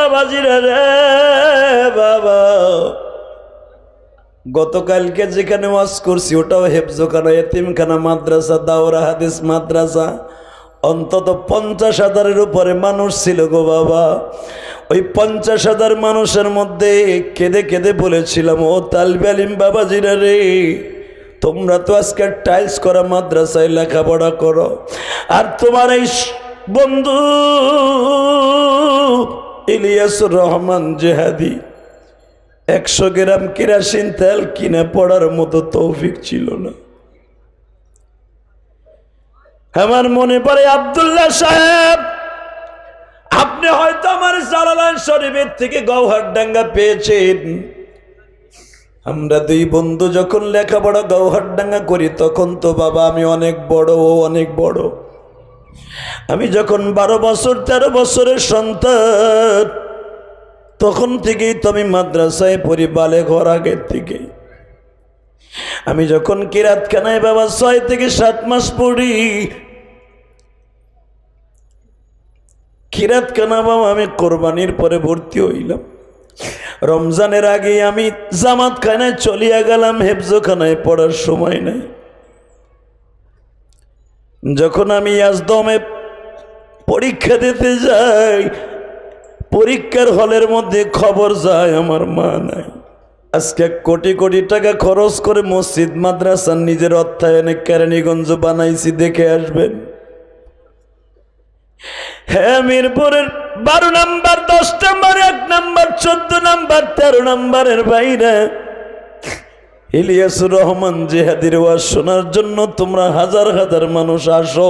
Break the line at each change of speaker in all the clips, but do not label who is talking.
বাবাজিরা রে বাবা, গতকালকে যেখানে ওয়াজ করছি ওটাও হেফজখানা, এতিমখানা মাদ্রাসা, দাওরা হাদিস মাদ্রাসা। অন্তত 50,000-এর উপরে মানুষ ছিল গো বাবা। ওই 50,000 মানুষের মধ্যে কেঁদে কেঁদে বলেছিলাম, ও তালবে আলিম বাবাজিরা রে, তোমরা তো আজকে টাইলস করা মাদ্রাসায় লেখাপড়া করো, আর তোমার এই বন্ধু ইলিয়াসুর রহমান জেহাদি 100 গ্রাম কেরাসিন তেল কিনে পড়ার মতো তৌফিক ছিল না। আমার মনে পড়ে আব্দুল্লাহ সাহেব, আপনি হয়তো আমার জালালাইন শরীফের থেকে গৌহারডাঙ্গা পেয়েছেন। আমরা দুই বন্ধু যখন লেখাপড়া গৌহারডাঙ্গা করি তখন তো বাবা আমি অনেক বড়, ও অনেক বড়। আমি যখন 12 বছর 13 বছরের সন্তান, তখন থেকেই তো আমি মাদ্রাসায় পড়ি, বালে ঘর আগের থেকে। আমি যখন কিরাতখানায় বাবা 6 থেকে 7 মাস পড়ি, কিরাতখানা বাবা আমি কোরবানির পরে ভর্তি হইলাম। রমজানের আগে আমি জামাতখানায় চলিয়া গেলাম, হেফজখানায় পড়ার সময় নাই। যখন আমি ইয়াজদমে পরীক্ষা দিতে যাই, পরীক্ষার হলের মধ্যে খবর যায় আমার মা নাই। আজকে কোটি কোটি টাকা খরচ করে মসজিদ মাদ্রাসা নিজের অর্থায়নে কেরানীগঞ্জ বানাইছি, দেখে আসবেন। হ্যাঁ, মিরপুরের 12 নম্বর, 10 নম্বর, 1 নম্বর, 14 নম্বর, 13 নম্বরের বাইরে ইলিয়াসুর রহমান জেহাদির ওয়াজ শোনার জন্য তোমরা হাজার হাজার মানুষ আসো।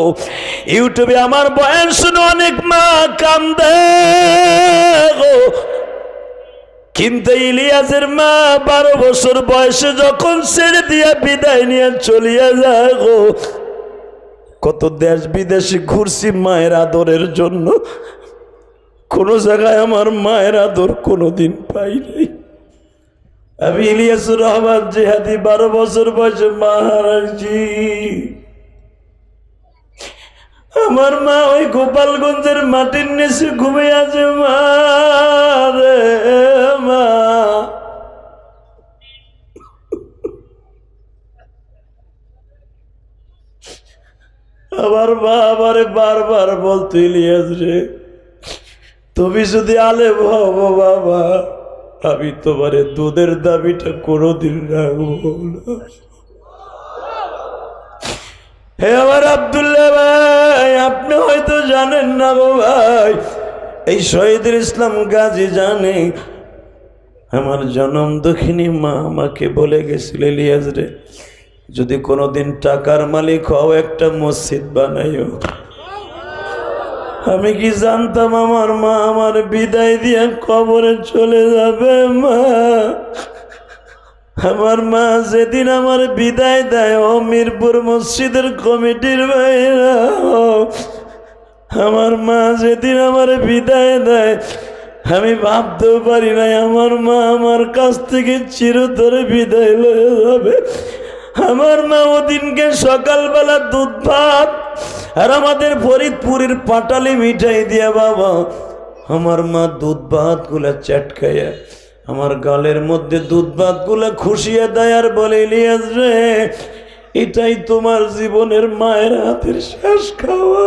ইউটিউবে আমার বয়ান শুনে অনেক মা কান্দে গো, কিন্তু ইলিয়াসের মা 12 বছর বয়সে যখন ছেড়ে দিয়া বিদায় নিয়ে চলিয়া যায় গো, কত দেশ বিদেশে ঘুরছি মায়ের আদরের জন্য, কোন জায়গায় আমার মায়ের আদর কোনোদিন পাই নাই। আমি ইলিয়াসুর রহমান জেহাদি 12 বছর বয়সে মা হারাইছি। আমার মা ওই গোপালগঞ্জের মাটির নিচে ঘুমিয়ে আছে। মা রে মা, আমার মা আমারে বারবার বলতো, ইলিয়াস রে, তুমি যদি আলেম হবো বাবা, আমি তোমারে দুধের দাবিটা কোনোদিন রাখবো না। হে আমার আব্দুল্লাহ ভাই, আপনি হয়তো জানেন না গো ভাই, এই শহীদুল ইসলাম গাজী জানে। আমার জনম দক্ষিণী মা আমাকে বলে গেছিল, ইলিয়াস রে, যদি কোনোদিন টাকার মালিক হও একটা মসজিদ বানাইও। আমি কি জানতাম আমার মা আমার বিদায় দিয়ে কবরে চলে যাবে। মা, আমার মা যেদিন আমার বিদায় দেয়, ও মিরপুর মসজিদের কমিটির ভাইরা, আমার মা যেদিন আমার বিদায় দেয়, আমি ভাবতেও পারি নাই আমার মা আমার কাছ থেকে চিরতরে বিদায় লয়ে যাবে। আমার মা ওদিনকে সকালবেলা দুধ ভাত আর আমাদের ফরিদপুরের পাটালি মিঠাই দিয়া বাবা, আমার মা দুধ ভাত গুলা চাটকাইয়া আমার গালের মধ্যে দুধ ভাত গুলা খুশিয়ে দেয় আর বলে, ইলিয়াস রে, এটাই তোমার জীবনের মায়ের হাতের শেষ খাওয়া।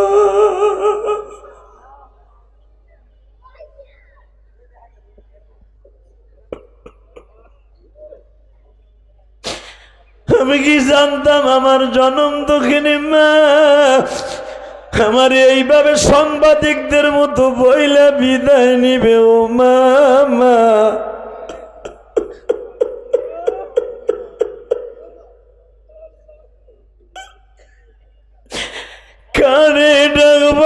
আমি কি জানতাম আমার জনম দক্ষিণী মা আমার এইভাবে সাংবাদিকদের মতো বইলা বিদায় নিবে। ও মা, মা, কানে ডাকব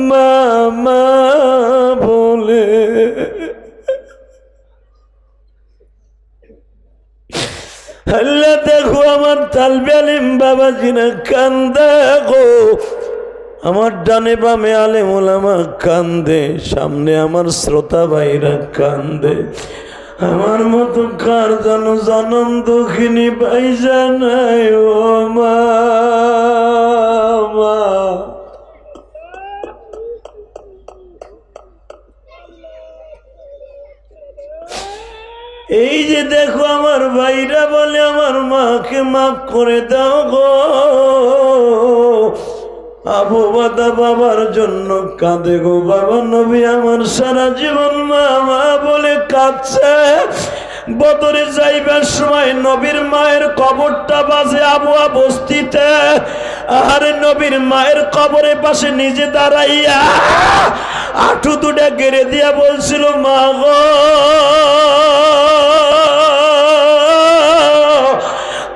মা মা বলে। আল্লাহ দেখো আমার তালবে আলিম বাবাজিরা কান্দে গো, আমার ডানে বামে আলেম ওলামা কান্দে, সামনে আমার শ্রোতা ভাইরা কান্দে। আমার মতো কার যেন জনম দুঃখিনী পাইজা নাই। ও মা, মা, এই যে দেখো আমার ভাইরা বলে আমার মাকে মাফ করে দাও গো, আবু বাদা বাবার জন্য কাঁদে গো বাবা। নবী আমার সারা জীবন মা মা বলে কাঁদছে। বদরে যাইবার সময় নবীর মায়ের কবরটা বাজে আবুয়া বস্তিতে। আরে নবীর মায়ের কবরের পাশে নিজে দাঁড়াইয়া আঁঠু দুটা গেড়ে দিয়া বলছিল, মা গো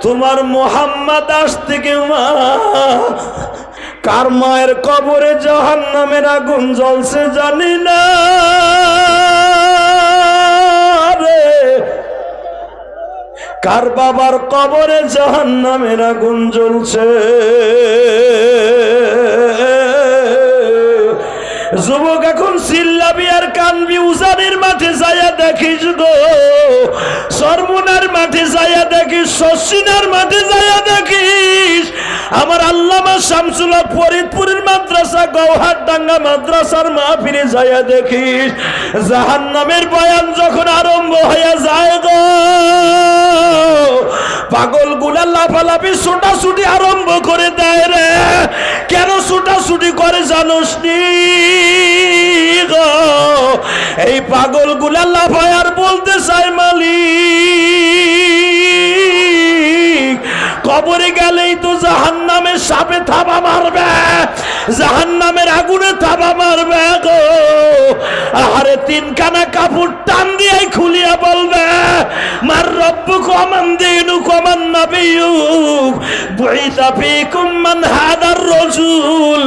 তোমার মোহাম্মদ আসতে কে মা। কার মায়ের কবরে জাহান্নামের আগুন জ্বলছে জানি না রে, কার বাবার কবরে জাহান্নামের আগুন জ্বলছে। যুবক এখন চিল্লাবি আর কানবি, উজানের মাঠে যাইয়া দেখিস গো, সরমুনার মাঠে যাইয়া দেখিস, শশিনার মাঠে যাইয়া দেখিস, আমার আল্লামা শামসুল হক ফরিদপুরের মাদ্রাসা গৌহারডাঙ্গা মাদ্রাসার মাহফিলে যাইয়া দেখিস, জাহান্নামের বয়ান যখন আরম্ভ হইয়া যায় গো, পাগল গুলা লাফালাফি ছোটাছুটি আরম্ভ করে দেয় রে। কেন ছোটাছুটি করে জানোস নি গো? এই পাগল গুলা লাফায় আর বলতে চায়, মালিক কবরে গেলেই তো জাহান্নামের সাপে থাবা মারবে, জাহান্নামের আগুনে থাবা মারবে গো। আরে তিনখানা কাপড় টান দিয়ে খুলিয়া বলবে, মার রব্বুক ওয়া মান দীনুক ওয়া মান নাবিয়ুক বুইসা ফীকুম মান হাদার রাসূল।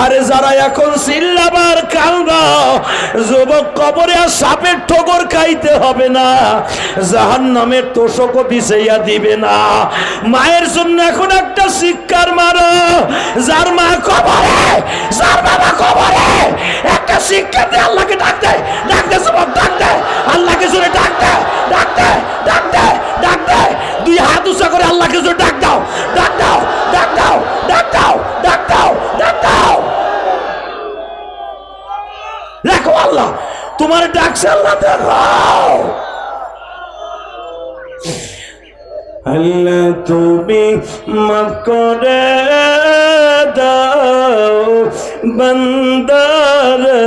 আরে যারা এখন চিল্লাবার কালবা, যুবক কবরে আর সাপের ঠোকর খাইতে হবে না, জাহান্নামের তোষকও বিছাইয়া দিবে না। মায়ের জন্য এখন একটা শিক্ষার মারো, যার মা কবরে, যার বাবা কবরে, একটা শিক্ষা দে, আল্লাহকে ডাক দে, ডাক দে যুবক, ডাক দে, আল্লাহকে জোরে ডাক দে, ডাক দে, ডাক দে, ডাক দে, দুই হাত উঁচা করে আল্লাহকে জোরে ডাক দাও, ডাক দাও, ডাক দাও, ডাক দাও, ডাক দাও, ডাক দাও। দেখো আল্লাহ তোমার ডাকছে, আল্লাহ দেখো। আল্লাহ তুমি মাফ করে দাও বান্দারে,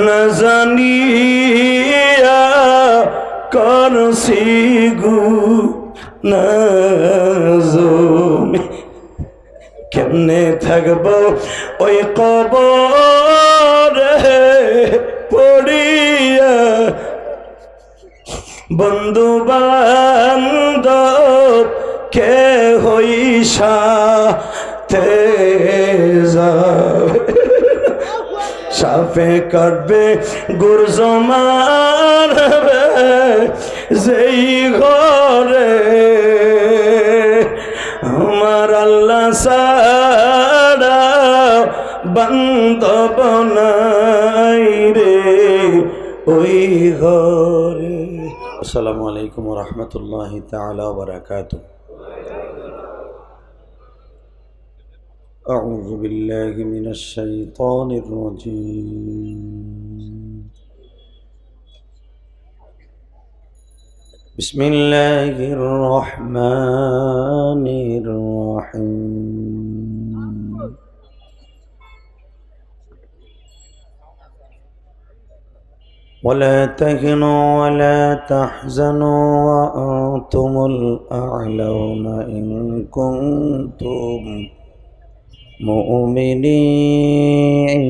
না জানিয়া করছি গুনাহ। কেমনে থাকবো ওই কবরে পড়িয়া, বন্ধু বান্ধব কে হইসা তে যাবে, সাপে কাটবে গুরজ মারবে যেই ঘরে, আমার আল্লাহ ছাড়া বান্ধব নাই রে ওই ঘরে। আসসালামু আলাইকুম ওয়া রাহমাতুল্লাহি তাআলা ওয়া বারাকাতুহু। আউযু বিল্লাহি মিনাশ শাইতানির রাজীম। বিসমিল্লাহির রহমানির রহিম। ولا تهنوا ولا تحزنوا وأنتم الأعلون إن كنتم مؤمنين.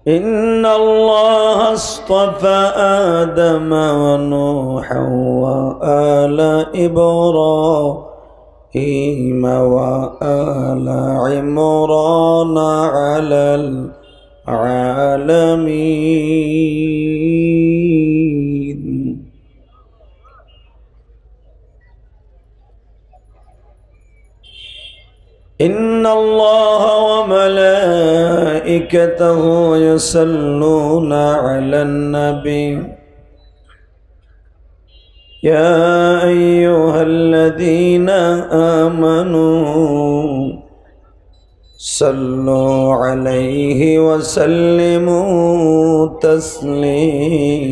إن الله اصطفى آدم ونوحا وآل إبراهيم وآل عمران على العالمين. إن الله وملائكته يصلون على النبي يا أيها الذين آمنوا صلوا عليه وسلموا تسليما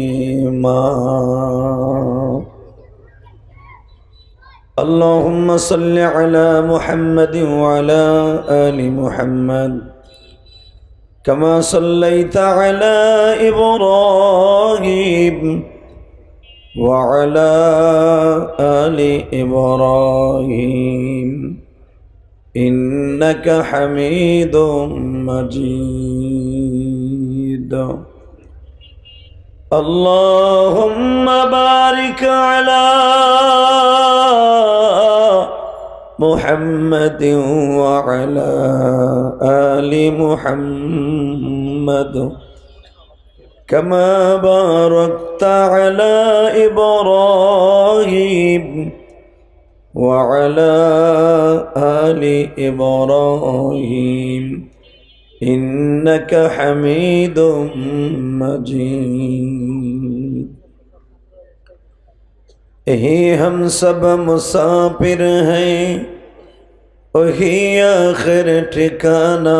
اللهم صل على محمد وعلى آل محمد كما صليت على إبراهيم وعلى آل إبراهيم إنك حميد مجيد اللهم بارك على محمد وعلى آل محمد كما باركت على إبراهيم وعلى آل إبراهيم إنك حميد مجيد यही हम सब मुसाफिर हैं वही आखिर ठिकाना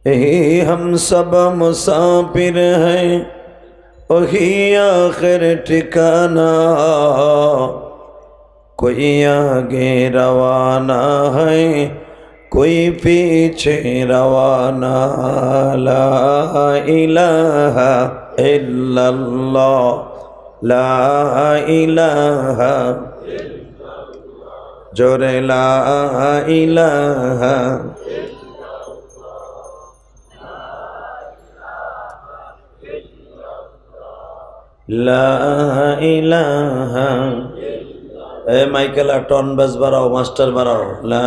यही हम सब मुसाफिर हैं वही आखिर ठिकाना कोई आगे रवाना है कोई पीछे रवाना ला इलाहा इल्लल्लाह ला इलाहा जोरे ला इलाहा ला इलाहा ए माइकेला टन बस बाराओ मास्टर बाराओ ला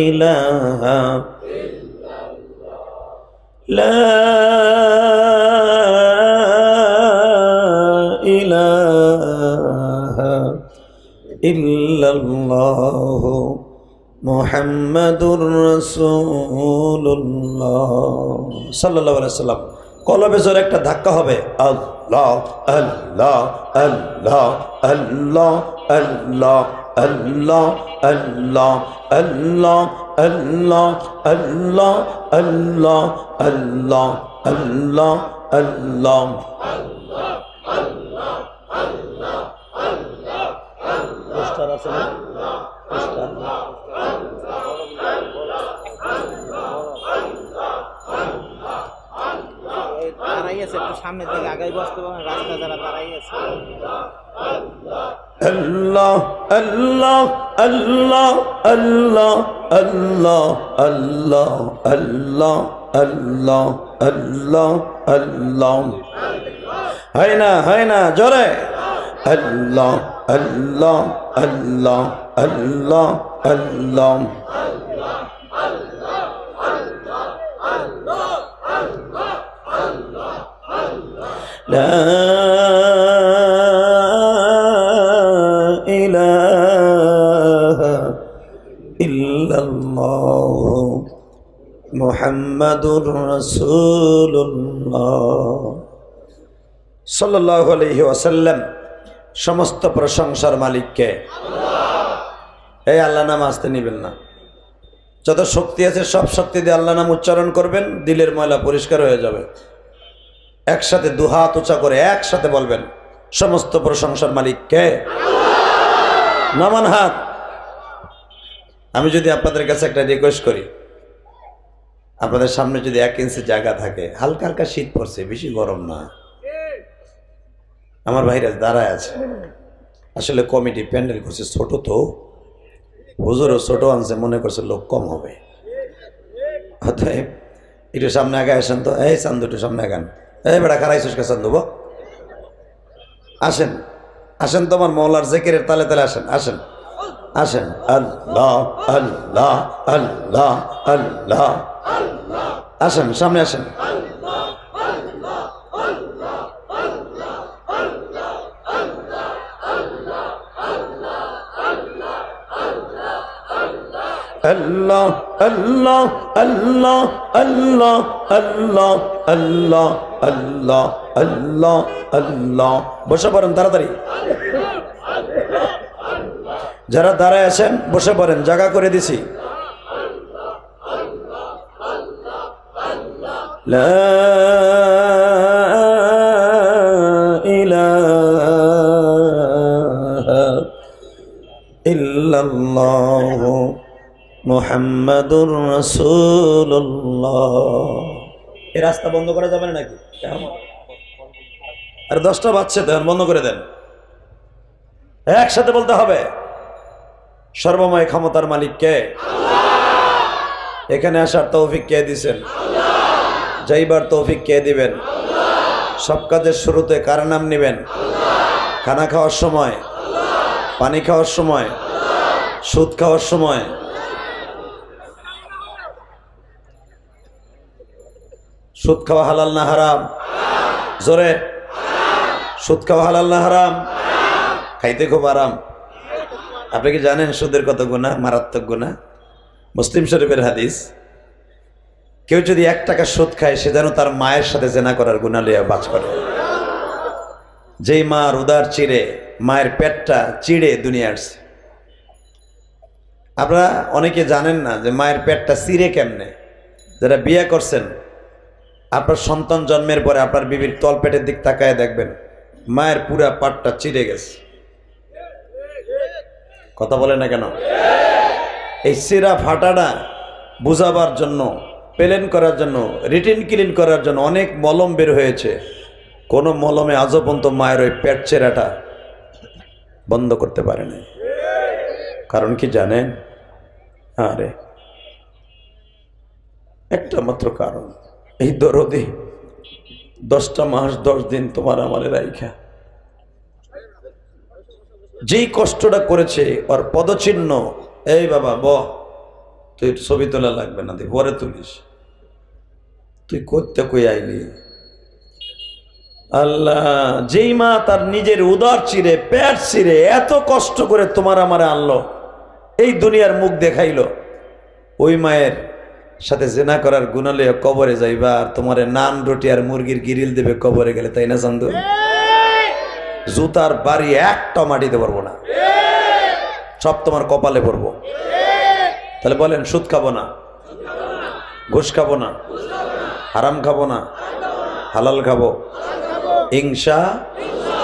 इलाहा ला इलाहा इल्लल्लाह मुहम्मदुर रसूलुल्लाह सल्लल्लाहु अलैहि वसल्लम কলবে জোরে একটা ধাক্কা হবে আল্লাহ আল্লাহ আল্লাহ আল্লাহ আল্লাহ আল্লাহ আল্লাহ আল্লাহ আল্লাহ আল্লাহ আল্লাহ আল্লাহ আল্লাহ আল্লাহ পোস্টার আছে না পোস্টার সামনের দিকে আগে বসতে পারেন রাস্তা যারা দাঁড়াই আছে আল্লাহ আল্লাহ আল্লাহ আল্লাহ আল্লাহ আল্লাহ আল্লাহ আল্লাহ আল্লাহ আল্লাহ হয় না জোরে আল্লাহ আল্লাহ আল্লাহ আল্লাহ আল্লাহ لا إله إلا الله محمد رسول الله সাল্লাল্লাহু আলাইহি ওয়াসাল্লাম সমস্ত প্রশংসার মালিক কে আল্লাহ এই আল্লাহ নাম আসতে নিবেন না যত শক্তি আছে সব শক্তি দিয়ে আল্লাহ নাম উচ্চারণ করবেন দিলের ময়লা পরিষ্কার হয়ে যাবে একসাথে দুহাত উঁচা করে একসাথে বলবেন সমস্ত প্রশংসার মালিক কে আল্লাহ নামান হাত আমি যদি আপনাদের কাছে একটা রিকোয়েস্ট করি আপনাদের সামনে যদি 1 ইঞ্চি জায়গা থাকে হালকা হালকা শীত পড়ছে বেশি গরম না আমার ভাইরা দাঁড়ায় আছে আসলে কমিটি প্যান্ডেল করছে ছোট তো হুজুরও ছোট আনছে মনে করছে লোক কম হবে অতএব একটু সামনে আগে আসেন তো এই চান্দু একটু সামনে আগান এই বেটা খারাইছিস কে চান্দু আসেন আসেন তোমার মৌলার জিকিরের তালে তালে আসেন আসেন আসেন আল্লাহ আল্লাহ আল্লাহ আল্লাহ আসেন সামনে আসেন আল্লাহ আল্লাহ আল্লাহ আল্লাহ আল্লাহ আল্লাহ আল্লাহ আল্লাহ আল্লাহ বসে পড়েন তাড়াতাড়ি যারা দাঁড়ায় আছেন বসে পড়েন জায়গা করে দিছি লা ইলাহা ইল্লাল্লাহু মুহাম্মাদুর রাসূলুল্লাহ। এই রাস্তা বন্ধ করা যাবে না নাকি? আর 10টা বাজছে তো, বন্ধ করে দেন। একসাথে বলতে হবে, সর্বময় ক্ষমতার মালিক কে? এখানে আসার তৌফিক কে দিবেন? যাইবার তৌফিক কে দিবেন? সব কাজের শুরুতে কার নাম নেবেন? খানা খাওয়ার সময়, পানি খাওয়ার সময়, সুদ খাওয়ার সময়। সুদ খাওয়া হালাল না হারাম? জোরে, সুদ খাওয়া হালাল না হারাম? খাইতে খুব আরাম। আপনি কি জানেন সুদের কত গুনাহ? মারাত্মক গুনাহ। মুসলিম শরীফের হাদিস, কেউ যদি 1 টাকা সুদ খায় সে যেন তার মায়ের সাথে জেনা করার গুনাহ লইয়া বাজ করে। যেই মার উদার চিড়ে, মায়ের পেটটা চিড়ে দুনিয়া আসছে। আপনারা অনেকে জানেন না যে মায়ের পেটটা চিড়ে কেমনে। যারা বিয়ে করছেন, আপনার সন্তান জন্মের পরে আপনার বিবির তল পেটের দিক তাকায় দেখবেন মায়ের পুরা পাটটা চিড়ে গেছে। কথা বলে না কেন? এই চিরা ফাটাটা বুঝাবার জন্য, প্লেন করার জন্য, রিটিন ক্লিন করার জন্য অনেক মলম বের হয়েছে। কোন মলমে আজও পর্যন্ত মায়ের ওই পেট চেরাটা বন্ধ করতে পারে না। কারণ কি জানেন? আরে একটা মাত্র কারণ, এই দরদি 10টা মাস 10 দিন তোমার আমারে রাইখা যেই কষ্টটা করেছে, ওর পদচিহ্ন। এই বাবা ব, তুই ছবি তোলা লাগবে না, তুই পরে তুলিস। তুই করতে কই আইলি? আল্লাহ, যেই মা তার নিজের উদর চিরে, পেট চিরে এত কষ্ট করে তোমার আমারে আনলো, এই দুনিয়ার মুখ দেখাইলো, ওই মায়ের সাথে জেনা করার গুনাহ লইয়া কবরে যাইবা, আর তোমারে নান রুটি আর মুরগির গিরিল দেবে কবরে গেলে, তাই না চান্দু? জুতার বাড়ি একটা মাটিতে পারবো না, সব তোমার কপালে পড়বো। তাহলে বলেন, সুদ খাবো না, ঘুষ খাবো না, হারাম খাবো না, হালাল খাবো ইনশাআল্লাহ।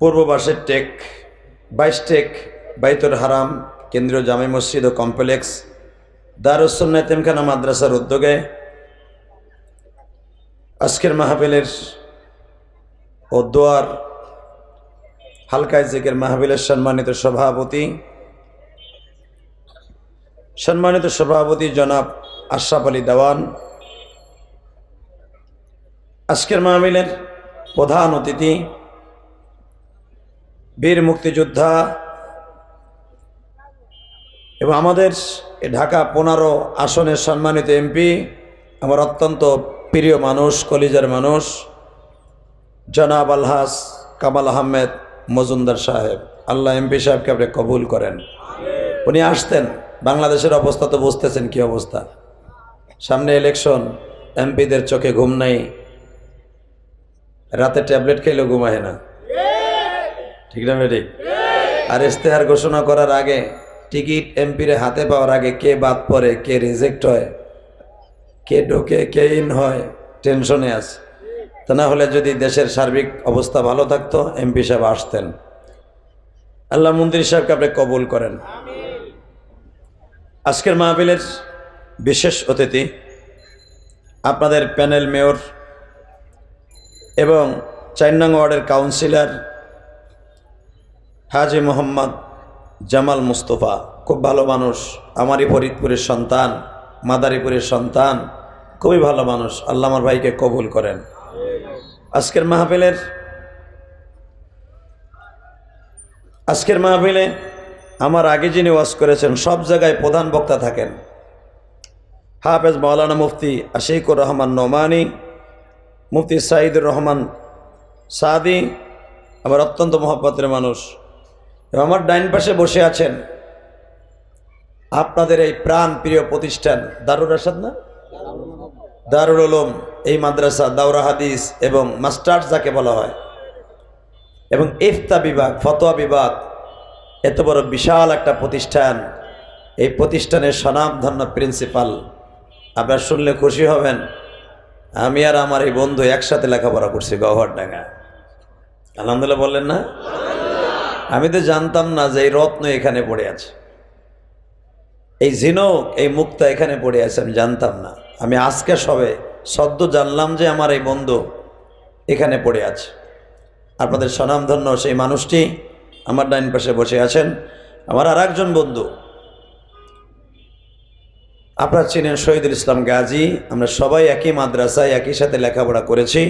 পূর্ব পাশের টেক 22 টেক বাইতুল হারাম কেন্দ্রীয় জামে মসজিদ ও কমপ্লেক্স দারুস সুন্নাহ এতিমখানা মাদ্রাসার উদ্যোগে আজকের মাহফিলের ও দোয়ার হালকায় জিকির মাহফিলের সম্মানিত সভাপতি জনাব আশরাফ আলী দেওয়ান, আজকের মাহফিলের প্রধান অতিথি বীর মুক্তিযোদ্ধা এবং আমাদের ঢাকা 15 আসনের সম্মানিত এমপি, আমার অত্যন্ত প্রিয় মানুষ, কলিজার মানুষ, জনাব আলহাজ কামাল আহমেদ মজুমদার সাহেব। আল্লাহ এমপি সাহেবকে আপনি কবুল করেন। উনি আসতেন, বাংলাদেশের অবস্থা তো বুঝতেছেন কি অবস্থা, সামনে ইলেকশন, এমপিদের চোখে ঘুম নাই, রাতে ট্যাবলেট খেলেও ঘুমায় না, ঠিক না বেটি? আর ইশতেহার ঘোষণা করার আগে, টিকিট এমপির হাতে পাওয়ার আগে কে বাদ পড়ে, কে রিজেক্ট হয়, কে ঢোকে, কে ইন হয়, টেনশনে আছে। তা না হলে যদি দেশের সার্বিক অবস্থা ভালো থাকতো, এমপি সাহেব আসতেন। আল্লাহ মন্ত্রী সাহেবকে আপনি কবুল করেন। আজকের মাহফিলের বিশেষ অতিথি আপনাদের প্যানেল মেয়র এবং 4 নং ওয়ার্ডের কাউন্সিলর হাজি মোহাম্মদ জামাল মুস্তফা, খুব ভালো মানুষ, আমারই ফরিদপুরের সন্তান, মাদারীপুরের সন্তান, খুবই ভালো মানুষ। আল্লাহ আমার ভাইকে কবুল করেন। আজকের মাহফিলে আমার আগে যিনি ওয়াজ করেছেন, সব জায়গায় প্রধান বক্তা থাকেন, হাফেজ মাওলানা মুফতি আশিকুর রহমান নোমানি, মুফতি সাইদুর রহমান সাদি, আমার অত্যন্ত মহব্বতের মানুষ। এবং আমার ডাইন পাশে বসে আছেন আপনাদের এই প্রাণ প্রিয় প্রতিষ্ঠান দারুল রাশাদ, না দারুল উলুম, এই মাদ্রাসা দাওরা হাদিস এবং মাস্টার্স যাকে বলা হয়, এবং ইফতা বিভাগ, ফতোয়া বিভাগ, এত বড় বিশাল একটা প্রতিষ্ঠান, এই প্রতিষ্ঠানের স্বনামধন্য প্রিন্সিপাল, আপনারা শুনলে খুশি হবেন, আমি আর আমার এই বন্ধু একসাথে লেখাপড়া করছি গওহরডাঙ্গা। আলহামদুলিল্লাহ বললেন না? আমি তো জানতাম না যে এই রত্ন এখানে পড়ে আছে, এই ঝিনুক, এই মুক্তা এখানে পড়ে আছে, আমি জানতাম না। আমি আজকে সবে সদ্য জানলাম যে আমার এই বন্ধু এখানে পড়ে আছে। আপনাদের স্বনামধন্য সেই মানুষটি আমার ডাইন পাশে বসে আছেন, আমার আর একজন বন্ধু, আপনারা চিনেন শহীদুল ইসলাম গাজী। আমরা সবাই একই মাদ্রাসায় একই সাথে লেখাপড়া করেছি।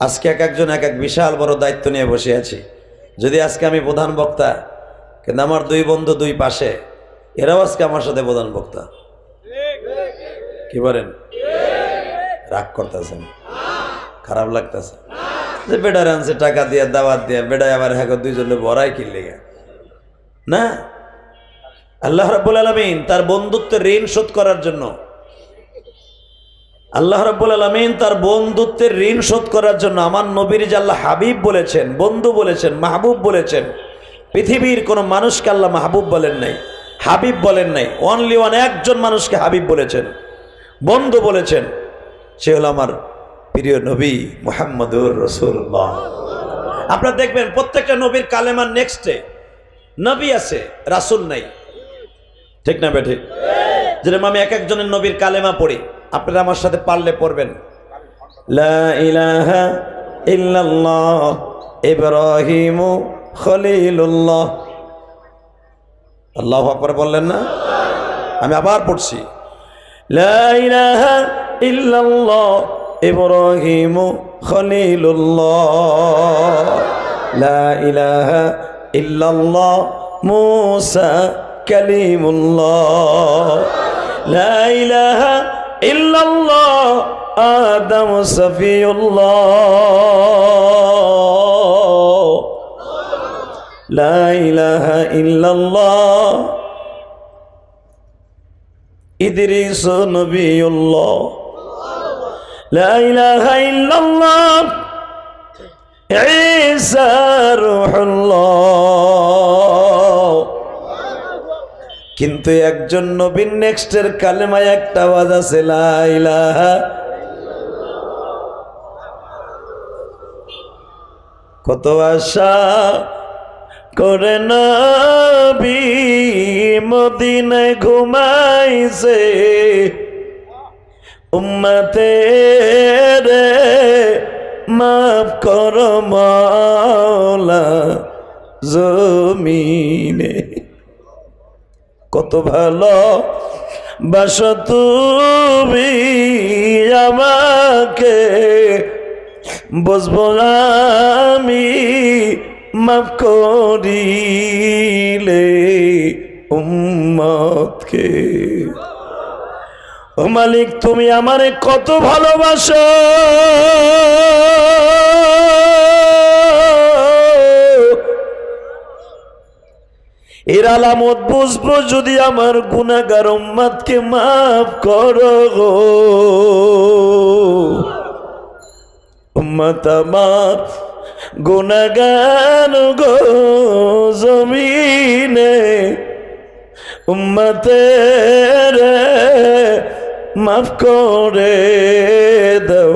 আজকে এক একজন এক এক বিশাল বড় দায়িত্ব নিয়ে বসে আছি। যদি আজকে আমি প্রধান বক্তা, কিন্তু আমার দুই বন্ধু দুই পাশে, এরাও আজকে আমার সাথে প্রধান বক্তা। কি বলেন? রাগ করতেছেন? খারাপ লাগতেছে যে বেডার আনছে টাকা দিয়ে, দাওয়াত দিয়ে, বেডায় আবার হ্যাঁ দুইজনে বড়াই কিনলে না। আল্লাহ রাব্বুল আলামিন তার বন্ধুত্বের ঋণ শোধ করার জন্য, আল্লাহ রাব্বুল আলামিন তার বন্ধুত্বের ঋণ শোধ করার জন্য আমার নবীর যে আল্লাহ হাবিব বলেছেন, বন্ধু বলেছেন, মাহবুব বলেছেন। পৃথিবীর কোনো মানুষকে আল্লাহ মাহবুব বলেন নাই, হাবিব বলেন নাই। অনলি ওয়ান, একজন মানুষকে হাবিব বলেছেন, বন্ধু বলেছেন, সে হলো আমার প্রিয় নবী মুহাম্মদুর রাসূলুল্লাহ। আপনারা দেখবেন প্রত্যেকটা নবীর কালেমার নেক্সটে নবী আছে, রাসূল নাই। ঠিক না বেঠে? যেরকম আমি এক একজনের নবীর কালেমা পড়ি, আপনারা আমার সাথে পারলে পড়বেন। লা ইলাহা ইল্লাল্লাহ ইব্রাহিমু খলিলুল্লাহ। আল্লাহু আকবার বললেন না? আমি আবার পড়ছি, লা ইলাহা ইল্লাল্লাহ ইব্রাহিমু খলিলুল্লাহ, লা ইলাহা ইল্লাল্লাহ মুসা কালিমুল্লাহ, লা ইলাহা ইল্লাল্লাহ আদম সফিউল্লাহ, লা ইলাহা ইল্লাল্লাহ ইদ্রিস নবিয়ুল্লাহ, লা ইলাহা ইল্লাল্লাহ ঈসা রূহুল্লাহ। কিন্তু একজন নবীর নেক্সটের কালেমায় একটা আওয়াজ আছে, লা ইলাহা। কত আশা করে নবী মদিনায় ঘুমাইছে, উম্মতের মাফ কর মাওলা জমিনে। কত ভালো বাসো তুমি আমাকে, বুঝবো আমি মাফ করিলে উম্মতকে। ও মালিক, তুমি আমারে কত ভালোবাসো, এর আলামত বুঝবো যদি আমার গুনাহগার উম্মতকে মাফ করো গো। উম্মত আমার গুনাহগার গো জমিনে, উম্মতের মাফ করে দাও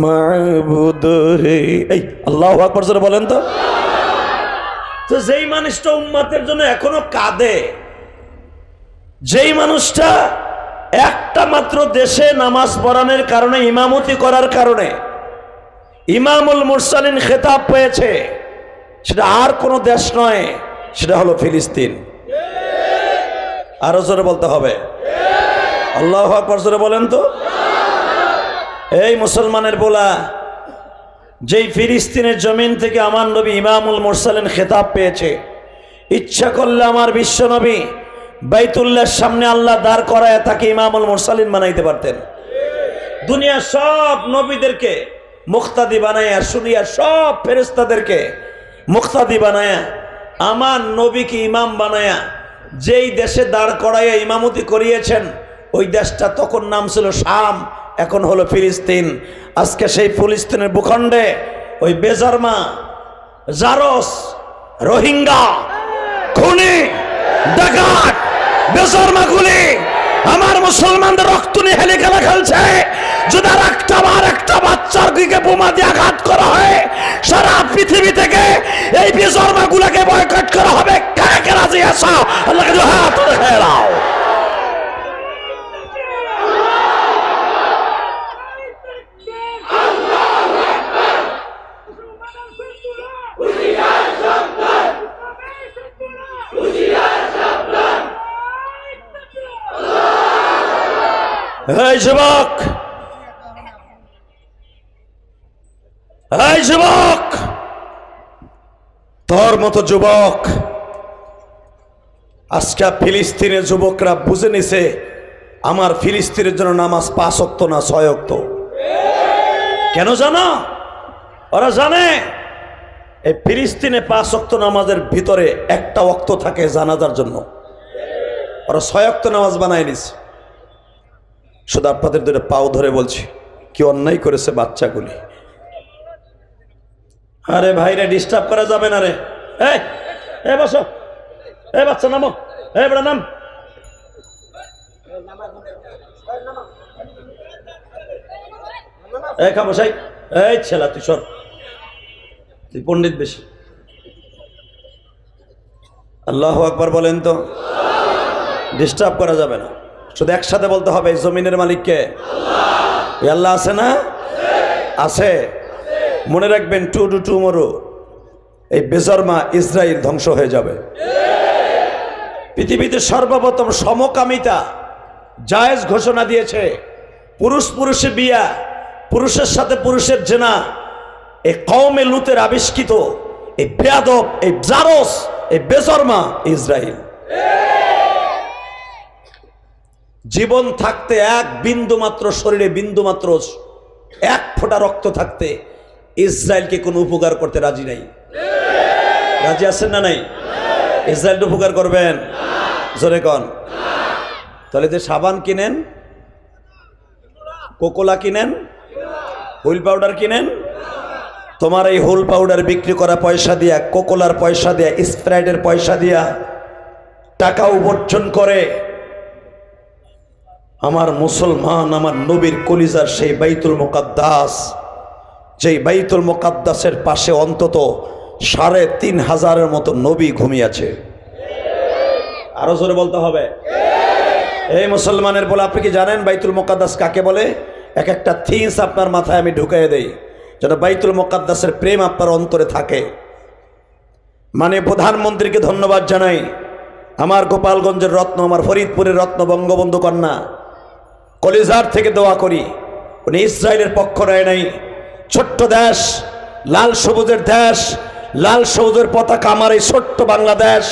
মাবুদ হে। এই আল্লাহু আকবার জোরে বলেন তো। তো যেই মানুষটা উম্মতের জন্য এখনো কাঁদে, যেই মানুষটা একটা মাত্র দেশে নামাজ পড়ানোর কারণে, ইমামতি করার কারণে ইমামুল মুরসালিন খেতাব পেয়েছে, সেটা আর কোনো দেশ নয়, সেটা হলো ফিলিস্তিন। আরো জোরে বলতে হবে, আল্লাহু আকবার জোরে বলেন তো। এই মুসলমানের বলা, যেই ফিলিস্তিনের জমিন থেকে আমার নবী ইমামুল মুরসালিন খেতাব পেয়েছে, ইচ্ছা করলে আমার বিশ্ব নবী বাইতুল্লাহর সামনে আল্লাহ দাঁড় করায় তাকে ইমামুল মুরসালিন বানাইতে পারতেন। দুনিয়ার সব নবীদেরকে মুক্তাদি বানায়া, শুনিয়া সব ফেরেশতাদেরকে মুক্তাদি বানায়া, আমার নবীকে ইমাম বানায়া যেই দেশে দাঁড় করাইয়া ইমামতি করিয়েছেন, ওই দেশটা তখন নাম ছিল শাম, এখন হলো ফিলিস্তিন। আজকে সেই ফিলিস্তিনের ভূখণ্ডে ওই বেজারমা, জারস, রোহিঙ্গা, খুনি, ডাকাত, বেজন্মাগুলি আমার মুসলমানদের রক্ত নিয়ে হেলে খেলা খেলছে। যদি আর একটা বাচ্চার দিকে বোমা দিয়ে আঘাত করা হয়, সারা পৃথিবী থেকে এই বেজন্মাগুলোকে বয়কট করা হবে। কে কে রাজি আছো? আল্লাহকে হাত দেখায় দাও। এই যুবক, এই যুবক, তোর মতো যুবক আজকে ফিলিস্তিনের যুবকরা বুঝে নিছে আমার ফিলিস্তিনের জন্য নামাজ 5 ওয়াক্ত না 6 ওয়াক্ত। কেন জানো? ওরা জানে এই ফিলিস্তিনে 5 ওয়াক্ত নামাজের ভিতরে একটা ওয়াক্ত থাকে জানাজার জন্য। ওরা 6 ওয়াক্ত নামাজ বানায় নিছে। শুধু আপনাদের দুটো পাও ধরে বলছি, কি অন্যায় করেছে বাচ্চাগুলি। আরে ভাইরে ডিস্টার্ব করা যাবে না রে। এই বসো, এই বাচ্চা নামো, এই বড় নাম। এই খামোশাই, এই ছেলা তুই সর, তুই পণ্ডিত বেশি। আল্লাহু আকবার বলেন তো। ডিস্টার্ব করা যাবে না, শুধু একসাথে বলতে হবে জমিনের মালিককে আল্লাহ। আছে না? আছে। মনে রাখবেন টুমরো এই বেজন্মা ইসরায়েল ধ্বংস হয়ে যাবে। পৃথিবীতে সর্বপ্রথম সমকামিতা জায়েজ ঘোষণা দিয়েছে। পুরুষে বিয়া, পুরুষের সাথে পুরুষের জেনা, এই কওমে লুতের আবিষ্কৃত এই বেয়াদব, এই জারস, এই বেজন্মা ইসরায়েল। জীবন থাকতে এক বিন্দু মাত্র শরীরে, বিন্দু মাত্র এক ফোঁটা রক্ত থাকতে ইসরায়েলকে কোনো উপকার করতে রাজি নাই। রাজি আছেন না নাই? ইসরায়েলকে উপকার করবেন? জোরে কন। তাহলে যে সাবান কিনেন, কোকোলা কিনেন, হুইল পাউডার কিনেন, তোমার এই হুইল পাউডার বিক্রি করা পয়সা দিয়া, কোকোলার পয়সা দিয়া, স্প্রাইটের পয়সা দিয়া টাকা উপার্জন করে আমার মুসলমান, আমার নবীর কলিজার সেই বাইতুল মুকাদ্দাস, যেই বাইতুল মুকাদ্দাসের পাশে অন্তত ৩,৫০০ মতো নবী ঘুমিয়েছে। আরো জোরে বলতে হবে। এই মুসলমানের বলে, আপনি কি জানেন বাইতুল মুকাদ্দাস কাকে বলে? এক একটা থিংস আপনার মাথায় আমি ঢুকাই দেই, যেন বাইতুল মুকাদ্দাসের প্রেম আপনার অন্তরে থাকে। মানে প্রধানমন্ত্রীকে ধন্যবাদ জানাই, আমার গোপালগঞ্জের রত্ন, আমার ফরিদপুরের রত্ন, বঙ্গবন্ধু কন্যা, কলিজার থেকে দোয়া করি উনি ইসরায়েলের পক্ষ নেয় নাই। ছোট্ট দেশ, লাল সবুজের দেশ, লাল সবুজের পতাকা আমার এই ছোট্ট বাংলাদেশ,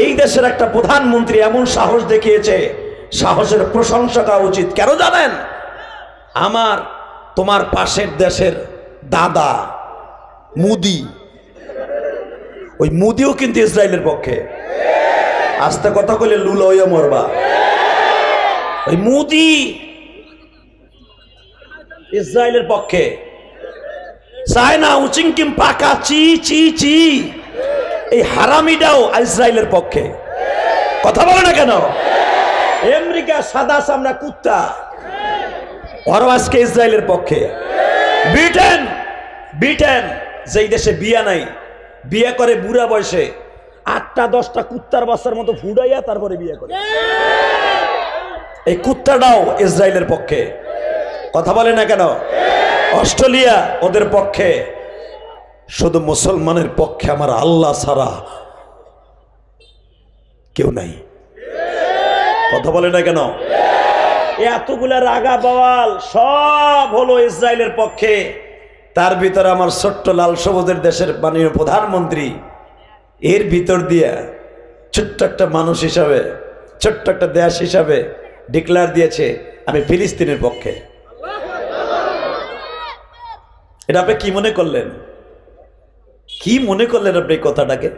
এই দেশের একটা প্রধানমন্ত্রী এমন সাহস দেখিয়েছে, সাহসের প্রশংসা করা উচিত। কেন জানেন? আমার তোমার পাশের দেশের দাদা মুদি, ওই মুদিও কিন্তু ইসরায়েলের পক্ষে। আস্তে কথা কইলে লুলো হইয়া মরবা। ওই মুদি ইসরায়েলের পক্ষে। চায় না উচিংকিম পাকা চি চি চি, এই হারামিটাও ইসরায়েলের পক্ষে। কথা বলে না কেন? আমেরিকা সাদা চামড়া কুত্তা, ওরাও আজকে ইসরায়েলের পক্ষে। ব্রিটেন যেই দেশে বিয়া নাই, বিয়ে করে বুড়া বয়সে 8টা-10টা কুত্তার বাচ্চার মতো ফুডাইয়া তারপরে বিয়ে করে, এই কুত্তাটাও ইসরায়েলের পক্ষে। কথা বলে না কেন? অস্ট্রেলিয়া ওদের পক্ষে। শুধু মুসলমানের পক্ষে আমার আল্লাহ ছাড়া কেউ নাই। কথা বলে না কেন? এতগুলা রাগা বাওয়াল সব হলো ইসরায়েলের পক্ষে। তার ভিতরে আমার ছোট্ট লাল সবুজের দেশের মাননীয় প্রধানমন্ত্রী এর ভিতর দিয়া ছোট্ট একটা মানুষ হিসাবে, ছোট্ট একটা দেশ হিসাবে ডিক্লেয়ার দিয়েছে আমি ফিলিস্তিনের পক্ষে। এটা আপনি কি মনে করলেন? কি মনে করলেন আপনি এই কথাটাকে?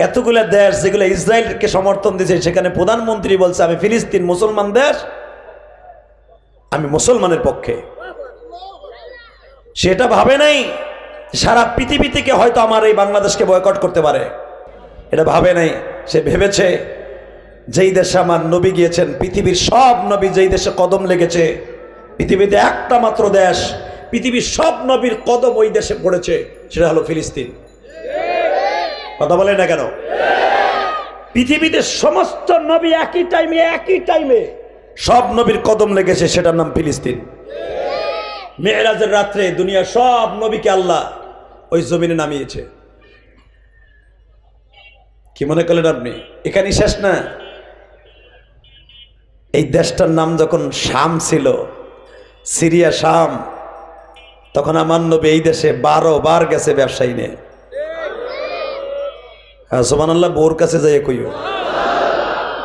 এতগুলা দেশ যেগুলো ইসরায়েলকে সমর্থন দিয়েছে, সেখানে প্রধানমন্ত্রী বলছে আমি ফিলিস্তিন মুসলমান দেশ, আমি মুসলমানের পক্ষে। সেটা ভাবে নাই সারা পৃথিবী থেকে হয়তো আমার এই বাংলাদেশকে বয়কট করতে পারে, এটা ভাবে নাই। সে ভেবেছে যেই দেশে আমার নবী গিয়েছেন, পৃথিবীর সব নবী যেই দেশে কদম লেগেছে, পৃথিবীতে একটা মাত্র দেশ পৃথিবীর সব নবীর কদম ওই দেশে পড়েছে, সেটা হলো ফিলিস্তিন। কথা বলে না কেন? পৃথিবীতে সমস্ত নবী একই টাইমে সব নবীর কদম লেগেছে, সেটার নাম ফিলিস্তিন। মেরাজের রাত্রে দুনিয়ার সব নবীকে আল্লাহ ওই জমিনে নামিয়েছে। কি মনে করলেন আপনি? এখানেই শেষ না। এই দেশটার নাম যখন শাম ছিল, সিরিয়া শাম, তখন আমার নবী এই দেশে 12 বার গেছে ব্যবসায়ী নিয়ে। হ্যাঁ সুবহানাল্লাহ। বোর কাছে যাইয়ে কইও,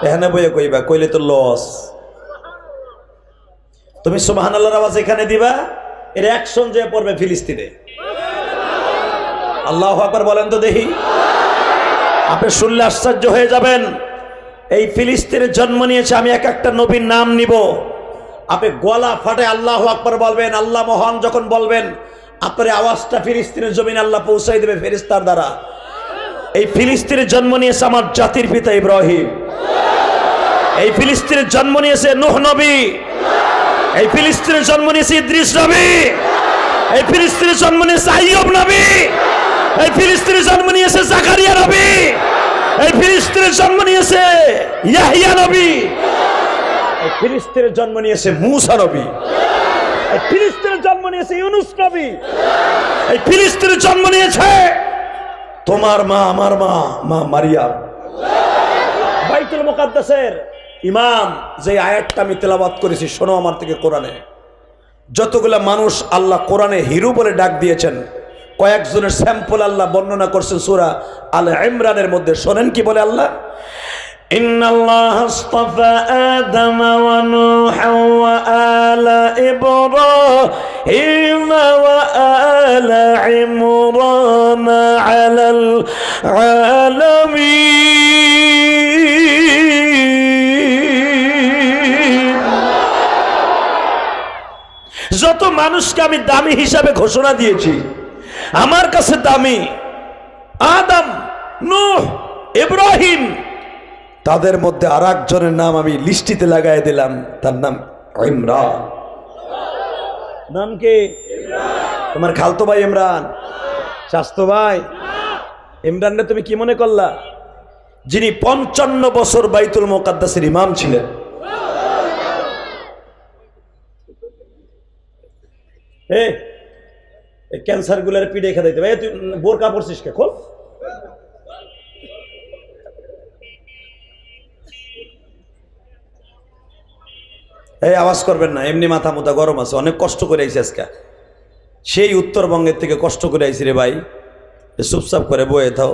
এখানে বইয়ে কইবা, কইলে তো লস। তুমি সুবহানাল্লাহর আওয়াজ এখানে দিবা, এর অ্যাকশন যে পড়বে ফিলিস্তিনে। আল্লাহু আকবার বলেন তো দেখি। আপনি শুনলে আশ্চর্য হয়ে যাবেন। এই ফিলিস্তিনে জন্ম নিয়েছে, আমি এক একটা নবীর নাম নিব, আপনি গলা ফাটে আল্লাহু আকবার বলবেন। আল্লাহ মহান যখন বলবেন, আপনার আওয়াজটা ফিলিস্তিনের জমিনে আল্লাহ পৌঁছাই দেবে ফেরেশতার দ্বারা। এই ফিলিস্তিনে জন্ম নিয়েছে আমার জাতির পিতা ইব্রাহিম। এই ফিলিস্তিনে জন্ম নিয়েছে নূহ নবী। এই ফিলিস্তিনে জন্ম নিয়েছে ইদ্রিস নবী। এই ফিলিস্তিনে জন্ম নিয়েছে আইয়ুব নবী। এই ফিলিস্তিনে জন্ম নিয়েছে জাকারিয়া নবী। এই ফিলিস্তিনে জন্ম নিয়েছে ইয়াহিয়া নবী। এই ফিলিস্তিনে জন্ম নিয়েছে মূসা নবী। এই ফিলিস্তিনে জন্ম নিয়েছে ইউনুস নবী। এই ফিলিস্তিনে জন্ম নিয়েছে তোমার মা, আমার মা, মা মারিয়াম। বাইতুল মুকাদ্দাসের ইমাম যে আয়াতটা আমি তেলাওয়াত করেছি, শোনো আমার থেকে কোরআনে। যতগুলা মানুষ আল্লাহ কোরআনে হিরো বলে ডাক দিয়েছেন, কয়েকজনের স্যাম্পল আল্লাহ বর্ণনা করছেন সূরা আল ইমরানের মধ্যে। শোনেন কি বলে আল্লাহ, ইন্নাল্লাহা আসতাফা আদম ওয়া নূহা ওয়া আলা ইব্রাহিম ওয়া আলা ইমরান আলাল আলামিন। যত মানুষকে আমি দামি হিসাবে ঘোষণা দিয়েছি, আমার কাছে দামি আদম, নূহ, ইব্রাহিম, তাদের মধ্যে আর একজনের নাম আমি লিস্টিতে লাগাই দিলাম, তার নাম ইমরান। নাম কি? তোমার খালতো ভাই ইমরান, চাচতো ভাই ইমরান। তুমি কি মনে করলা? যিনি 55 বছর বাইতুল মুকাদ্দাসের ইমাম ছিলেন। ক্যান্সার গুলার পিঠে খেতে দিতে ভাই, তুই বোরকা পড়ছিস কে? খোল। এই আওয়াজ করবেন না, এমনি মাথা মোথা গরম আছে, অনেক কষ্ট করে আইসি আজকে। সেই উত্তরবঙ্গের থেকে কষ্ট করে আইসি রে ভাই। চুপচাপ করে বয়ে থাও,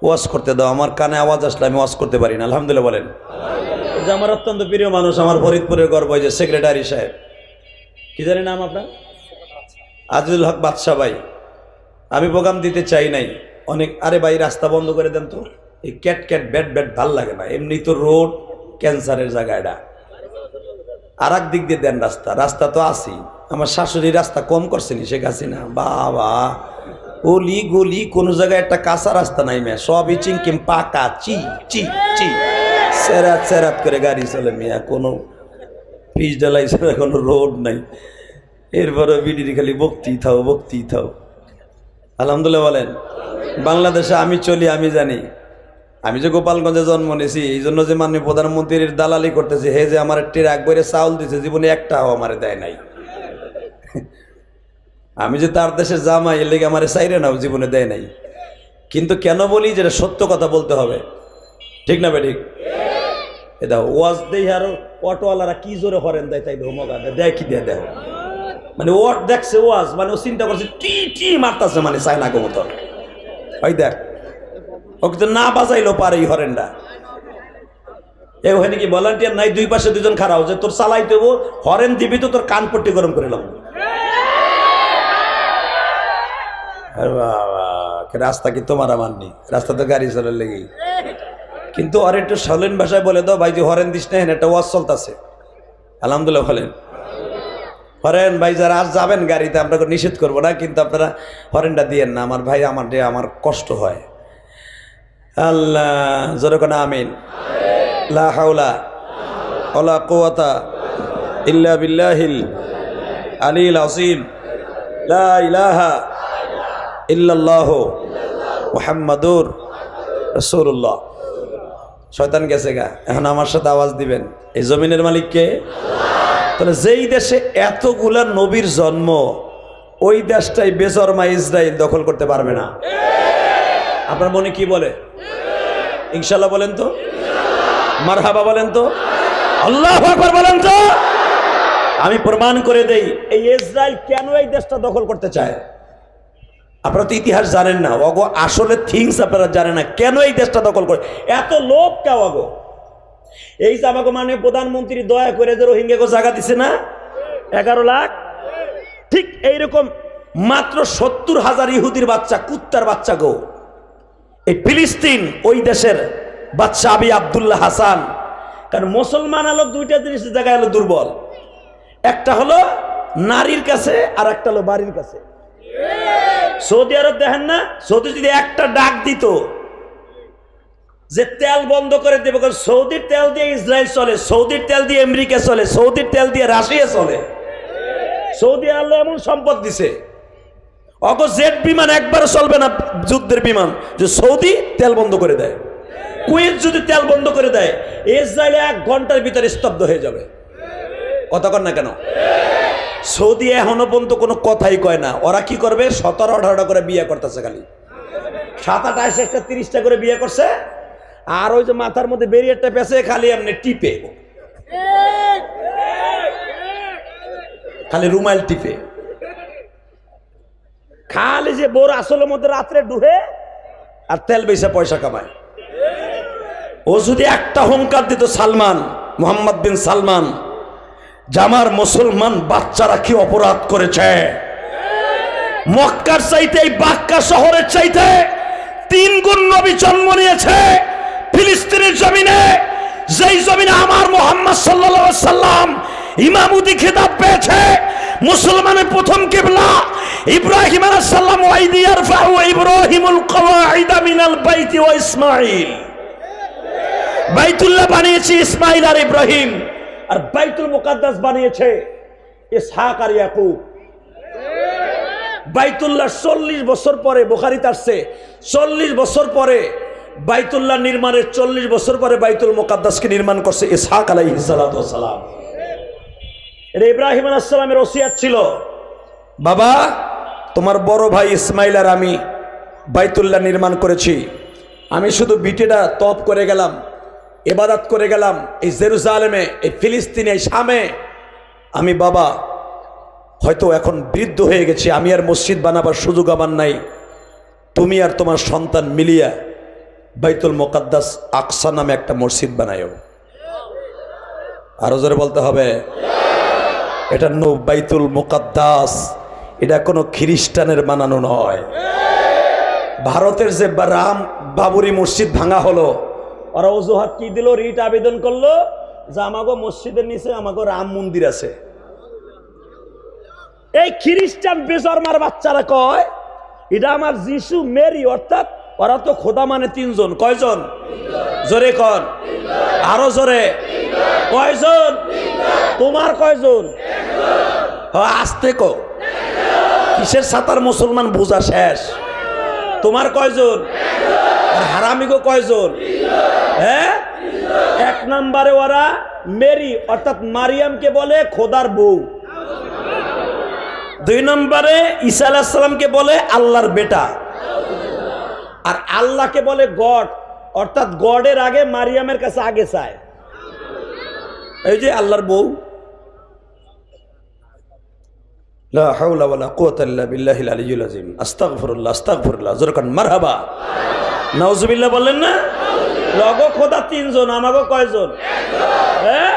ওয়াজ করতে দাও। আমার কানে আওয়াজ আসলে আমি ওয়াজ করতে পারি না। আলহামদুলিল্লাহ বলেন। যে আমার অত্যন্ত প্রিয় মানুষ, আমার ফরিদপুরের গর্ব, যে সেক্রেটারি সাহেব, কি জানি নাম আপনার? আজিজুল হক বাদশা ভাই। আমি প্রোগ্রাম দিতে চাই নাই অনেক। আরে ভাই রাস্তা বন্ধ করে দেন তো, এই ক্যাট ক্যাট ব্যাট ব্যাট ভাল লাগে না। এমনি তো রোড ক্যান্সারের জায়গা, এটা আর এক দিক দিয়ে দেন রাস্তা। রাস্তা তো আসি, আমার শাশুড়ি রাস্তা কম করছেনি শেখ হাসিনা। বাবা, অলি গলি কোনো জায়গায় একটা কাঁচা রাস্তা নাই মেয়া, সবই চিংকিম পাকা, চি চি চি, সেরাত সেরাত করে গাড়ি চলে মেয়া, কোনো পিচ ডালাই ছাড়া কোনো রোড নাই। এরপরে বিডির খালি বকতেই থাও, বকতেই থাও। আলহামদুলিল্লাহ বলেন। বাংলাদেশে আমি চলি, আমি জানি। আমি যে গোপালগঞ্জে জন্ম নিয়েছি, এই জন্য যে মাননীয় প্রধানমন্ত্রীর দালালি করতেছি, হে যে আমার ট্রাক বইরে চাউল দিছে, জীবনে একটাও আমারে দেয় নাই। আমি যে তার দেশে জামাই, এর লেগে আমার চাইরে নাও জীবনে দেয় নাই। কিন্তু কেন বলি, যেটা সত্য কথা বলতে হবে, ঠিক না ভাই? ঠিক। এ দেখো ওয়াজ দেই, আর অটোওয়ালারা কি জোরে হরেন দেয়, তাই ধমকা দেয়, কি দেয় দেখো। মানে ওয়াট দেখছে ওয়াজ, মানে ও চিন্তা করছে টি টি মারতাছে, মানে চায় না গো মতো। ওই দেখ, ওকে তো না বাজাইলো পারে এই হরেনটা। ওখানে কি ভলান্টিয়ার নাই? দুই পাশে দুজন খারাপ, যে তোর চালাইতে হরেন দিবি তো তোর কান পট্টি গরম করে লাম। রাস্তা কি তোমার আমার নেই, রাস্তা তো গাড়ি চলার লেগেই। কিন্তু আর একটু সলেন ভাষায় বলে দাও, ভাই যে হরেন দিস না, একটা ওয়াজ চলতেছে। আলহামদুলিল্লাহ বলেন। হরেন ভাই যারা আজ যাবেন গাড়িতে, আমরা নিষেধ করবো না, কিন্তু আপনারা হরেনটা দিয়েন না। আমার ভাই, আমার কষ্ট হয়। আল্লাহ জোরে কোন আমিন। লা হাওলা ওয়ালা কুওয়াতা ইল্লা বিল্লাহিল আলিয়্যিল আযীম লা ইলাহা ইল্লাল্লাহু মুহাম্মাদুর রাসূলুল্লাহ। শয়তান গেছে গা, এখন আমার সাথে আওয়াজ দিবেন, এই জমিনের মালিক কে? তাহলে যেই দেশে এতগুলা নবীর জন্ম, ওই দেশটাই বেজরমা ইসরায়েল দখল করতে পারবে না। আপনার মনে কি বলে? ইনশাল্লাহ বলেন তো, মারহাবা বলেন তো, আল্লাহু আকবার বলেন তো। আমি প্রমাণ করে দেই এই ইসরায়েল কেন এই দেশটা দখল করতে চায়। আপনারা তো ইতিহাস জানেন না, অগো আসলে থিংস আপনারা জানেন না, কেন এই দেশটা দখল করে এত লোভ কেউ অগো। এই যে আমাকে মাননীয় প্রধানমন্ত্রী দয়া করে যে রোহিঙ্গাকে জায়গা দিছে না 11 লাখ, ঠিক এইরকম মাত্র 70,000 ইহুদির বাচ্চা, কুত্তার বাচ্চা গো, এই ফিলিস্তিন ওই দেশের বাচ্চা আবি আব্দুল্লাহ হাসান। কারণ মুসলমান হলো দুইটা জিনিসের জায়গায় হলো দুর্বল, একটা হলো নারীর কাছে আর একটা হলো বাড়ির কাছে। সৌদি আরব দেখেন না, সৌদি যদি একটা ডাক দিত যে তেল বন্ধ করে দেবে, কারণ সৌদির তেল দিয়ে ইসরায়েল চলে, সৌদির তেল দিয়ে আমেরিকা চলে, সৌদির তেল দিয়ে রাশিয়া চলে। সৌদি আল্লাহ এমন সম্পদ দিছে, অগ জেট বিমান একবারও চলবে না যুদ্ধের বিমান, যে সৌদি তেল বন্ধ করে দেয়। কুয়েত যদি তেল বন্ধ করে দেয়, ইসরায়েল 1 ঘন্টার ভিতরে স্তব্ধ হয়ে যাবে। কথা কন না কেন? সৌদি এখনো পর্যন্ত কোনো কথাই কয় না। ওরা কি করবে? 17-18টা করে বিয়ে করতেছে, খালি 7, 8, 21, 30টা করে বিয়ে করছে। আর ওই যে মাথার মধ্যে বেরিয়ারটা পেছে, খালি এমনি টিপে, খালি রুমাল টিপে, খালি যে বোর আসলের মধ্যে রাত্রে ডুহে আর তেল বেচে পয়সা কামায়। ও যদি একটা হুঙ্কার দিত, সালমান, মোহাম্মদ বিন সালমান, জামার মুসলমান বাচ্চারা কি অপরাধ করেছে, মক্কার চাইতে এই বাক্কা শহরের চাইতে 3 গুণ নবী জন্ম নিয়েছে ফিলিস্তিনের জমিনে, যেই জমিনে আমার মুহাম্মদ সাল্লাল্লাহু আলাইহি সাল্লাম ইমামতি খেতাব পেয়েছে। মুসলমানের প্রথম কিবলা ইব্রাহিম আলাইহিস সালাম, ওয়া ইদ ইয়ারফাউ ইব্রাহিমুল কওয়াইদা মিনাল বাইতি ওয়া ইসমাঈল। বাইতুল্লাহ বানিয়েছে ইসমাঈল আর ইব্রাহিম, আর বাইতুল মুকাদ্দাস বানিয়েছে ইসহাক আর ইয়াকুব। বাইতুল্লাহ 40 বছর পরে, বুখারীতে আসছে 40 বছর পরে বাইতুল্লাহ নির্মাণের 40 বছর পরে বাইতুল মুকাদ্দাসকে নির্মাণ করছে ইসহাক আলাইহিস সালাতু ওয়াস সালাম। এটা ইব্রাহিম আলাইহিস সালামের ওসিয়ত ছিল, বাবা তোমার বড় ভাই ইসমাইল আর আমি বাইতুল্লাহ নির্মাণ করেছি, আমি শুধু বিটেটা তপ করে গেলাম, ইবাদত করে গেলাম এই জেরুজালেমে, এই ফিলিস্তিনে, এই শামে। আমি বাবা হয়তো এখন বৃদ্ধ হয়ে গেছি, আমি আর মসজিদ বানাবার সুযোগ আমার নাই, তুমি আর তোমার সন্তান মিলিয়া বাইতুল মুকাদ্দাস আকসা নামে একটা মসজিদ বানায়ো। আরো জোরে বলতে হবে, এটা বাইতুল মুকাদ্দাস, এটা কোনো খ্রিস্টানের বানানো নয়। ভারতের যে রাম বাবরি মসজিদ ভাঙা হলো, ওরা অজুহাত কি দিল? রিট আবেদন করলো যে আমাগো মসজিদের নিচে আমাগো রাম মন্দির আছে। এই খ্রিস্টান বেজরমার বাচ্চারা কয় এটা আমার যিশু মেরি, অর্থাৎ ওরা তো খোদা মানে 3 জন। কয়জন? জোরে কন, আরো জোরে, কয়জন? তোমার কয়জন? আস্তে কো, কিসের সাতার মুসলমান বোঝা শেষ। তোমার কয়জন? আর হারামিগো কয়জন? হ্যাঁ, 1 নম্বরে ওরা মেরি অর্থাৎ মারিয়ামকে বলে খোদার বউ, 2 নম্বরে ঈসা আলাইহিস সালামকে বলে আল্লাহর বেটা, আর আল্লাহকে বলে গড, অর্থাৎ গডের আগে মারিয়ামের কাছে আগে চায়। এই যে আল্লাহর বউ। লা হাওলা ওয়ালা কুওয়াতা ইল্লা বিল্লাহিল আলিয়্যিল আযীম। আস্তাগফিরুল্লাহ, আস্তাগফিরুল্লাহ। জোরে কান মারহাবা, নাউজুবিল্লাহ বললেন না? লগো খোদা 3 জন, আমাগো কয়জন? হ্যাঁ,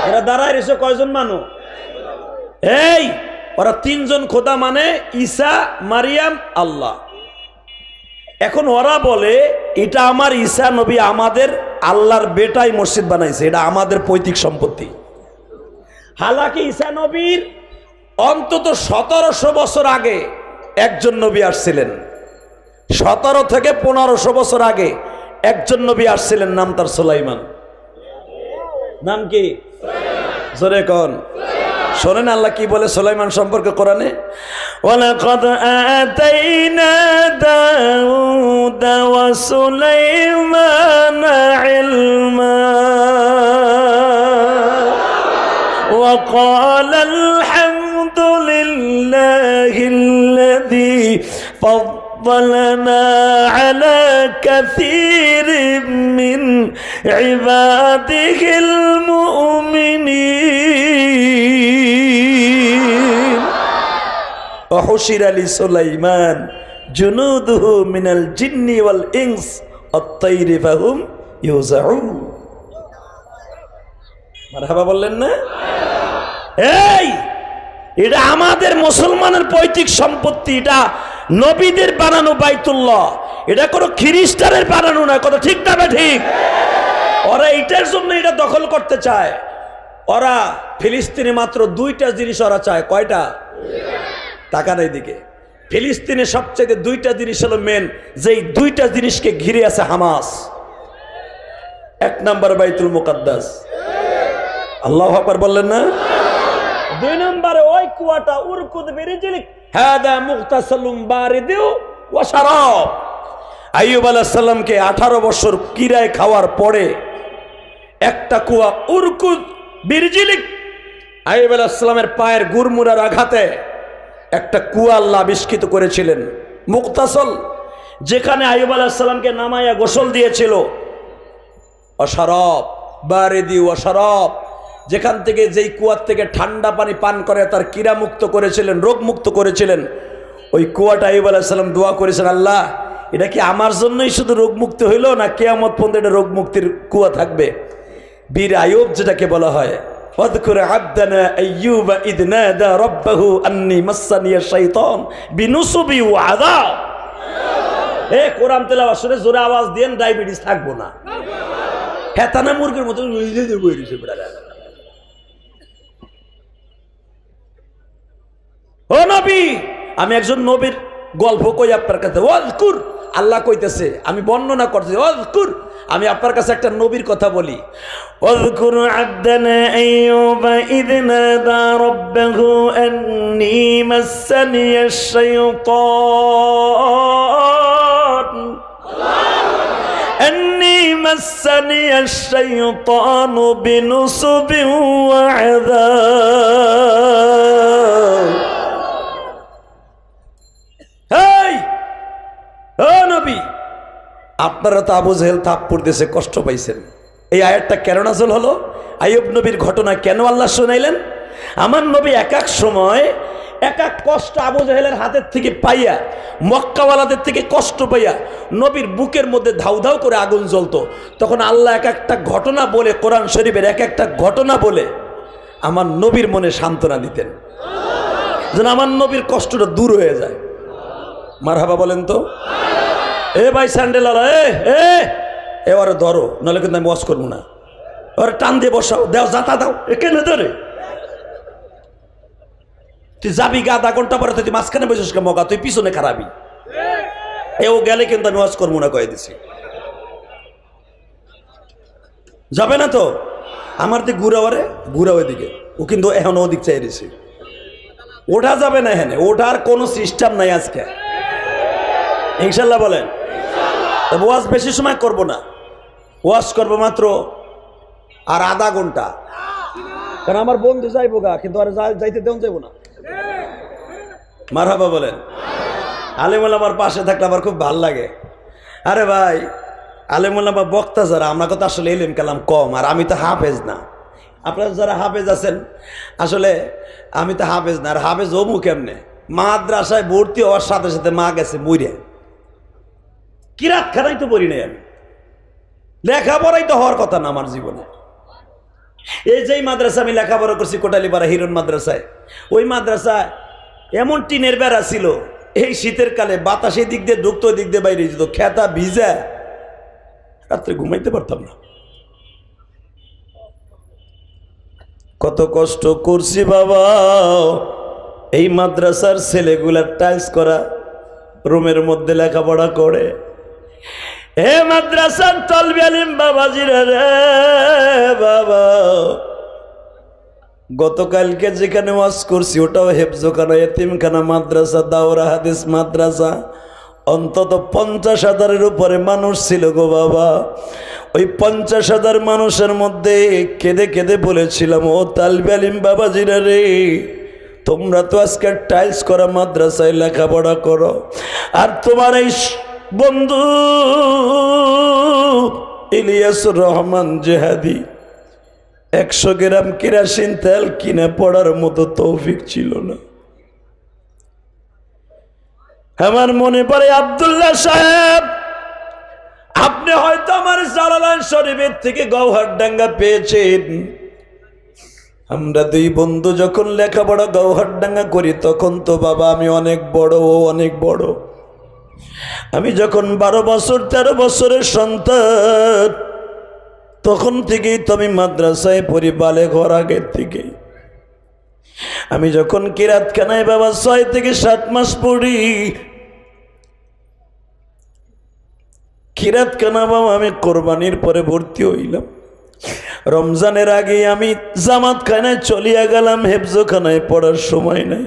এরা দাঁড়ায় রয়েছে কয়জন মানুষ? এই ওরা 3 জন খোদা মানে ঈসা, মারিয়াম, আল্লাহ। এখন ওরা বলে এটা আমার ঈসা নবী আমাদের আল্লাহর বেটাই মসজিদ বানাইছে, এটা আমাদের পৈতৃক সম্পত্তি। হালাকি ঈসা নবীর অন্তত 1700 বছর আগে একজন নবী আসছিলেন, 17 থেকে 1500 বছর আগে একজন নবী আসছিলেন, নাম তার সুলাইমান। নাম কি? জোরে কোন? শোনেন আল্লাহ কি বলে সুলাইমান সম্পর্কে কোরআনে, ওয়ালাকাদ আতাইনা দাউদা ওয়া সুলাইমানা ইলমা ওয়া ক্বালা আলহামদুলিল্লাহিল্লাযী فضلنا على كثير من عباده المؤمنين وحشر لسليمان جنوده من الجن والإنس الطير فهم يوزعون মারহাবা বললেন না? এই এটা আমাদের মুসলমানের পৈতৃক সম্পত্তি, এটা নবীদের বানানো বাইতুল্লাহ, এটা কোনো খ্রিস্টানের বানানো না। কত ঠিক না ঠিক? ওরা এইটার জন্য এটা দখল করতে চায়। ওরা ফিলিস্তিনে মাত্র দুইটা জিনিস ওরা চায়। কয়টা? তাকান এইদিকে। ফিলিস্তিনে সবচেয়ে দুইটা জিনিস হলো মেন, যেই দুইটা জিনিসকে ঘিরে আছে হামাস। এক নাম্বার বাইতুল মুকাদ্দাস, আল্লাহু আকবার বললেন না? দুই নম্বরে ওই কুয়াটা উরকুদ বিরিজলিক হাদা মুগতাসালুম বারিদু ওয়া শারাব। আইয়ুব আলাইহিস সালামকে 18 বছর কিরায় খাওয়ার পরে একটা কুয়া উরকুদ বিরিজলিক, আইয়ুব আলাইহিস সালামের পায়ের গুরমুরার আঘাতে একটা কুয়া আল্লাহ আবিষ্কৃত করেছিলেন মুগতাসাল, যেখানে আইয়ুব আলাইহিস সালামকে নামায়া গোসল দিয়েছিল। ওয়া শারাব বারিদি ওয়া শারাব, যেখান থেকে যেই কুয়ার থেকে ঠান্ডা পানি পান করে তার কিরা মুক্ত করেছিলেন, রোগ মুক্ত করেছিলেন। ওই কুয়াটা আইয়ুব আলাইহিস সালাম দোয়া করেছেন, আল্লাহ এটা কি আমার জন্যই শুধু রোগ মুক্ত হইল, না কিয়ামত পর্যন্ত এটা রোগ মুক্তির কুয়া থাকবে? বীর আইয়ুব যেটাকে বলা হয়, ওয়াযকুর আবদানা আইয়ুবা ইয নাদা রাব্বাহু আন্নী মাসসানিয়াশ শাইতান বিনুসবি ওয়া আযাব। এ কোরআন তেলাওয়াত শুনে জোরে আওয়াজ দেন, ডায়াবেটিস থাকবো না। হেতানা মুরগির মতো বইরিছে বেড়া। ও নবী, আমি একজন নবীর গল্প কই আপনার কাছে। ওয়াজকুর, আল্লাহ কইতেছে, আমি বর্ণনা করতেছি। ওয়াজকুর, আমি আপনার কাছে একটা নবীর কথা বলি। ওয়াজকুর আবদানা আইয়ুবা ইয নাদা রাব্বাহু আন্নী মাসসানিয়াশ শাইতান أني مسني الشيطان بنصب وعذاب। হেই ও নবী, আপনারা তো আবু জেহেল থাপ্পড় দিয়েছে, কষ্ট পাইছেন। এই আয়াতটা কেন নাযিল হলো? আইয়ুব নবীর ঘটনা কেন আল্লাহ শুনাইলেন? আমার নবী এক এক সময় এক এক কষ্ট আবু জেহেলের হাতের থেকে পাইয়া, মক্কাওয়ালাদের থেকে কষ্ট পাইয়া নবীর বুকের মধ্যে ধাউ ধাউ করে আগুন জ্বলতো। তখন আল্লাহ এক একটা ঘটনা বলে, কোরআন শরীফের এক একটা ঘটনা বলে আমার নবীর মনে সান্ত্বনা দিতেন, যেন আমার নবীর কষ্টটা দূর হয়ে যায়। মারহাবা বলেন তো। এ ভাই স্যান্ডেলওয়ালা, এবারে ধরো, নাহলে কিন্তু আমি ওয়াজ করবো না। এবারে টান দিয়ে বসাও, দেও যাতা দাও। এ কেন ধরে তুই যাবি গা, আধা ঘন্টা পরে তুই মাঝখানে বসিস কে মগা, তুই পিছনে খারাপি। এও গেলে কিন্তু আমি ওয়াজ করবো না, কয়ে দিছি। যাবে না তো? আমার দিকে ঘুরা, ওরে ঘুরা ওইদিকে, ও কিন্তু এখন ওদিক চাই দিছে। ওঠা যাবে না, এখানে ওঠার কোনো সিস্টেম নাই আজকে, ইনশাল্লাহ বলেন। তবে ওয়াজ বেশি সময় করব না, ওয়াজ করবো মাত্র আর আধা ঘন্টা, কারণ আমার বন্ধু যাইবো গা, কিন্তু আর যাইতে দেন যাইবো না। মারহাবা বলেন। আলেমুল আমার পাশে থাকলে আমার খুব ভাল লাগে। আরে ভাই, আলেমুল আমার বক্তা যারা, আমরা তো আসলে ইলম কালাম কম, আর আমি তো হাফেজ না। আপনারা যারা হাফেজ আছেন, আসলে আমি তো হাফেজ না। আর হাফেজ হবো কেমনে? মাদ্রাসায় ভর্তি হওয়ার সাথে সাথে মা গেছে মইরে, কিরাত খানাই তো পড়ি নাই আমি, লেখাপড়াই তো হওয়ার কথা না আমার জীবনে। এই যেই মাদ্রাসা আমি লেখাপড়া করছি, কোটালীপাড়া হিরণ মাদ্রাসায়, ওই মাদ্রাসায় এমন টিনের বেড়া ছিল, এই শীতের কালে বাতাস এই দিক দিয়ে ঢুকতো, দিক দিয়ে বাইরে যেত, খেতা ভিজা, রাত্রে ঘুমাইতে পারতাম না। কত কষ্ট করছি বাবা। এই মাদ্রাসার ছেলেগুলার টাইলস করা রুমের মধ্যে লেখাপড়া করে, হে মাদ্রাসার তলবি আলিম বাবাজিরা রে বাবা, গতকালকে যেখানে ওয়াজ করছি ওটাও হেফজখানা, এতিমখানা মাদ্রাসা, দাওরা হাদিস মাদ্রাসা। অন্তত 50,000-এর উপরে মানুষ ছিল গো বাবা। ওই 50,000 মানুষের মধ্যে কেঁদে কেঁদে বলেছিলাম, ও তালবে আলিম বাবাজিরা রে, তোমরা তো আজকে টাইলস করা মাদ্রাসায় লেখাপড়া করো, আর তোমার এই বন্ধু ইলিয়াসুর রহমান জেহাদি 100 গ্রাম কেরাসিন তেল কিনে পড়ার মতো তৌফিক ছিল না। আমার মনে পড়ে আব্দুল্লাহ সাহেব, আপনি হয়তো আমার জালালাইন শরীফের থেকে গৌহারডাঙ্গা পেয়েছেন। আমরা দুই বন্ধু যখন লেখাপড়া গৌহারডাঙ্গা করি তখন তো বাবা আমি অনেক বড়, ও অনেক বড়। আমি যখন 12 বছর 13 বছরের সন্তান, তখন থেকেই তো আমি মাদ্রাসায় পড়ি, বালেগ হওয়ার আগের থেকেই। আমি যখন কিরাতখানায় বাবা 6 থেকে 7 মাস পড়ি, কিরাতখানা বাবা আমি কোরবানির পরে ভর্তি হইলাম। রমজানের আগে আমি জামাতখানায় চলিয়া গেলাম, হেফজখানায় পড়ার সময় নাই।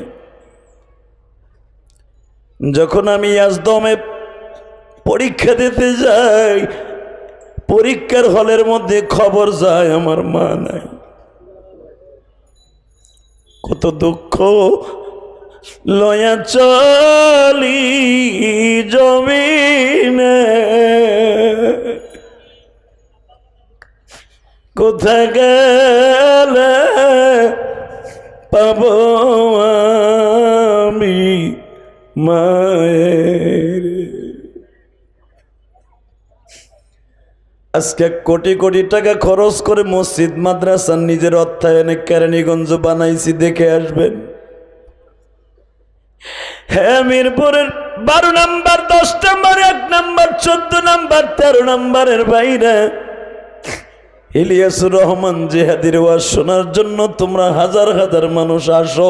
যখন আমি ইয়াজদমে পরীক্ষা দিতে যাই, পরীক্ষার হলের মধ্যে খবর যায় আমার মা নাই। কত দুঃখ লয়া চলি জমিনে, কোথায় গেলে পাবো আমি মায়ের। আজকে কোটি কোটি টাকা খরচ করে মসজিদ মাদ্রাসা নিজের অর্থায়নে কেরানীগঞ্জ বানাইছি, দেখে আসবেন। হ্যাঁ, মিরপুরের 12 নম্বর, 10 নম্বর, 1 নম্বর, 14 নম্বর, 13 নম্বরের বাইরে ইলিয়াসুর রহমান জিহাদির ওয়াজ শোনার জন্য তোমরা হাজার হাজার মানুষ আসো।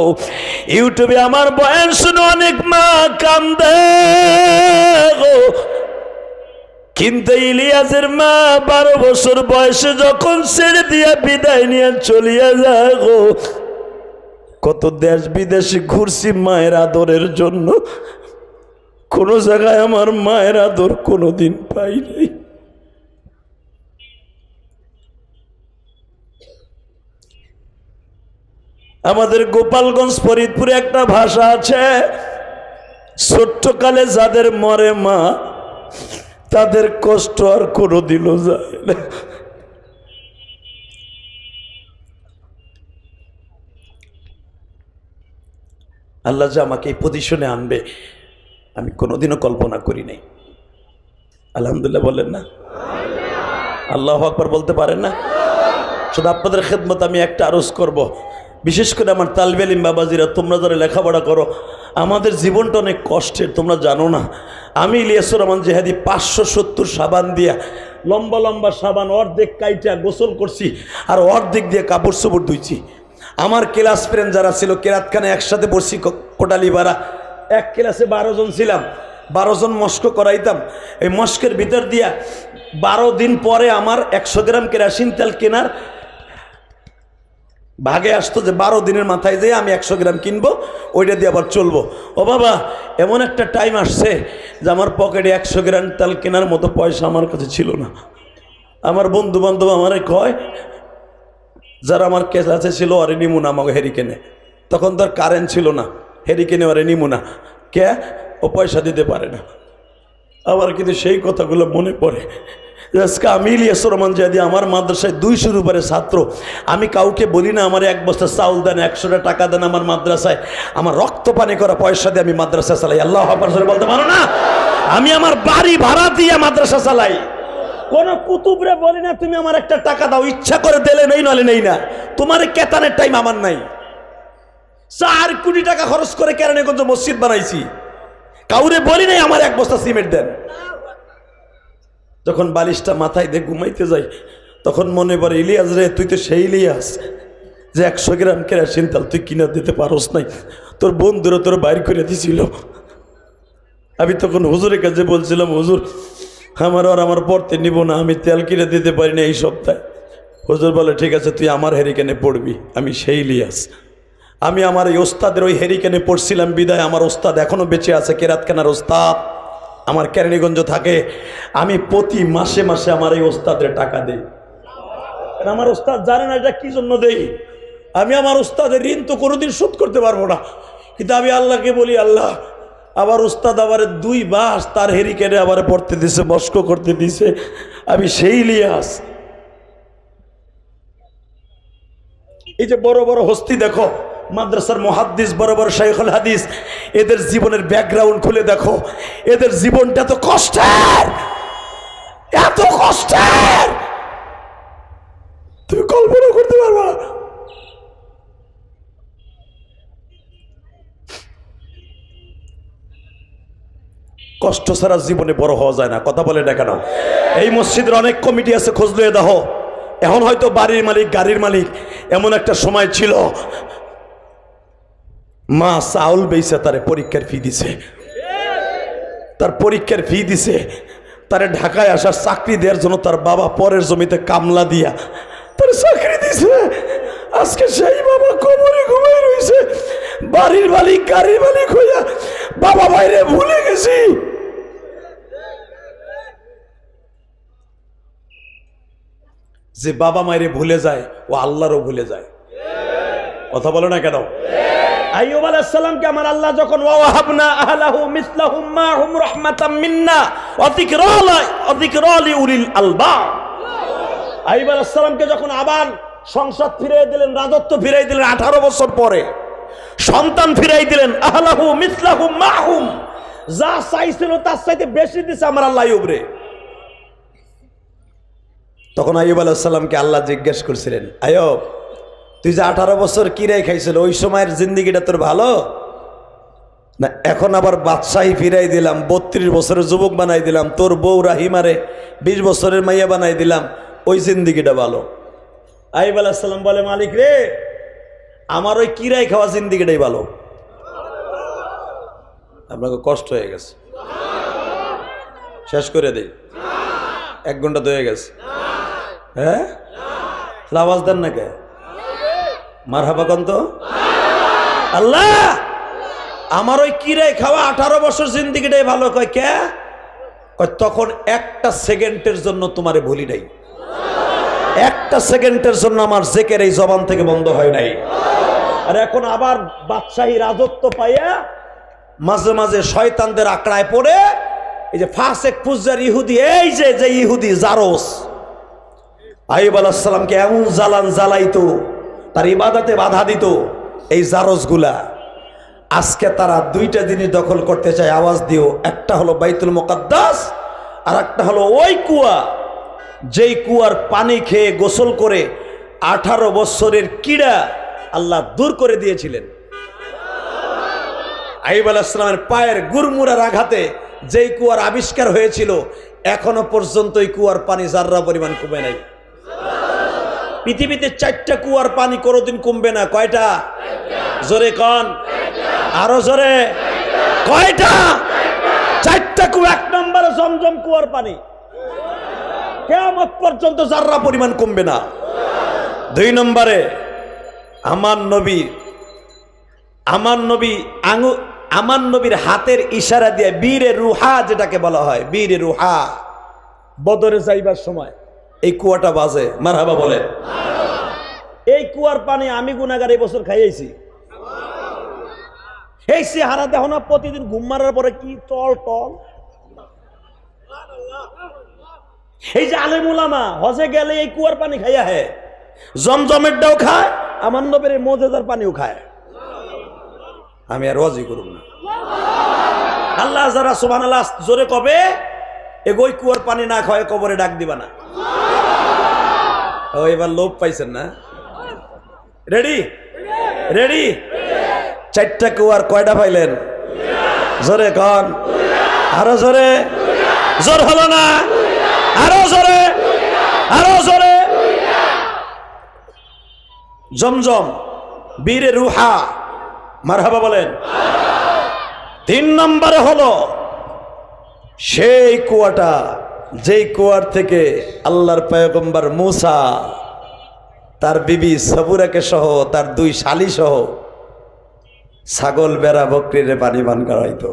ইউটিউবে আমার বয়ান শুনে অনেক মা কান্দে গো, কিন্তু ইলিয়াসের মা 12 বছর বয়সে যখন ছেড়ে দিয়া বিদায় নিয়ে চলিয়া যায় গো, কত দেশ বিদেশে ঘুরছি মায়ের আদরের জন্য, কোন জায়গায় আমার মায়ের আদর কোনোদিন পাই নাই। আমাদের গোপালগঞ্জ ফরিদপুরে একটা ভাষা আছে, ছোট্টকালে যাদের মরে মা তাদের কষ্ট আর কোনোদিন যায় না। আল্লাহ যে আমাকে এই পজিশনে আনবে আমি কোনোদিনও কল্পনা করি নাই। আলহামদুলিল্লাহ বলেন না? আল্লাহু আকবার বলতে পারেন না? শুধু আপনাদের খেদমত আমি একটা আরজ করব, বিশেষ করে আমার তালবে আলিম বাবাজিরা, তোমরা যারা লেখাপড়া করো, আমাদের জীবনটা অনেক কষ্টের, তোমরা জানো না। আমি ইলিয়াসুর রহমান জিহাদি 570 সাবান দিয়া, লম্বা লম্বা সাবান অর্ধেক কাইটা গোসল করছি, আর অর্ধেক দিয়ে কাপড় চোপড় ধুইছি। আমার ক্লাস ফ্রেন্ড যারা ছিল, কেরাতখানায় একসাথে পড়ছি কোটালিপাড়া, এক ক্লাসে 12 জন ছিলাম, 12 জন মস্ক করাইতাম। এই মস্কের ভিতর দিয়া 12 দিন পরে আমার 100 গ্রাম কেরাসিন তেল কেনার ভাগে আসতো, যে 12 দিনের মাথায় যেয়ে আমি 100 গ্রাম কিনবো, ওইটা দিয়ে আবার চলবো। ও বাবা, এমন একটা টাইম আসছে যে আমার পকেটে 100 গ্রাম তেল কেনার মতো পয়সা আমার কাছে ছিল না। আমার বন্ধু বান্ধব আমারে কয়, যারা আমার ক্লাসে ছিল, অরে নিমু না আমাকে হেরিকেনে, তখন তো আর কারেন্ট ছিল না, হেরিকেনে অরে নিমু না, কে ও পয়সা দিতে পারে না। আবার কিন্তু সেই কথাগুলো মনে পড়ে। আজকে আমি ইলিয়াসুর রহমান জিহাদি, আমার মাদ্রাসায় 200-র উপরে ছাত্র, আমি কাউকে বলি না আমার 1 বস্তা চাউল দেন, 100টা টাকা দেন আমার মাদ্রাসায়, আমার রক্ত পানি করা পয়সা দিয়ে আমি মাদ্রাসা চালাই। আল্লাহু আকবার বলতে পারো না? আমি আমার বাড়ি ভাড়া দিয়ে মাদ্রাসা চালাই। কোন কুতুবরে বলি না তুমি আমার একটা টাকা দাও, ইচ্ছা করে দিলে নেই, নলে নেই না, তোমার কেতানের টাইম আমার নাই। 4 কোটি টাকা খরচ করে কেরানীগঞ্জ মসজিদ বানাইছি, কাউরে বলি নাই আমার 1 বস্তা সিমেন্ট দেন। যখন বালিশটা মাথায় দিয়ে ঘুমাইতে যাই, তখন মনে পড়ে, ইলিয়াস রে, তুই তো সেই ইলিয়াস যে 100 গ্রাম কেরাসিন তেল তুই কিনা দিতে পারস নাই, তোর বন্ধুরা তোর বাইর করে দিছিল। আমি তখন হুজুরের কাছে বলছিলাম, হুজুর আমার পড়তে নিব না, আমি তেল কিনে দিতে পারি না এই সপ্তাহে। হুজুর বলে ঠিক আছে তুই আমার হেরিকেনে পড়বি। আমি সেই ইলিয়াস, আমি আমার এই ওস্তাদের ওই হেরিকেনে পড়ছিলাম বিদায় আমার ওস্তাদ এখনো বেঁচে আছে, কেরাতখানার ওস্তাদ আমার কেরানীগঞ্জ থাকে। আমি প্রতি মাসে মাসে আমার এই ওস্তাদের টাকা দেই। আমার ওস্তাদ জানে না এটা কি জন্য দেই। আমি আমার ওস্তাদের ঋণ তো কোনোদিন শোধ করতে পারবো না, কিন্তু আমি আল্লাহকে বলি আল্লাহ আবার উস্তাদ আবার 2 মাস তার হেরিকেনে আবার পড়তে দিছে, মস্ক করতে দিছে। আমি সেই ইলিয়াস। এই যে বড় বড় হস্তি দেখো, মাদ্রাসার মুহাদ্দিস, বড় বড় শাইখুল হাদিস, এদের জীবনের ব্যাকগ্রাউন্ড খুলে দেখো। এদের জীবনটা এত কষ্টের, এত কষ্টের তুমি কল্পনা করতে পারবে না। কষ্ট ছাড়া জীবনে বড় হওয়া যায় না, কথা বলে না কেন? এই মসজিদের অনেক কমিটি আছে, খোঁজ লয়ে দেখো। এখন হয়তো বাড়ির মালিক, গাড়ির মালিক, এমন একটা সময় ছিল মা চাউল বেচে তারে পরীক্ষার ফি দিছে, তার পরীক্ষার ফি দিছে, তারে ঢাকায় আসার চাকরি দেওয়ার জন্য তার বাবা পরের জমিতে কামলা দিয়া তার চাকরি দিছে। আজকে সেই বাবা কবরে ঘুমাই রয়েছে, বাড়ির মালিক গাড়ির মালিক হইয়া বাবা বাইরে ভুলে গেছি। যে বাবা মায়েরে ভুলে যায় ও আল্লাহরও ভুলে যায়, কথা বলো না কেন? আইয়ুব আলাইহিস সালামকে আমার আল্লাহ যখন ওয়াহাবনা আহলাহু মিসলাহুম মাহুম রাহমাতাম মিন্না ওয়া যিকরা লিউলিল আলবাব, আইয়ুব আলাইহিস সালামকে যখন আবার সংসদ ফিরিয়ে দিলেন, রাজত্ব ফিরিয়ে দিলেন 18 বছর পরে, সন্তান ফিরাই দিলেন, আহলাহু মিসলাহুম মাহুম, যা চাইছিল তার চাইতে বেশি দিছে আমার আল্লাহ আইয়ুবরে। তখন আইয়ুব আলাইহিস সালামকে আল্লাহ জিজ্ঞেস করছিলেন, আইয়ুব তুই যে 18 বছর কিরাই খাইছিল, ওই সময়ের জিন্দিগিটা তোর ভালো না? এখন আবার বাদশাহী ফিরাই দিলাম, 32 বছরের যুবক বানাই দিলাম, তোর বউ রাহিমারে 20 বছরের মাইয়া বানাই দিলাম, ওই জিন্দিগিটা ভালো? আইয়ুব আলাইহিস সালাম বলে, মালিক রে, আমার ওই কিরাই খাওয়া জিন্দিগিটাই ভালো। আপনাকে কষ্ট হয়ে গেছে, শেষ করে দেই, 1 ঘন্টা তো হয়ে গেছে। হ্যাঁ আওয়াজ দেন না কে? মারহাবা কোন তো আল্লাহ, আমার ওই কিরাই খাওয়া 18 বছর জিন্দিগিটাই ভালো। কয় কে? কয় তখন একটা সেকেন্ডের জন্য তোমারে ভুলি নাই, একটা সেকেন্ডের জন্য আমার জেকের এই জবান থেকে বন্ধ হয় নাই। আর এখন আবার বাদশাহী রাজত্ব পাইয়া মাঝে মাঝে শয়তানদের আঁকড়ায় পড়ে এই যে ফাসেক পুজ্জার ইহুদি, এই যে ইহুদি জারস, আইয়ুব আলাইহিস সালামকে এমন জ্বালান জ্বালাইতো, তার ইবাদতে বাধা দিত। এই জারস গুলা আজকে তারা 2টা জিনিস দখল করতে চায়, আওয়াজ দিও। একটা হলো বাইতুল মুকাদ্দাস, আর একটা হলো ওই কুয়া, যেই কুয়ার পানি খেয়ে গোসল করে 18 বছরের কিড়া আল্লাহ দূর করে দিয়েছিলেন। আইয়ুব আলাইহিস সালামের পায়ের গুরমুরার আঘাতে যেই কুয়ার আবিষ্কার হয়েছিল, এখনো পর্যন্ত এই কুয়ার পানি যাররা পরিমাণ কমে নাই। পৃথিবীতে 4টা কুয়ার পানি কোনোদিন কমবে না। কয়টা? জোরে কন, আরো জোরে। কয়টা? 4টা কুয়া। 1 নম্বরে জমজম কুয়ার পানি, কিয়ামত পর্যন্ত যাররা পরিমাণ কমবে না। 2 নম্বরে আমার নবীর হাতের ইশারা দিয়ে বীরে রুহা, যেটাকে বলা হয় বীরে রুহা, বদরে যাইবার সময় এই কুয়াটা বাজে। মারহাবা বলে। এই কুয়ার পানি আমি গুনাহগার এই বছর খাইয়েছি। এই চেহারা দেখো না, প্রতিদিন ঘুম মারার পরে কি টল টল। এই যে আলেম উলামা হজে গেলে এই কুয়ার পানি খাইয়া হে, জমজমেরটাও খায়, আমার নবীর মুজিজার পানিও খায়। আমি আর ওয়াজি করব না। আল্লাহ যারা সুবহানাল্লাহ জোরে কবে, এগোই কুয়ার পানি না খায় কবরে ডাক দিবা না। ও এবার লোভ পাইছেন না? Ready ready? 4টা কুয়ার কয়টা পাইলেন? জোরে কন, আরো জোরে। জোর হলো না? আরো জোরে, আরো জোরে। জমজম, বীরে রুহা, মারহাবা বলেন। 3 নম্বরে হলো সেই কুয়াটা যেই কুয়ার থেকে আল্লাহর পয়গম্বর মূসা তার বিবি সবুরাকে সহ তার 2 শালী সহ ছাগল বেড়া বকরিরে পানি পান করাইতো।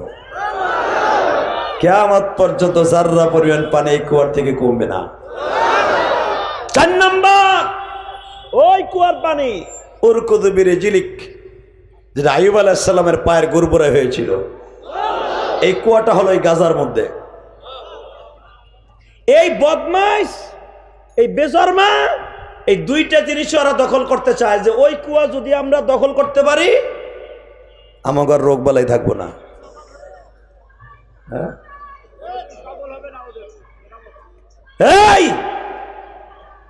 কিয়ামত পর্যন্ত যাররা পরিমাণ পানি এই কুয়ার থেকে কমবে না। 4 নাম্বার, ওই কুয়ার পানি উরকুদবির জিলিক, যেটা আইয়ুব আলাইহিস সালামের পায়ের গুরবুরা হয়েছিল। এই কুয়াটা হলো এই গাজার মধ্যে। এই বদমাইশ, এই বেজরমা, এই 2টা জিনিস ওরা দখল করতে চায় যে ওই কুয়া যদি আমরা দখল করতে পারি আমাদের রোগ বালাই থাকবো না।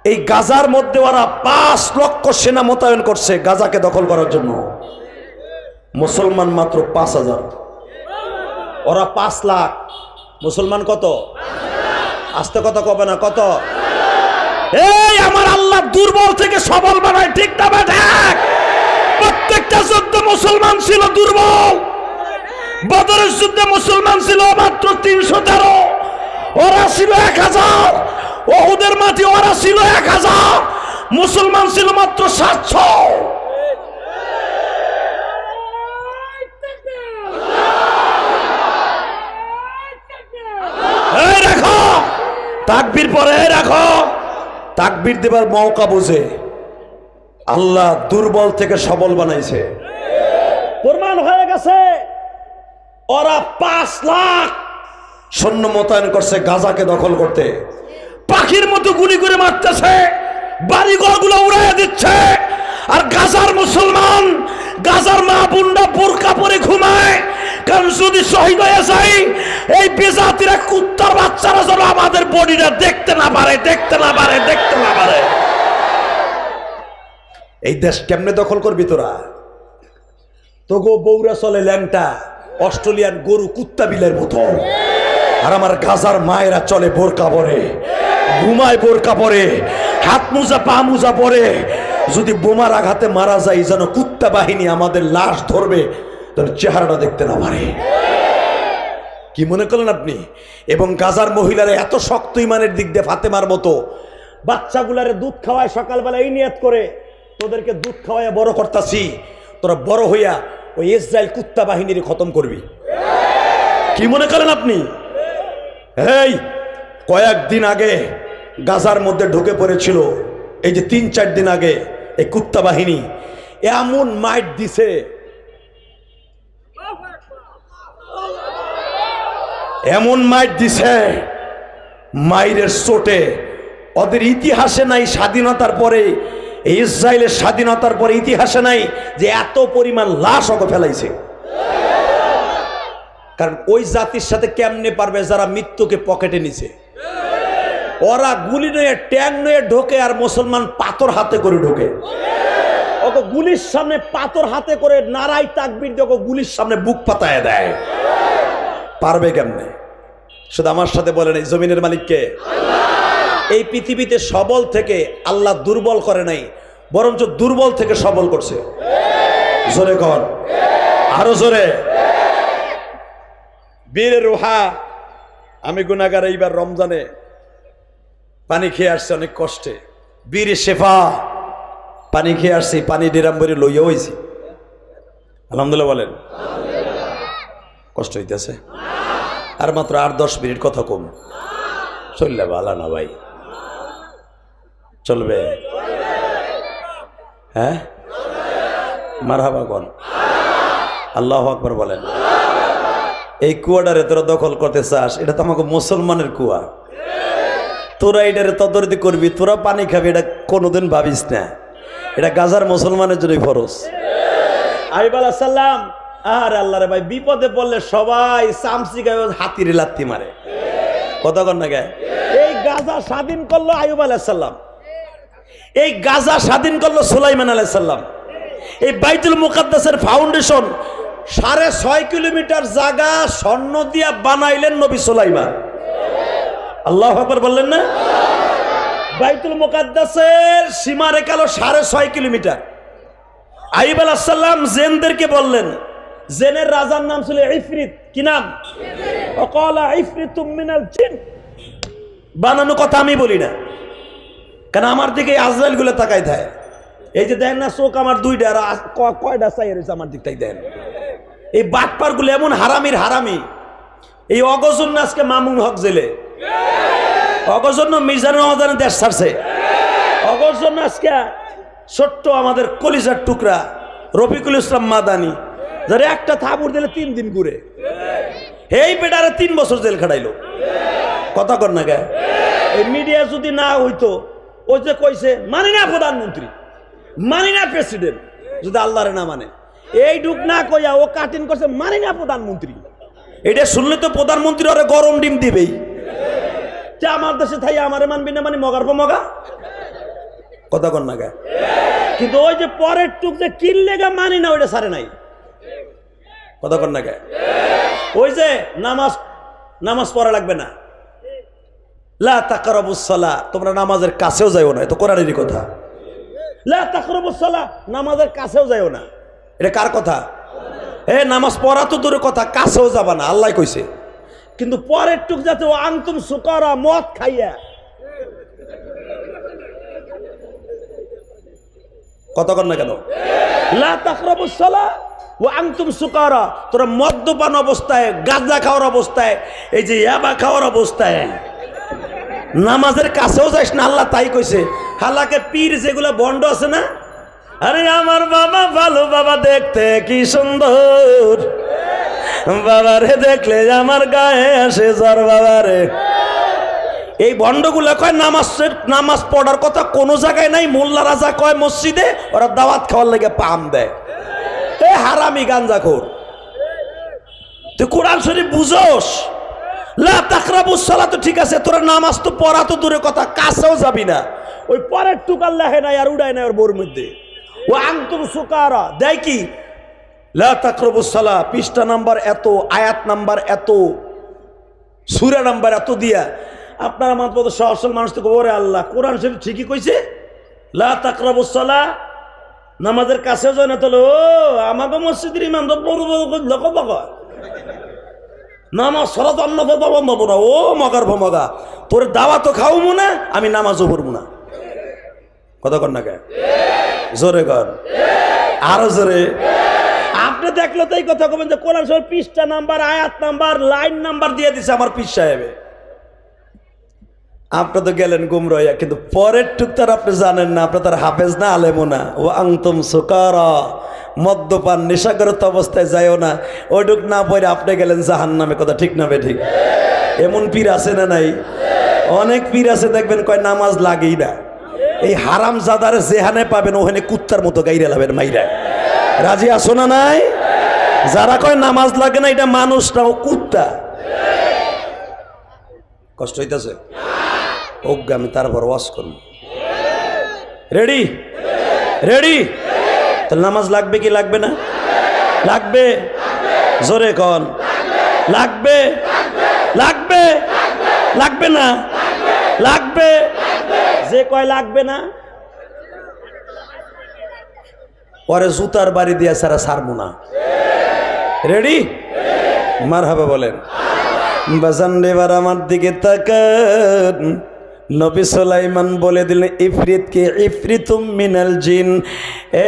এই গাজার মধ্যে ওরা 5 লক্ষ সেনা মোতায়েন করছে গাজাকে দখল করার জন্য। মুসলমান মাত্র 5,000, ওরা 5 লাখ। মুসলমান কত? আস্তে কত কবে না কত? এই আমার আল্লাহ দুর্বল থেকে সবল বানায়, ঠিক না ঠিক? প্রত্যেকটা যুদ্ধে মুসলমান ছিল দুর্বল। বদরের যুদ্ধে মুসলমান ছিল মাত্র 313, ওরা ছিল 1000। উহুদের মাটি ওরা ছিল 1000, মুসলমান ছিল মাত্র 700। এই রাখো তাকবীর, পরে রাখো তাকবীর দেবার মৌকা বুঝে আল্লাহ দুর্বল থেকে সবল বানাইছে। প্রমাণ হয়ে গেছে। ওরা 5 লাখ সৈন্য মোতায়েন করছে গাজাকে দখল করতে। পাখির মতো গুলি করে মারতেছে, বাড়িঘরগুলো উড়াইয়া দিচ্ছে। আর গাজার মুসলমান, গাজার মা বোনরা বোরকা পরে ঘুমায়, কারণ যদি শহীদ হয়ে যায় এই বেজাতিরা কুত্তার বাচ্চারা যেন আমাদের বডিটা দেখতে না পারে, দেখতে না পারে, দেখতে না পারে। এই দেশ কেমনে দখল করবি তোরা? তোগো বৌরা চলে ল্যাংটা, অস্ট্রেলিয়ান গরু কুত্তা বিলের মতো। আর আমার গাজার মায়েরা চলে বোরকা পরে, ঘুমায় বোরকা পরে, হাত মোজা পা মোজা পরে। যদি বোমার আঘাতে মারা যায় যেন কুত্তা বাহিনী আমাদের লাশ ধরবে, যেন চেহারাটা দেখতে না পারে। কি মনে করলেন আপনি? এবং গাজার মহিলারা এত শক্ত ইমানের দিক দিয়ে ফাতেমার মতো বাচ্চাগুলারে দুধ খাওয়ায় সকালবেলা, এই নিয়ত করে তোদেরকে দুধ খাওয়ায় বড় করতাছি, তোরা বড় হইয়া ওই ইসরায়েল কুত্তা বাহিনীর খতম করবি। কি মনে করেন আপনি? এই কয়েকদিন আগে গাজার মধ্যে ঢুকে পড়েছিল, এই যে 3-4 দিন আগে এই কুত্তা বাহিনী এমন মাইট দিছে, এমন মাইট দিছে, মাইরের চোটে ওদের ইতিহাসে নাই। স্বাধীনতার পরে, ইসরায়েলের স্বাধীনতার পরে ইতিহাসে নাই যে এত পরিমাণ লাশ ওকে ফেলাইছে। কারণ ওই জাতির সাথে কেমনে পারবে যারা মৃত্যুকে পকেটে নিছে? ওরা গুলি নয়ে ট্যাং নয়ে ঢোকে, আর মুসলমান পাথর হাতে করে ঢোকে। ওকে গুলির সামনে পাথর হাতে করে নারাই তাকবীর দিয়ে ওকে গুলির সামনে বুক পাতায় দেয়। পারবে কেমনে? শুধু আমার সাথে বলেন, এই জমিনের মালিককে। এই পৃথিবীতে সবল থেকে আল্লাহ দুর্বল করে নাই, বরঞ্চ দুর্বল থেকে সবল করছে। জোরে কন, আরো জোরে। বীরের রোহা, আমি গুনাহগার, এইবার রমজানে পানি খেয়ে আসছে অনেক কষ্টে। বীর শেফা, পানি খেয়ে আসছি, পানি ডেরাম ভরে লইয়া হয়েছি। আলহামদুলিল্লাহ বলেন। কষ্ট হইতেছে? আর মাত্র 8-10 মিনিট কথা কম। চললে ভালো না ভাই? চলবে? হ্যাঁ, মারহাবা কোন? আল্লাহু আকবার বলেন। এই কুয়াটারে তোরা দখল করতে চাস, এটা তো আমাকে মুসলমানের কুয়া। তোরা এটারে তদারকি করবি, তোরা পানি খাবি, এটা কোনোদিন ভাবিস না। এটা গাজার মুসলমানের জন্যই ফরজ। আইয়ুব আলাইহিস সালাম, আর আল্লাহ রে ভাই, বিপদে পড়লে সবাই চামচি গায়ে হাতির লাত্তি মারে। কথা কন না গায়ে? এই গাজা স্বাধীন করলো আইয়ুব আলাইহিস সালাম, এই গাজা স্বাধীন করলো সুলাইমান আলাইহিস সালাম। এই বাইতুল মুকাদ্দাসের ফাউন্ডেশন 6.5 কিলোমিটার জায়গা স্বর্ণ দিয়া বানাইলেন নবী সুলাইমান। আল্লাহু আকবার বললেন না? বাইতুল মুকাদ্দাসের সীমা রেখা হলো 6.5 কিলোমিটার। আইয়ুব আলাইহিস সালাম জিনদেরকে বললেন, জিনের রাজার নাম ছিল ইফরিত। কি নাম? ওয়াকালা ইফরিতুম মিনাল জিন, বানানো কথা আমি বলি না, কারণ আমার দিকে আজরাইল গুলো তাকাই থাকে। এই যে দেন না চোখ আমার দুইটা, আর কয়টা চাই রয়েছে আমার দিক থেকে দেন। এই বাটপার গুলো এমন হারামির হারামি। এই অগজন্য আজকে মামুন হক জেলে, অগজন্য মির্জানুর রহমানের দেশ ছাড়ছে, অগজন্য আজকে ছোট্ট আমাদের কলিজার টুকরা রফিকুল ইসলাম মাদানি, যারা একটা থাবুর দিলে 3 দিন ঘুরে, এই বেটারে 3 বছর জেল খাটাইলো। কথা কর না গে। এই মিডিয়া যদি না হইতো, ওই যে কইছে মানি না প্রধানমন্ত্রী, মানি না প্রেসিডেন্ট, যদি আল্লাহরে না মানে, এই ঢুক না কইয়া ও কাটিং করছে মানি না প্রধানমন্ত্রী। এটা শুনলে তো প্রধানমন্ত্রী ওরে গরম ডিম দিবেই, যে আমার দেশে থাই আমারে মানবি না, মানে মগার পর মগা। কথা কর না গে। কিন্তু ওই যে পরের টুক যে কিনলে গা মানি না, ওইটা সারে নাই। কথা কর না গে। ওই যে নামাজ পড়া লাগবে না, লা তাকরাবুস সালাহ, তোমরা নামাজের কাছেও যাইও না, তো কোরআনেরই কথা। লা তাকরাবুস সালাহ, নামাজের কাছেও যাইও না, এটা কার কথা? নামাজ পড়া তো দূরের কথা, কাছেও যাবা না, আল্লাহ কইছে। কিন্তু পরের টুক যাতে ও আনতুম সুকারা, মদ খাইয়া। কথা কর না কেন? লা তাকরাবুস সালাহ ওয়া আনতুম সুকারা, তোরা মদ্যপান অবস্থায়, গাঁজা খাওয়ার অবস্থায়, এই যে ইয়াবা খাওয়ার অবস্থায় নামাজের কাছেও যাইস না, আল্লাহ তাই কইছে। হালাকে পীর যেগুলো বন্ড আছে না, আরে আমার বাবা ভালো, বাবা দেখতে কি সুন্দর, বাবারে দেখলে আমার গায়ে আসে জ্বর, বাবারে। এই বন্ডগুলা কয় নামাজ পড়ার কথা কোনো জায়গায় নাই, মোল্লা রাজা কয় মসজিদে, ওরা দাওয়াত খাওয়ার লেগে পাম দেয়। এ হারামি গাঞ্জাখোর, তুই কোরআন শরীফ বুঝোস? লা তাকরাবুস সালাত, ঠিক আছে, তোরা নামাজ তো পড়া তো দূরের কথা, কাছেও যাবি না। ওই পরের টুকার লেহে নাই আর উড়ায় নাই ওর বোর মধ্যে। ও আনতুম সুকারা দেয় কি? লা তাকরাবুস সালাহ, পৃষ্ঠা নাম্বার এত, আয়াত নাম্বার এত, সূরা নাম্বার এত দিয়া আপনার আমার মতো সহসল মানুষ তো ওরে আল্লাহ, কোরআন শরীফ ঠিকই কইছে, লা তাকরাবুস সালাহ, নামাজের কাছেও যায় না। তাহলে ও আমাকে মসজিদের ইমাম তো বড় বড় লোক বাবা নামাজ সরাত অন্য বন্ধ না, ও মগার ভমগা, তোর দাওয়া তো খাওয়াবো না, আমি নামাজও পড়বো না। কথা কর না কে? জোরে কর, আরো জোরে। আপনি দেখলো তো এই কথা কবেন যে কোরআন শরীফ পৃষ্ঠা নাম্বার, আয়াত নাম্বার, লাইন নাম্বার দিয়ে দিছে আমার পীর সাহেবে। আপনি তো গেলেন গুমরাইয়া, কিন্তু পরের টুক তার আপনি জানেন না, আপনি তার হাফেজ না, আলেমও না। ও আনতুম সুকারা, মদ্যপান নেশাগ্রস্ত অবস্থায় যাইও না, ওইটুক না পরে আপনি গেলেন জাহান্নামে। কথা ঠিক না বে ঠিক? এমন পীর আছে না নাই? অনেক পীর আছে দেখবেন কয় নামাজ লাগেই না। এই হারাম জাদার যেখানে পাবেন ওখানে কুত্তার মতো গাইরে লাবেন মাইরা। রাজি আসো না নাই? যারা কয় নামাজ লাগে না, এটা মানুষ না, ও কুত্তা। কষ্ট হইতেছে? ওকে আমি তারপর ওয়াজ করব। রেডি? রেডি? তাহলে নামাজ লাগবে কি লাগবে না? লাগবে। জোরে কন, লাগবে। লাগবে? লাগবে না? লাগবে। যে কয় লাগবে না, পরে জুতার বাড়ি দিয়া সারা সারবো না। রেডি? মারহাবা বলেন। বাজান এবার আমার দিকে তাকান। নবী সুলাইমান বলে দিলেন ইফরিতকে, ইফরিতুম মিনাল জিন,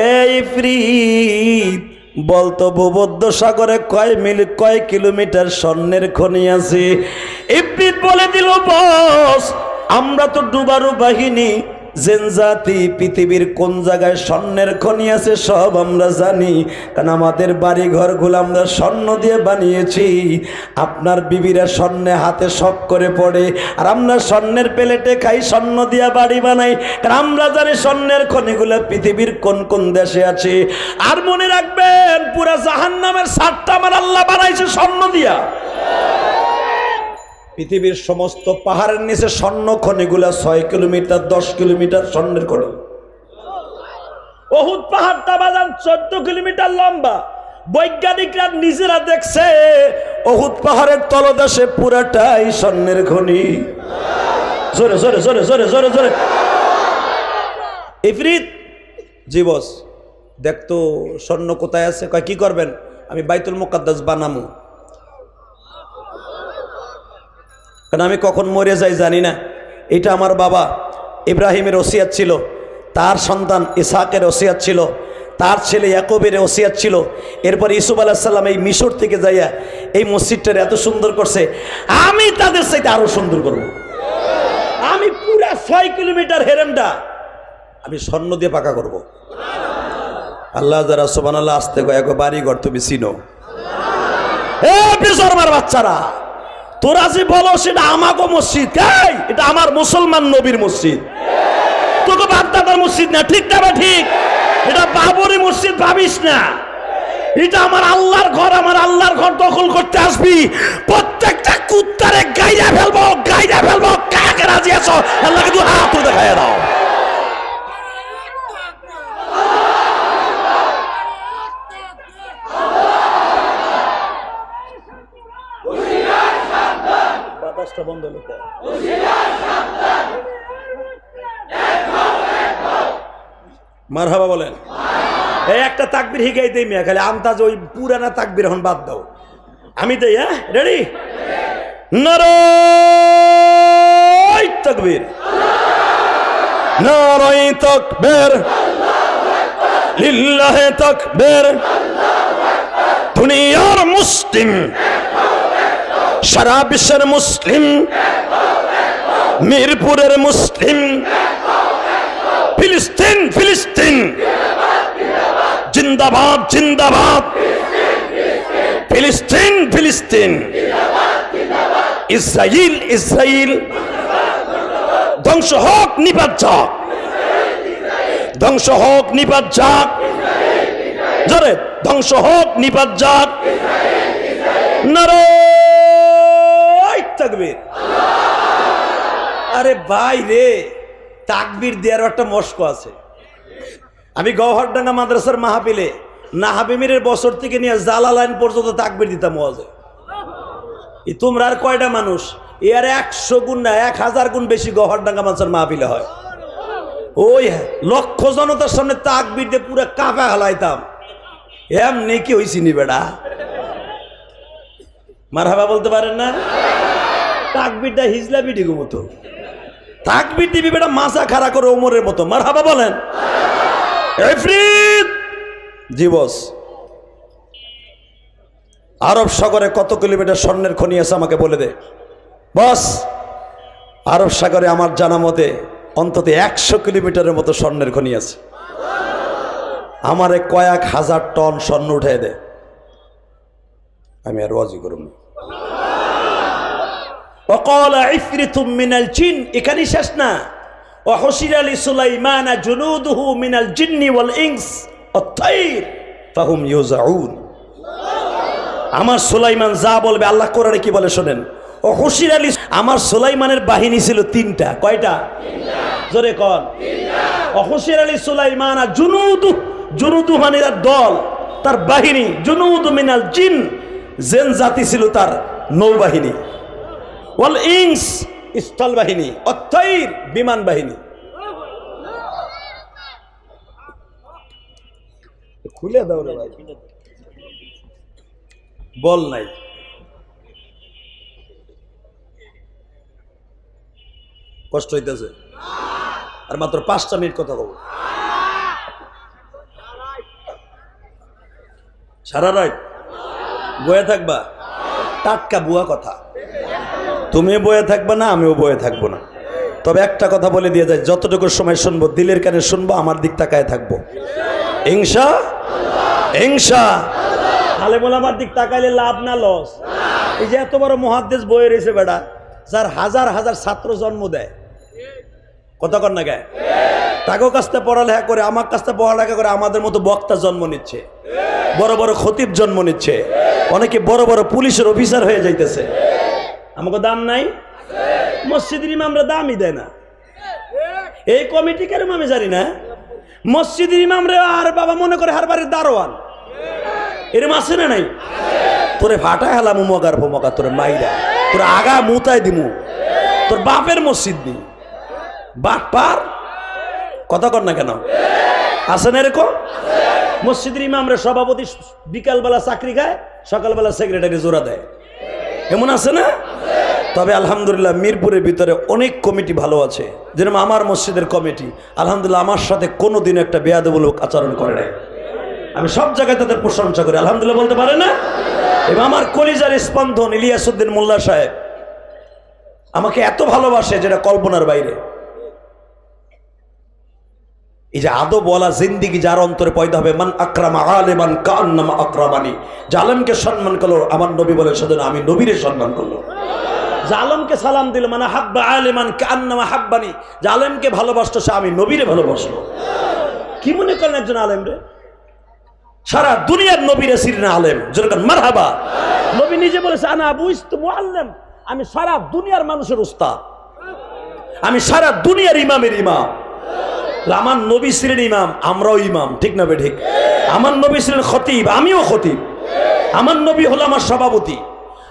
এ ইফরিত বলতো ভূমধ্য সাগরে কয় কিলোমিটার স্বর্ণের খনি আছে? ইফরিত বলে দিল বস, আমরা তো ডুবারু বাহিনী, জেন জাতি, পৃথিবীর কোন জায়গায় স্বর্ণের খনি আছে সব আমরা জানি, কারণ আমাদের বাড়ি ঘরগুলো আমরা স্বর্ণ দিয়ে বানিয়েছি। আপনার বিবিরা স্বর্ণে হাতে শখ করে পড়ে, আর আমরা স্বর্ণের প্লেটে খাই, স্বর্ণ দিয়া বাড়ি বানাই, কারণ আমরা জানি স্বর্ণের খনিগুলো পৃথিবীর কোন কোন দেশে আছে। আর মনে রাখবেন, পুরা জাহান্নামের সাতটা আমার আল্লাহ বানাইছে স্বর্ণ দিয়া। পৃথিবীর সমস্ত পাহাড়ের নিচে স্বর্ণ খনিগুলা 6 কিলোমিটার 10 কিলোমিটার স্বর্ণের খনি। উহুদ পাহাড়টা বাজান 14 কিলোমিটার লম্বা। বৈজ্ঞানিকরা নিজেরা দেখছে উহুদ পাহাড়ের তলদেশে পুরাটাই স্বর্ণের খনি। জোরে জোরে জোরে জোরে জোরে জোরে। ইফরিত জি বস, দেখতো স্বর্ণ কোথায় আছে? কয় কি করবেন? আমি বাইতুল মুকাদ্দাস বানামু, কারণ আমি কখন মরে যাই জানি না। এটা আমার বাবা ইব্রাহিমের ওসিয়াত ছিল, তার সন্তান ইসহাকের ওসিয়াত ছিল, তার ছেলে ইয়াকুবের ওসিয়াত ছিল। এরপর ইউসুফ আলাইহিস সালাম এই মিশর থেকে যাইয়া এই মসজিদটার এত সুন্দর করছে, আমি তাদের চাইতে আরো সুন্দর করব। আমি পুরা 6 কিলোমিটার হেরেমটা আমি স্বর্ণ দিয়ে পাকা করব। আল্লাহ যারা সুবহানাল্লাহ আসতে কয় বাড়ি ঘর তুমি চিনো। এ বেজরমার বাচ্চারা, তোরা যে বলো সেটা আমাগো মসজিদ, এটা আমার মুসলমান নবীর মসজিদ, তোকে বাপদাদার মসজিদ না, ঠিক না বা ঠিক? এটা বাবরি মসজিদ ভাবিস না, এটা আমার আল্লাহর ঘর। আমার আল্লাহর ঘর দখল করতে আসবি, প্রত্যেকটা কুত্তারে গাইয়া ফেলবো, গাইয়া ফেলবো। কাকে রাজি আছো? আল্লাহকে দু হাত তুলে দেখাইয়া দাও। বাতাসটা বন্ধ হলো। মারহাবা বলেন। এই একটা তাকবীর হিগাই দেই মিয়া, খালি আমতাজ ওই পুরানা তাকবীর এখন বাদ দাও। আমি দেই, হ্যাঁ রেডি? নারায়ে তাকবীর, নারায়ে তাকবীর, লিল্লাহি তাকবীর। দুনিয়ার মুসলিম, সারা বিশ্বের মুসলিম, মিরপুরের মুসলিম, ফিলিস্তিন ফিলিস্তিন জিন্দাবাদ জিন্দাবাদ, ফিলিস্তিন ফিলিস্তিন, ইসরাইল ইসরাইল, ধ্বংস হোক নিপাত যাক, ধ্বংস হোক নিপাত যাক, জোরে ধ্বংস হোক নিপাত যাক। নারায়ে তাকবীর। আরে ভাই রে, তাকবীর দেওয়ার একটা মস্ক আছে। আমি গওহরডাঙ্গা মাদ্রাসার মাহফিলে নাহাবিমিরের বছর থেকে নিয়ে জালালাইন পর্যন্ত তাকবীর দিতাম ওয়াজে। তোমরা আর কয়টা মানুষ? এর 100 গুণ না 1000 গুণ বেশি গওহরডাঙ্গা মাদ্রাসার মাহফিলে হয়। ওই লক্ষ জনতার সামনে তাকবীর দিয়ে পুরো কাঁপা হালাইতাম। এমনি কি হইছিনি বেড়া? মারহাবা বলতে পারেন না? তাকবীরটা হিজলা বিডিগো মতো তাকবীর দিবি বেটা, মাথা খাড়া করে ওমরের মতো। মারহাবা বলেন। এফরিত জি বস, আরব সাগরে কত কিলোমিটার স্বর্ণের খনি আছে আমাকে বলে দে বস। আরব সাগরে আমার জানা মতে অন্তত 100 কিলোমিটারের মতো স্বর্ণের খনি আছে। আমারে কয়েক হাজার টন স্বর্ণ উঠাই দে, আমি আর ওয়াজি করব না। وقال عفريت من الجن, এখানেই শেষ না। وحشر لسليمان جنوده من الجن والإنس والطير فهم يوزعون। আমার সুলাইমান যা বলবে, আল্লাহ কোরআনে কি বলে শোনেন। وحشر আমার সুলাইমানের বাহিনী ছিল 3টা। কয়টা? জোরে কোন? 3টা। وحشر لسليمان جنوده, জুনুদু মানে দল, তার বাহিনী। জুনুদ মিনাল জিন, জিন জাতি ছিল তার নৌবাহিনী। ওয়াল ইনস, স্থল বাহিনী। অত্তৈর, বিমান বাহিনী। খুলে দাও রে ভাই, বল নাই। কষ্ট হইতেছে? আর মাত্র 5টা মিনিট কথা বলবো। সারা রাত বয়ে থাকবা? টাটকা বুয়া কথা। তুমি বয়ে থাকবা না, আমিও বয়ে থাকবো না। তবে একটা কথা বলে দিয়ে যায়, যতটুকু সময় শুনবো দিলের কানে শুনবো, আমার দিক তাকায় থাকবো ইনশা ইনশা। আলেমুল আমার দিক তাকাইলে লাভ না লস? এই যে এত বড় মুহাদ্দিস বয়ে রয়েছে বেটা, যার হাজার হাজার ছাত্র জন্ম দেয়, কথা কর না গায়ে, তাকেও কাছতে পড়ালেখা করে, আমার কাছতে পড়ালেখা করে আমাদের মতো বক্তা জন্ম নিচ্ছে, বড় বড় খতিব জন্ম নিচ্ছে, অনেকে বড় বড় পুলিশের অফিসার হয়ে যাইতেছে। আমাকে দাম নাই? মসজিদের ইমামরা দামই দেয় না। এই কমিটি কেরম আমি জানি না। মসজিদের ইমামরা আর বাবা মনে করে হার বাড়ির দারোয়ান, এরম আছে না নাই? তোরে ফাটায় হেলাম মগার ফমকা, তোরে মাইরা তোর আগা মুতায় দিমু, তোর বাপের মসজিদ নি বাপ পার। কথা কর না কেন? আছে না এরকম? মসজিদের ইমামরা সভাপতি বিকালবেলা চাকরি খায়, সকালবেলা সেক্রেটারি জোড়া দেয়, এমন আছে না? তবে আলহামদুলিল্লাহ মিরপুরের ভিতরে অনেক কমিটি ভালো আছে, যেরকম আমার মসজিদের কমিটি আলহামদুলিল্লাহ আমার সাথে কোনোদিন একটা বেয়াদবমূলক আচরণ করে নাই। আমি সব জায়গায় তাদের প্রশংসা করি, আলহামদুলিল্লাহ বলতে পারে না। এবং আমার কলিজার স্পন্দন ইলিয়াসউদ্দিন মোল্লা সাহেব আমাকে এত ভালোবাসে যেটা কল্পনার বাইরে। এই যে আদব ওয়ালা জিন্দিগি যার অন্তরে পয়দা হবে, মান আকরামা আলিমান কান্নামা আকরামানি, জালেমকে সম্মান করলো আমার নবী বলে সেজন্য আমি নবীরে সম্মান করলো। জালেমকে সালাম দিল মানে হাব্বা আলিমান কান্নামা হাব্বানি, জালেমকে ভালোবাসতো সে আমি নবীরে ভালোবাসলো। কি মনে করেন একজন আলেম রে? সারা দুনিয়ার নবীরে সিরিনা আলেম, যেরকম মারহাবা। নবী নিজে বলেছে আনা বুইস্তু মুআল্লিম, আমি সারা দুনিয়ার মানুষের উস্তাদ, আমি সারা দুনিয়ার ইমামের ইমাম। আমার নবী ছিলেন ইমাম, আমরাও ইমাম, ঠিক না বে ঠিক? আমার নবী ছিলেন খতিব, আমিও খতিব। আমার নবী হলো আমার সভাপতি,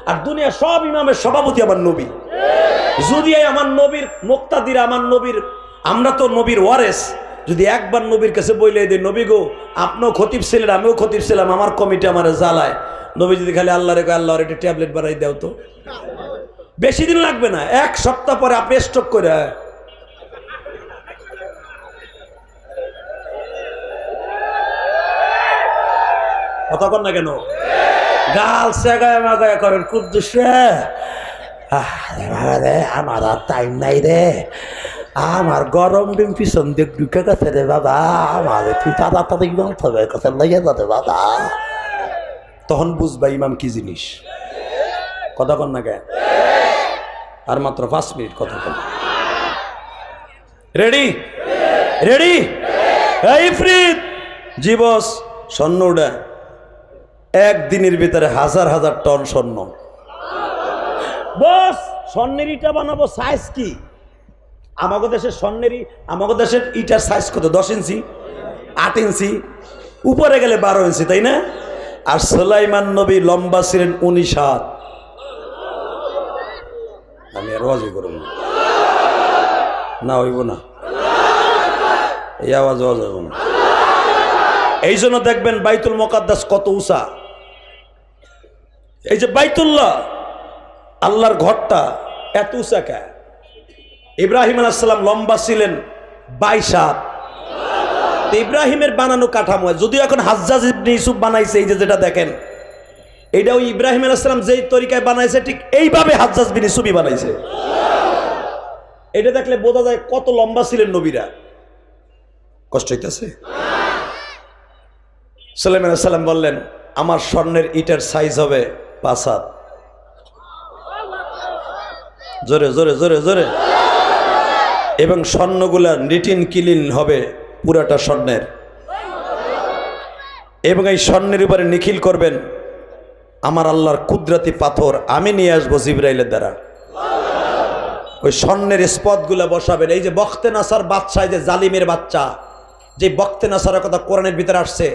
আর দুনিয়া সব ইমামের সভাপতি আমার নবী। যদি আমার নবীর মুক্তাদিরা, আমার নবীর, আমরা তো নবীর ওয়ারেস, যদি একবার নবীর কাছে বইলে দিই নবী গো আপনিও খতিব ছিলেন আমিও খতিব ছিলাম, আমার কমিটি আমার জ্বালায়, নবী যদি খালি আল্লাহ রে আল্লাহর একটা ট্যাবলেট বানাই দাও তো, বেশি দিন লাগবে না, 1 সপ্তাহ পরে আপনি স্টক করে কথা কর না কেন? গাল সেগায় মাগায় করেন কুদ্দুস রে, আমার আর টাইম নাই রে, আমার গরম ডিম পিছন দিক ঢুকে গেছে রে বাবা, আমার তুই তাড়াতাড়ি বলতে হবে কথা লেগে যাবে বাবা। তখন বুঝবা ইমাম কি জিনিস। কথা কর না কেন? আর মাত্র 5 মিনিট কথা বল। Ready ready? এই ফ্রিদ জি বস, স্বর্ণ উড়া একদিনের ভিতরে 1000 টন স্বর্ণ। বস স্বর্ণের ইটা বানাবো, সাইজ কি? আমাদের দেশের স্বর্ণেরই, আমাদের দেশের ইটার সাইজ কত? 10 ইঞ্চি, 8 ইঞ্চি, উপরে গেলে 12 ইঞ্চি, তাই না? আর সুলাইমান নবী লম্বা ছিলেন 19 হাত। আমি আর ওয়াজি করব না, হইব না, এই আওয়াজ হইব না। এই জন্য দেখবেন বাইতুল মুকাদ্দাস কত উঁচা। এই যে বাইতুল্লাহ আল্লাহর ঘরটা এত উঁচা কে? ইব্রাহিম আলাইহিস সালাম লম্বা ছিলেন 22 হাত। ইব্রাহিমের বানানো কাঠামো, যদিও এখন হাজ্জাজ ইবনে ইউসুফ বানাইছে, এই যে যেটা দেখেন এইটা ওই ইব্রাহিম আলাইহিস সালাম যেই তরিকায় বানাইছে ঠিক এইভাবে হাজ্জাজ বিন ইউসুফই বানাইছে। এটা দেখলে বোঝা যায় কত লম্বা ছিলেন নবীরা। কষ্ট হইতেছে? সুলাইমান আলাইহিস সালাম বললেন আমার স্বর্ণের ইটার সাইজ হবে 5 হাত। জোরে জোরে জোরে জোরে। এবং স্বর্ণগুলা নিটিন কিলিন হবে পুরাটা স্বর্ণের, এবং এই স্বর্ণের উপরে নিখিল করবেন আমার আল্লাহর কুদরতি পাথর, আমি নিয়ে আসবো জিবরাইলের দ্বারা। ওই স্বর্ণের স্পটগুলা বসাবেন। এই যে বখতে নাসার বাদশাহ, যে জালিমের বাচ্চা, যে বখতে নাসারের কথা কোরআনের ভিতরে আসছে,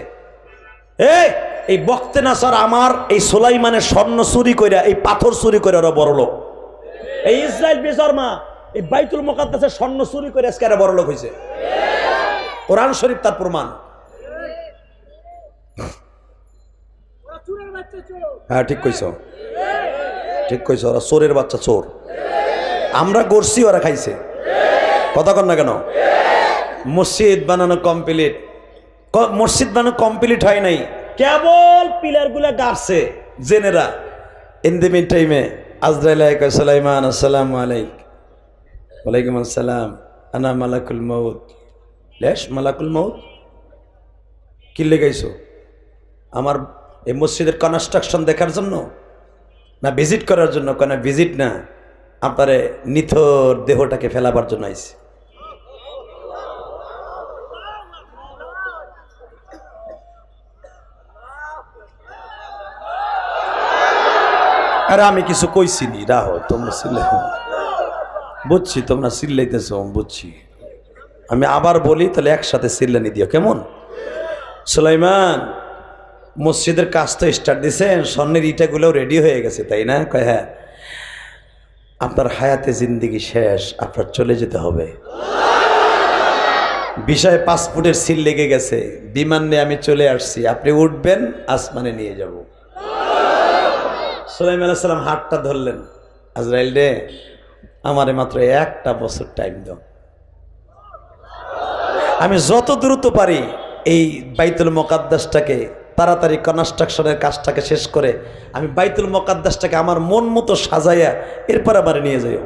এই বখতে নাসার আমার এই সুলাইমানের স্বর্ণ চুরি করে, এই পাথর চুরি করে ওরা বড় লোক। এই ইসরাইল বেজরমা এই বাইতুল মুকাদ্দাসের স্বর্ণ চুরি করে আজকে এরা বড় লোক হয়েছে। কোরআন শরীফ তার প্রমাণ। হ্যাঁ ঠিক কইছো, ঠিক কইছো, ওরা চোরের বাচ্চা, চোর। আমরা গড়ছি, ওরা খাইছে। কথা কর না কেন? মসজিদ বানানো কমপ্লিট, মসজিদ বানানো কমপ্লিট হয় নাই, কেবল পিলার গুলা গাড়ছে জেনেরা। ইন দি মিন টাইমে আজরাইল আলাইকা সুলাইমান আসসালামু আলাইক, ওয়ালাইকুম আসসালাম, আনা মালাকুল মউত। লেশ মালাকুল মউত কি লেগাইছো? আমার এই মসজিদের কনস্ট্রাকশন দেখার জন্য না ভিজিট করার জন্য? কেন ভিজিট না, আপনারে নিথর দেহটাকে ফেলাবার জন্য আইছি। আরে আমি কিছু কইছি নি, রাহো তোমরা চিল্লাই, বুঝছি তোমরা চিল্লাইতেছ, বুঝছি। আমি আবার বলি তাহলে একসাথে চিল্লানি দিও, কেমন? সুলাইমান মসজিদের কাজ তো স্টার্ট দিছেন, স্বর্ণের ইটাগুলোও রেডি হয়ে গেছে, তাই না? কয় হ্যাঁ। আপনার হায়াতে জিন্দিগি শেষ, আপনার চলে যেতে হবে। বিষয়ে পাসপোর্টের সিল লেগে গেছে, বিমান নিয়ে আমি চলে আসছি, আপনি উঠবেন, আসমানে নিয়ে যাব। সুলাইমান আলাইহিস সালাম হাতটা ধরলেন, আজরাইল রে, আমারে মাত্র একটা বছর টাইম দাও, আমি যত দ্রুত পারি এই বাইতুল মুকাদ্দাসটাকে তাড়াতাড়ি কনস্ট্রাকশনের কাজটাকে শেষ করে আমি বাইতুল মুকাদ্দাসটাকে আমার মন মতো সাজাইয়া এরপর আমারে নিয়ে যাইও।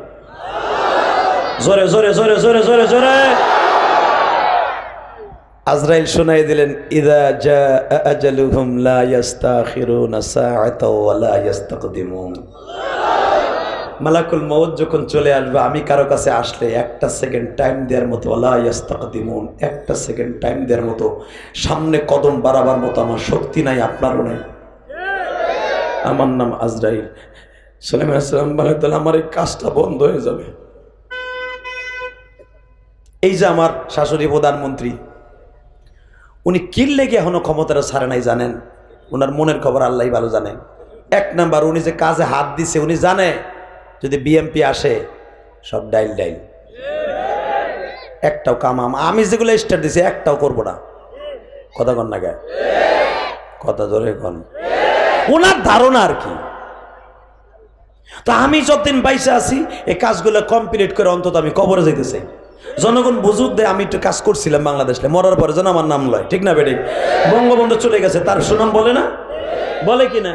জোরে জোরে জোরে জোরে জোরে জোরে। আজরাইল শুনাই দিলেন, ইযা জাআ আজালুহুম লা ইস্তাখিরুনা সাআতাও ওয়া লা ইস্তাকদিমুন। মালাকুল মউত যখন চলে আসবে, আমি কারো কাছে আসলে একটা সেকেন্ড টাইম দেওয়ার মতো, লা ইস্তাকদিমুন, একটা সেকেন্ড টাইম দেওয়ার মতো, সামনে কদম বাড়াবার মতো আমার শক্তি নাই, আপনারও নাই। আমার নাম আজরাইল। সুলাইমান আলাইহিস সালাম বলে, তাহলে আমার এই কাজটা বন্ধ হয়ে যাবে। এই যে আমার শাশুড়ি প্রধানমন্ত্রী, উনি কিল লেগে এখনো ক্ষমতাটা ছাড়ে নাই জানেন? ওনার মনের খবর আল্লাহই ভালো জানে। এক নাম্বার, উনি যে কাজে হাত দিছে উনি জানে যদি বিএমপি আসে সব ডাইল ডাইল, একটাও কামাম আমি যেগুলো স্টার্ট দিছি একটাও করবো না। কথা কন না গে, কথা ধরে কন। ওনার ধারণা আর কি। তো আমি যতদিন বাইসে আছি এই কাজগুলো কমপ্লিট করে অন্তত আমি কবরে যেতে চাই। জনগণ বুঝুক দেয় আমি একটু কাজ করছিলাম বাংলাদেশে, মরার পরে যেন আমার নাম লয়, ঠিক না বেঠিক? বঙ্গবন্ধু চলে গেছে, তার সুনাম বলে না, বলে কি না?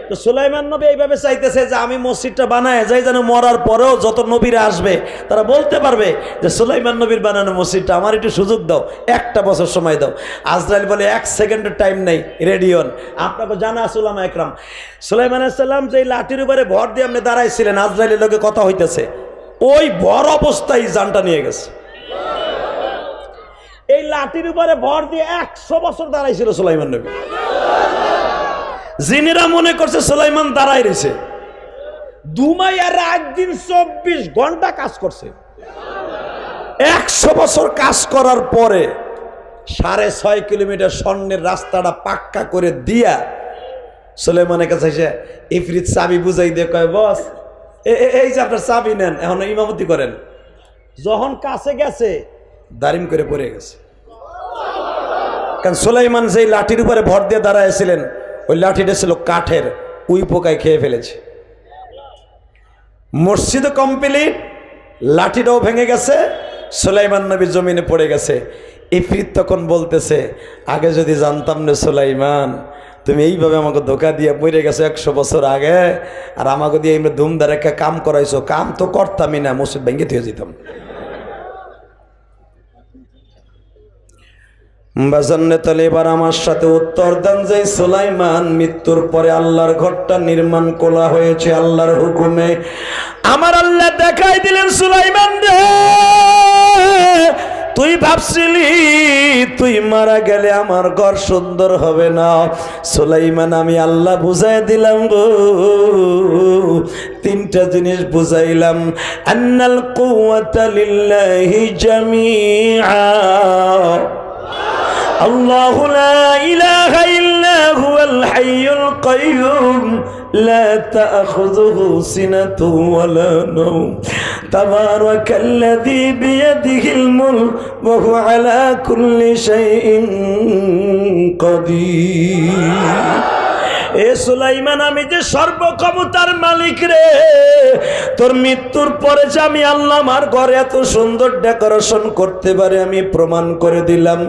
তো সুলাইমান নবী এইভাবে চাইতেছে যে আমি মসজিদটা বানায় যাই, যেন মরার পরেও যত নবীরা আসবে তারা বলতে পারবে যে সুলাইমান নবীর বানানো মসজিদটা, আমার একটু সুযোগ দাও, একটা বছর সময় দাও। আজরাইল বলে 1 সেকেন্ডের টাইম নেই, রেডি হন। আপনাকে জানা আছে উলামা একরাম, সুলাইমান আলাইহিস সালাম যে লাঠির উপরে ভর দিয়ে আপনি দাঁড়াইছিলেন, আজরাইলের লোকে কথা হইতেছে, ওই ভর অবস্থায় জানটা নিয়ে গেছে। এই লাঠির উপরে ভর দিয়ে 100 বছর দাঁড়াইছিল সুলাইমান নবী। জিনেরা মনে করছে সুলাইমান দাঁড়াই রয়েছে, দুমাইয়া রাত দিন 24 ঘন্টা কাজ করছে। 100 বছর কাজ করার পরে 6.5 কিলোমিটার স্বর্ণের রাস্তাটা পাক্কা করে দিয়া সুলাইমানের কাছে এসে ইফরিত চাবি বুঝাই দিয়ে কয়, বস এই যে আপনার চাবি নেন, এখন ইমামতি করেন। যখন কাছে গেছে দারিম করে পড়ে গেছে, কারণ সুলাইমান যেই লাঠির উপরে ভর দিয়ে দাঁড়াইছিলেন ওই লাঠিটা ছিল কাঠের, উই পোকায় খেয়ে ফেলেছে। মসজিদও কমপ্লিট, লাঠিটাও ভেঙে গেছে, সুলাইমান নবী জমিনে পড়ে গেছে। ইফরিত তখন বলতেছে, আগে যদি জানতাম না সুলাইমান তুমি এইভাবে আমাকে ধোকা দিয়ে মরে গেছো 100 বছর আগে, আর আমাকে দিয়ে এমনি ধুমধার একটা কাম করাইছো, কাম তো করতামই না, মসজিদ ভেঙে দিয়ে যেতাম। বাজান্নে তাহলে এবার আমার সাথে উত্তর দেন যে সুলাইমান মৃত্যুর পরে আল্লাহর ঘরটা নির্মাণ করা হয়েছে আল্লাহর হুকুমে। আমার আল্লাহ দেখাই দিলেন, সুলাইমান রে তুই ভাবছিলি তুই মারা গেলে আমার ঘর সুন্দর হবে না। সুলাইমান আমি আল্লাহ বুঝাই দিলাম গো, 3টা জিনিস বুঝাইলাম। আন্নাল কুওয়াতা লিল্লাহি জামিআ, আল্লাহু লা ইলাহা ইল্লা হুয়াল হাইয়ুল কাইয়্যুম লা তা'খুযুহু সিনাতুন ওয়া লা নাওম তাবারাকাল্লাযী বিয়াদিহিল মুলক ওয়া হুয়া আলা কুল্লি শাইইন কাদির। এ সুলাইমান আমি যে সর্বক্ষমতার মালিক রে, তোর মৃত্যুর পরে যে আমি আল্লাহ আমার ঘরে এত সুন্দর ডেকোরেশন করতে পারে আমি প্রমাণ করে দিলাম।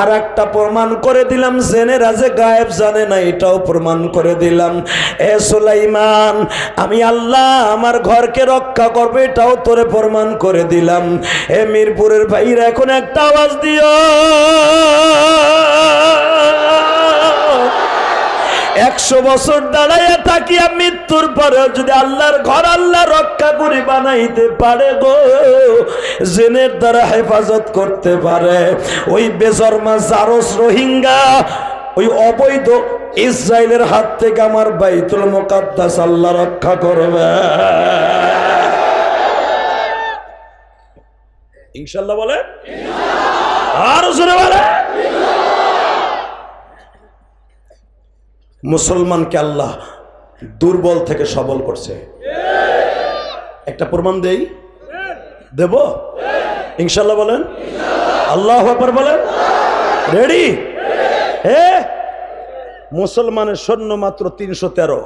আর একটা প্রমাণ করে দিলাম, জেনেরা যে গায়েব জানে না এটাও প্রমাণ করে দিলাম। এ সুলাইমান আমি আল্লাহ আমার ঘরকে রক্ষা করবে এটাও তোরে প্রমাণ করে দিলাম। এ মিরপুরের ভাইরা এখন একটা আওয়াজ দিও, 100 বছর দাঁড়াইয়া থাকিয়া মৃত্যুর পরেও যদি আল্লাহর ঘর আল্লাহ রক্ষা করে বানাইতে পারে গো, জিনের দ্বারা হেফাজত করতে পারে, ওই বেজরমা জারস রোহিঙ্গা ওই অবৈধ ইসরায়েলের হাত থেকে আমার বাইতুল মুকাদ্দাস আল্লাহ রক্ষা করবে ইনশাআল্লাহ। বলে আর জোরে বলে। মুসলমানকে আল্লাহ দুর্বল থেকে সবল করছে। একটা প্রমাণ দেই, দেব ইনশাআল্লাহ। বলেন আল্লাহু আকবার, বলেন রেডি। মুসলমানের সৈন্য মাত্র 313।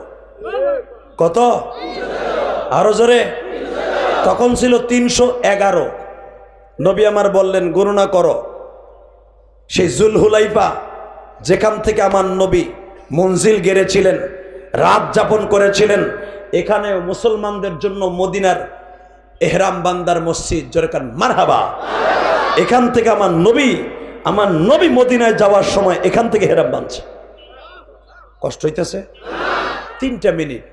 কত? আরো জোরে। তখন ছিল 311। নবী আমার বললেন গণনা করো। সেই জুলহুলাইফা যেখান থেকে আমার নবী মঞ্জিল গেড়েছিলেন, রাত যাপন করেছিলেন, এখানে মুসলমানদের জন্য মদিনার এহরাম বান্দার মসজিদ, জোরে কান মারহাবা। এখান থেকে আমার নবী মদিনায় যাওয়ার সময় এখান থেকে এহরাম বাঁধছে। কষ্ট হইতেছে? 3টা মিনিট।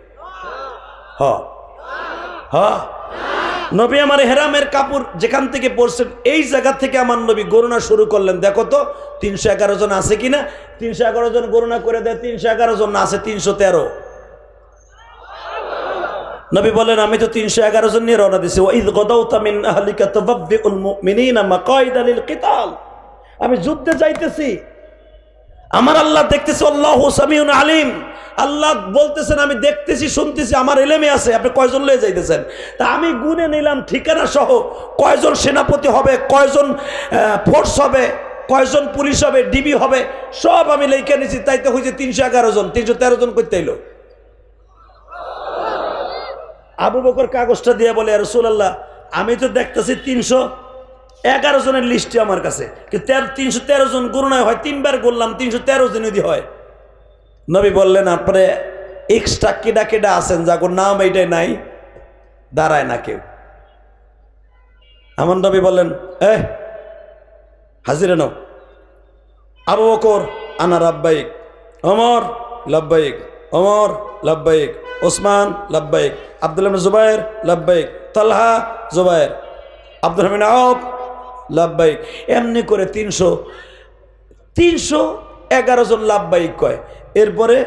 নবী আমার এহরামের কাপড় যেখান থেকে পরছেন এই জায়গা থেকে আমার নবী গণনা শুরু করলেন। দেখো তো 311 জন আছে কিনা। 311 জন গণনা করে দেয়, 311 জন না, আছে 313। নবী বলেন আমি তো 311 জন নিয়ে রওনা দিছি। ওয়াইদ গাদাউতা মিন আহলিকা তুবাব্বিউল মুমিনিনা মাকাইদা লিল কিতাল। আমি যুদ্ধে যাইতেছি, আমার আল্লাহ দেখতেছে, আল্লাহু সামিউন আলিম। আল্লাহ বলতেছেন আমি দেখতেছি, শুনতেছি, আমার এলেমে আছে। আপনি কয়জন লয়ে যাইতেছেন? তা আমি গুনে নিলাম ঠিকানা সহ, কয়জন সেনাপতি হবে, কয়জন ফোর্স হবে, কয়জন পুলিশ হবে, ডিবি হবে, সব আমি লিখে নিছি। তাইতে হয়েছে 311 জন। 313 জন করতে এলো। আবু বকর কাগজটা দিয়ে বলে রাসূলুল্লাহ আমি তো দেখতেছি 311 জনের লিস্টে আমার কাছে, কিন্তু 313 জন গণনায় হয়, 3বার করলাম 313 জন যদি হয়। নবী বললেন আপনি এক্সট্রা কেডা কেডা আছেন যার নাম এইটাই নাই, দাঁড়ায় না কেউ। আমার নবী বললেন হাজিরা নাও। আবু বকর আনা লাব্বাইক, ওমর লাব্বাইক, ওমর লাব্বাইক, ওসমান লাব্বাইক, আব্দুল্লাহ ইবনে জুবায়ের লাব্বাইক, তালহা জুবায়ের, আব্দুর রহমান আউফ লাব্বাইক। এমনি করে 311 জন লাব্বাইক কয়। এরপরে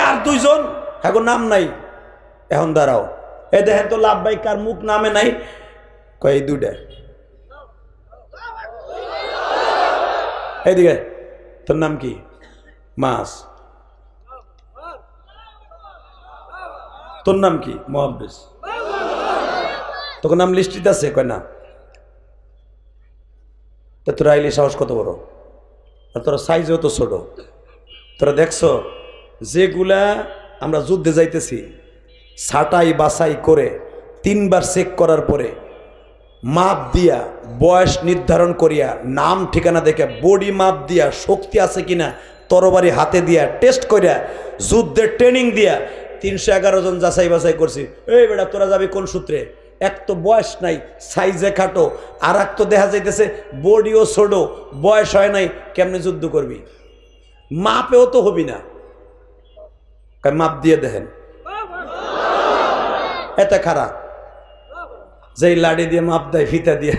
আর 2 জন এখন নাম নাই, এখন দাঁড়াও, এ দেখেন তো লাব্বাইক কার মুখ নামে নাই। কয় এই 2টা। এইদিকে তোর নাম কি? মাস। তোর নাম কি? মুহাব্বিস। তোর নাম লিস্টিতে আছে? কয় না। তা তোরা আইলি সাহস কত বড়, আর তোরা সাইজও তো ছোট। তোরা দেখছো যেগুলা আমরা যুদ্ধে যাইতেছি ছাটাই বাছাই করে 3বার চেক করার পরে মাপ দিয়া, বয়স নির্ধারণ করিয়া, নাম ঠিকানা দেখে, বডি মাপ দিয়া, শক্তি আছে কিনা তরবারি হাতে দিয়া টেস্ট করিয়া, যুদ্ধের ট্রেনিং দিয়া 311 জন যাচাই বাছাই করছি। এই বেটা তোরা যাবি কোন সূত্রে? এক তো বয়স নাই, সাইজে খাটো, আর এক তো দেখা যাইতেছে বডিও ছোট, বয়স হয় নাই, কেমনে যুদ্ধ করবি? মাপেও তো হবি না। মাপ দিয়ে দেখেন, এত খারাপ। যেই লাড়ি দিয়ে মাপ দেয়, ফিতা দিয়া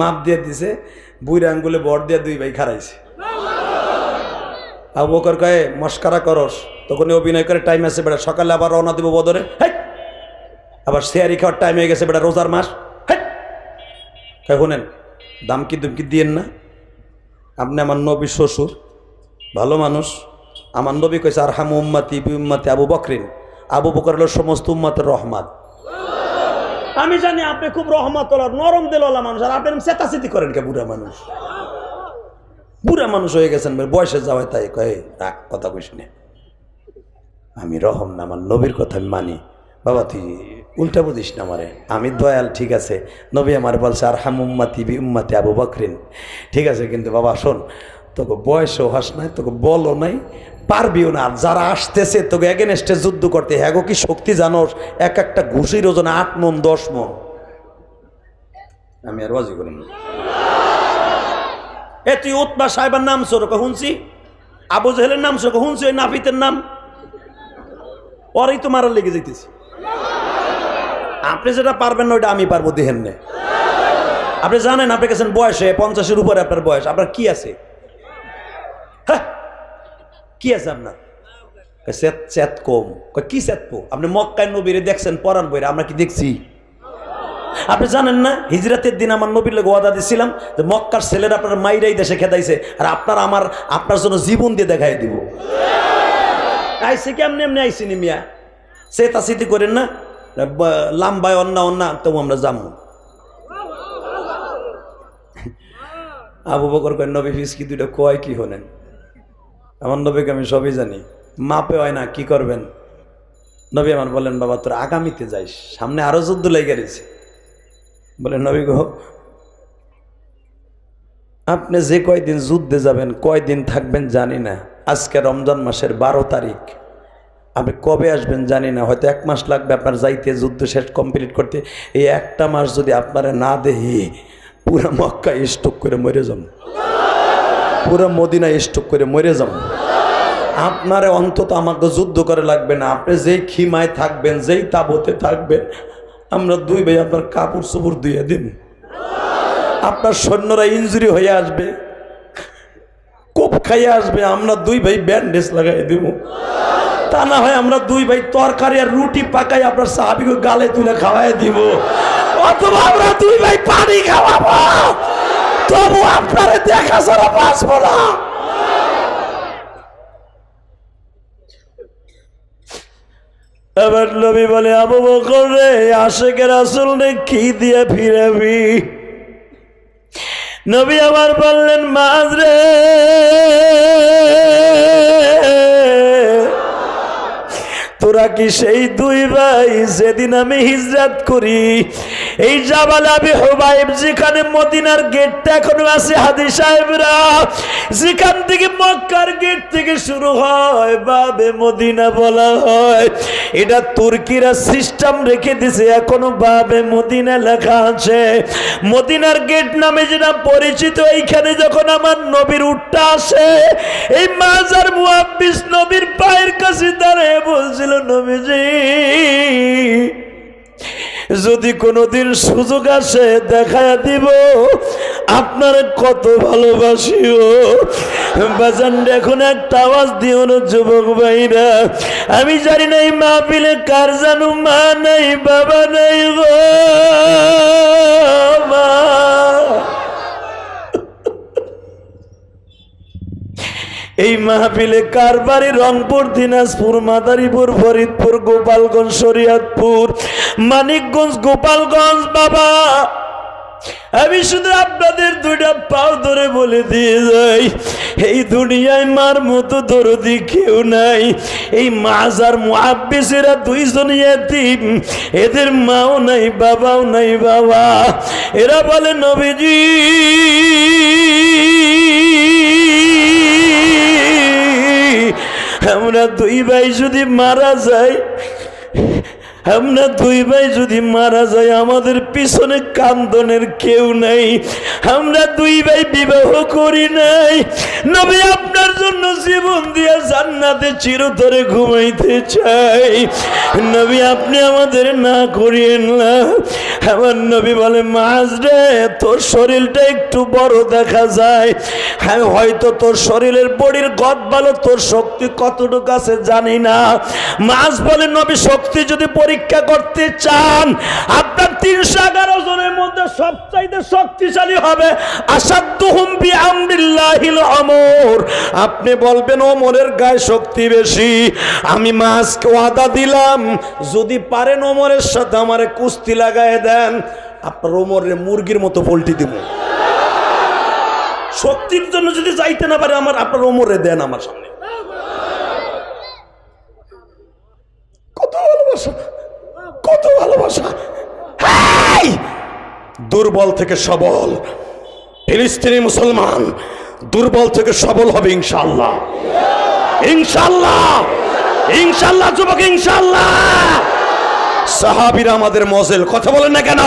মাপ দিয়ে দিছে, বুড়ি আঙ্গুলে বর দিয়ে 2 ভাই খারাইছে। আবু বকর কয়ে মস্কারা করস, তখন অভিনয় করে টাইম আছে বেটা, সকালে আবার রওনা দিব বদরে, আবার শেয়ারি খাওয়ার টাইম হয়ে গেছে বেটা, রোজার মাস। শুনেন দামকি দুমকি দিয়েন না। আপনি আমার নবী শ্বশুর, ভালো মানুষ। আমার নবী কইছে আর হাম উম্মতি বি উম্মতি আবু বকরিন। আবু বকর হলো সমস্ত উম্মতের রহমত। আমি জানি আপনি খুব রহমতওয়ালা, নরম দিলওয়ালা মানুষ, আর আপনি চেতাচেতি করেন কে? বুড়া মানুষ, বুড়া মানুষ হয়ে গেছেন, বয়সে যাওয়ায় তাই কয়ে রাখ, কথা কইস না। আমি রহম না, আমার নবীর কথা আমি মানি। বাবা তুই উল্টা বুঝিস না আমারে, আমি দয়াল, ঠিক আছে। নবী আমার বলছে আর হাম উম্মতি বি উম্মতি আবু বকরিন, ঠিক আছে। কিন্তু বাবা শোন, তোকে বয়সও হাস নাই, তোকে বলও নাই, পারবিও না। আর যারা আসতেছে তোকে এগেনস্টে যুদ্ধ করতে, হ্যাঁ কি শক্তি জানোস? এক একটা ঘুষির ওজন 8 মণ 10 মণ। আমি আর ওয়াজি করি না। তুই উতবা সাহেবের নাম সরক শুনছি, আবু জাহেলের নাম সরক শুনছি, ওই নাফিতের নাম, ওরই তো মারার লেগে যেতেছি। আপনি যেটা পারবেন না ওইটা আমি পারবো, দেখেন না। আপনি জানেন আপনি গেছেন বয়সে 50-এর উপরে, আপনার বয়স, আপনার কি আছে? হ্যাঁ কি আছে আপনার? চেত কম। কি চেতপো? আপনি মক্কায় নবীরে দেখছেন পরান বইরা, আমরা কি দেখছি? আপনি জানেন না হিজরাতের দিন আমার নবীর লোক ওয়াদা দিছিলাম যে মক্কার ছেলেরা আপনার মাইরাই দেশে খেদাইছে, আর আপনার জন্য জীবন দিয়ে দেখাই দিব। আইসি কেমনি এমনি আইসিনি মিয়া, চেতা স্মৃতি করেন না, লাম্বায় অন্যা তবু আমরা যাবো। আবু বকর কয় নবী ফিসকি 2টা কয় কি হলেন? আমার নবীকে আমি সবই জানি, মাপে হয় না, কি করবেন? নবী আমার বলেন, বাবা তোর আগামীতে যাইস, সামনে আরো যুদ্ধ লেগে গেছে। বলে, নবী গো, আপনি যে কয়দিন যুদ্ধে যাবেন, কয়দিন থাকবেন জানি না। আজকে রমজান মাসের 12 তারিখ, আপনি কবে আসবেন জানি না, হয়তো 1 মাস লাগবে আপনার যাইতে, যুদ্ধ শেষ কমপ্লিট করতে। এই একটা মাস যদি আপনারা না দেখি, পুরো মক্কা স্টক করে মরে যাম, পুরো মদিনা স্টক করে মরে যাম। আপনারে অন্তত আমাকে যুদ্ধ করে লাগবে না, আপনি যেই খিমায় থাকবেন, যেই তাবতে থাকবেন, আমরা 2 ভাই আপনার কাপড় চোপড় ধুয়ে দিন। আপনার সৈন্যরা ইনজুরি হয়ে আসবে, কোপ খাইয়ে আসবে, আমরা 2 ভাই ব্যান্ডেজ লাগাই দিব। তা না হয় আমরা 2 ভাই তরকারি আর রুটি পাকাই আপনার সাহাবীকে গালে তুলে খাওয়াই দিব, অথবা আমরা 2 ভাই পানি খাওয়াবো, তবু আপনারে দেখা ছাড়া বাঁচবো না। এবার নবী বলে, আবু বকর রে, আশিকের রাসূল রে কি দিয়ে ফিরাবি? নবী আমার বললেন, মাজ রে, তোরা কি সেই 2 ভাই যেদিন আমি হিজরত করি, এই জাবাল আবি হুবাইব যেখানে মদিনার গেটটা এখনো আছে, হাদি সাহেবরা, যেখান থেকে মক্কার গেট থেকে শুরু হয় বাবে মদিনা বলা হয়, এটা তুর্কিরা সিস্টেম রেখে দিছে, এখনো বাবে মদিনা লেখা আছে। মদিনার গেট নামে যেটা পরিচিত, এইখানে যখন আমার নবীর উটটা আসে, এই মাজার মুআব্বিস নবীর পায়ের কাছে দাঁড়িয়ে বলছিল, নবীজি যদি কোনোদিন সুযোগ আসে দেখায় দিব আপনার কত ভালোবাসিও। বাজান এখন একটা আওয়াজ দিও না যুবক ভাইরা, আমি জানি না এই মাহফিলে কার জানো মা নাই, বাবা নাই গো মা। এই মাহফিলে কার বাড়ি রংপুর, দিনাজপুর, মাদারীপুর, ফরিদপুর, গোপালগঞ্জ, শরীয়তপুর, মানিকগঞ্জ, গোপালগঞ্জ। বাবা আমি শুধু আপনাদের 2টা পাও ধরে বলে দিয়ে যাই, এই দুনিয়ায় মার মতো দরদি কেউ নাই। এই মাজার মুআব্বিসেরা 2 জন ইয়েতিম, এদের মাও নাই, বাবাও নাই। বাবা এরা বলে, নবীজি আমরা 2 ভাই যদি মারা যাই, আমরা 2 ভাই যদি মারা যাই, আমাদের পিছনে কান্দনের কেউ নাই। আমরা 2 ভাই বিবাহ করি নাই। নবী আপনার জন্য জীবন দিয়ে জান্নাতে চিরতরে ঘুমাইতে চাই। নবী আপনি আমাদের না করিয়েন না। আমার নবী বলে, মাজ রে, তোর শরীরটা একটু বড় দেখা যায়, হ্যাঁ হয়তো তোর শরীরের বডির গদ ভালো, তোর শক্তি কতটুকু আছে জানি না। মাজ বলে, নবী শক্তি যদি পরীক্ষা করতে চান, আপনার 311 জনের মধ্যে সবচাইতে শক্তিশালী হবে আসাদুহুম বিআমরিল্লাহিল আমর। আপনি বলবেন ওমরের গায়ে শক্তি বেশি। আমি মাসকে ওয়াদা দিলাম, যদি পারেন ওমরের সাথে আমারে কুস্তি লাগায় দেন, আপনার ওমরের মুরগির মতো পোল্টি দিব। শক্তির জন্য যদি যাইতে না পারে, আপনার ওমরে দেন আমার সামনে। কত ভালোবাসা, কত ভালোবাসা। দুর্বল থেকে সবল ফিলিস্তিনি মুসলমান দুর্বল থেকে সবল হবে ইনশাআল্লাহ, ইনশাআল্লাহ, ইনশাআল্লাহ যুবক, ইনশাআল্লাহ। সাহাবীরা আমাদের মজেল, কথা বলেন না কেন?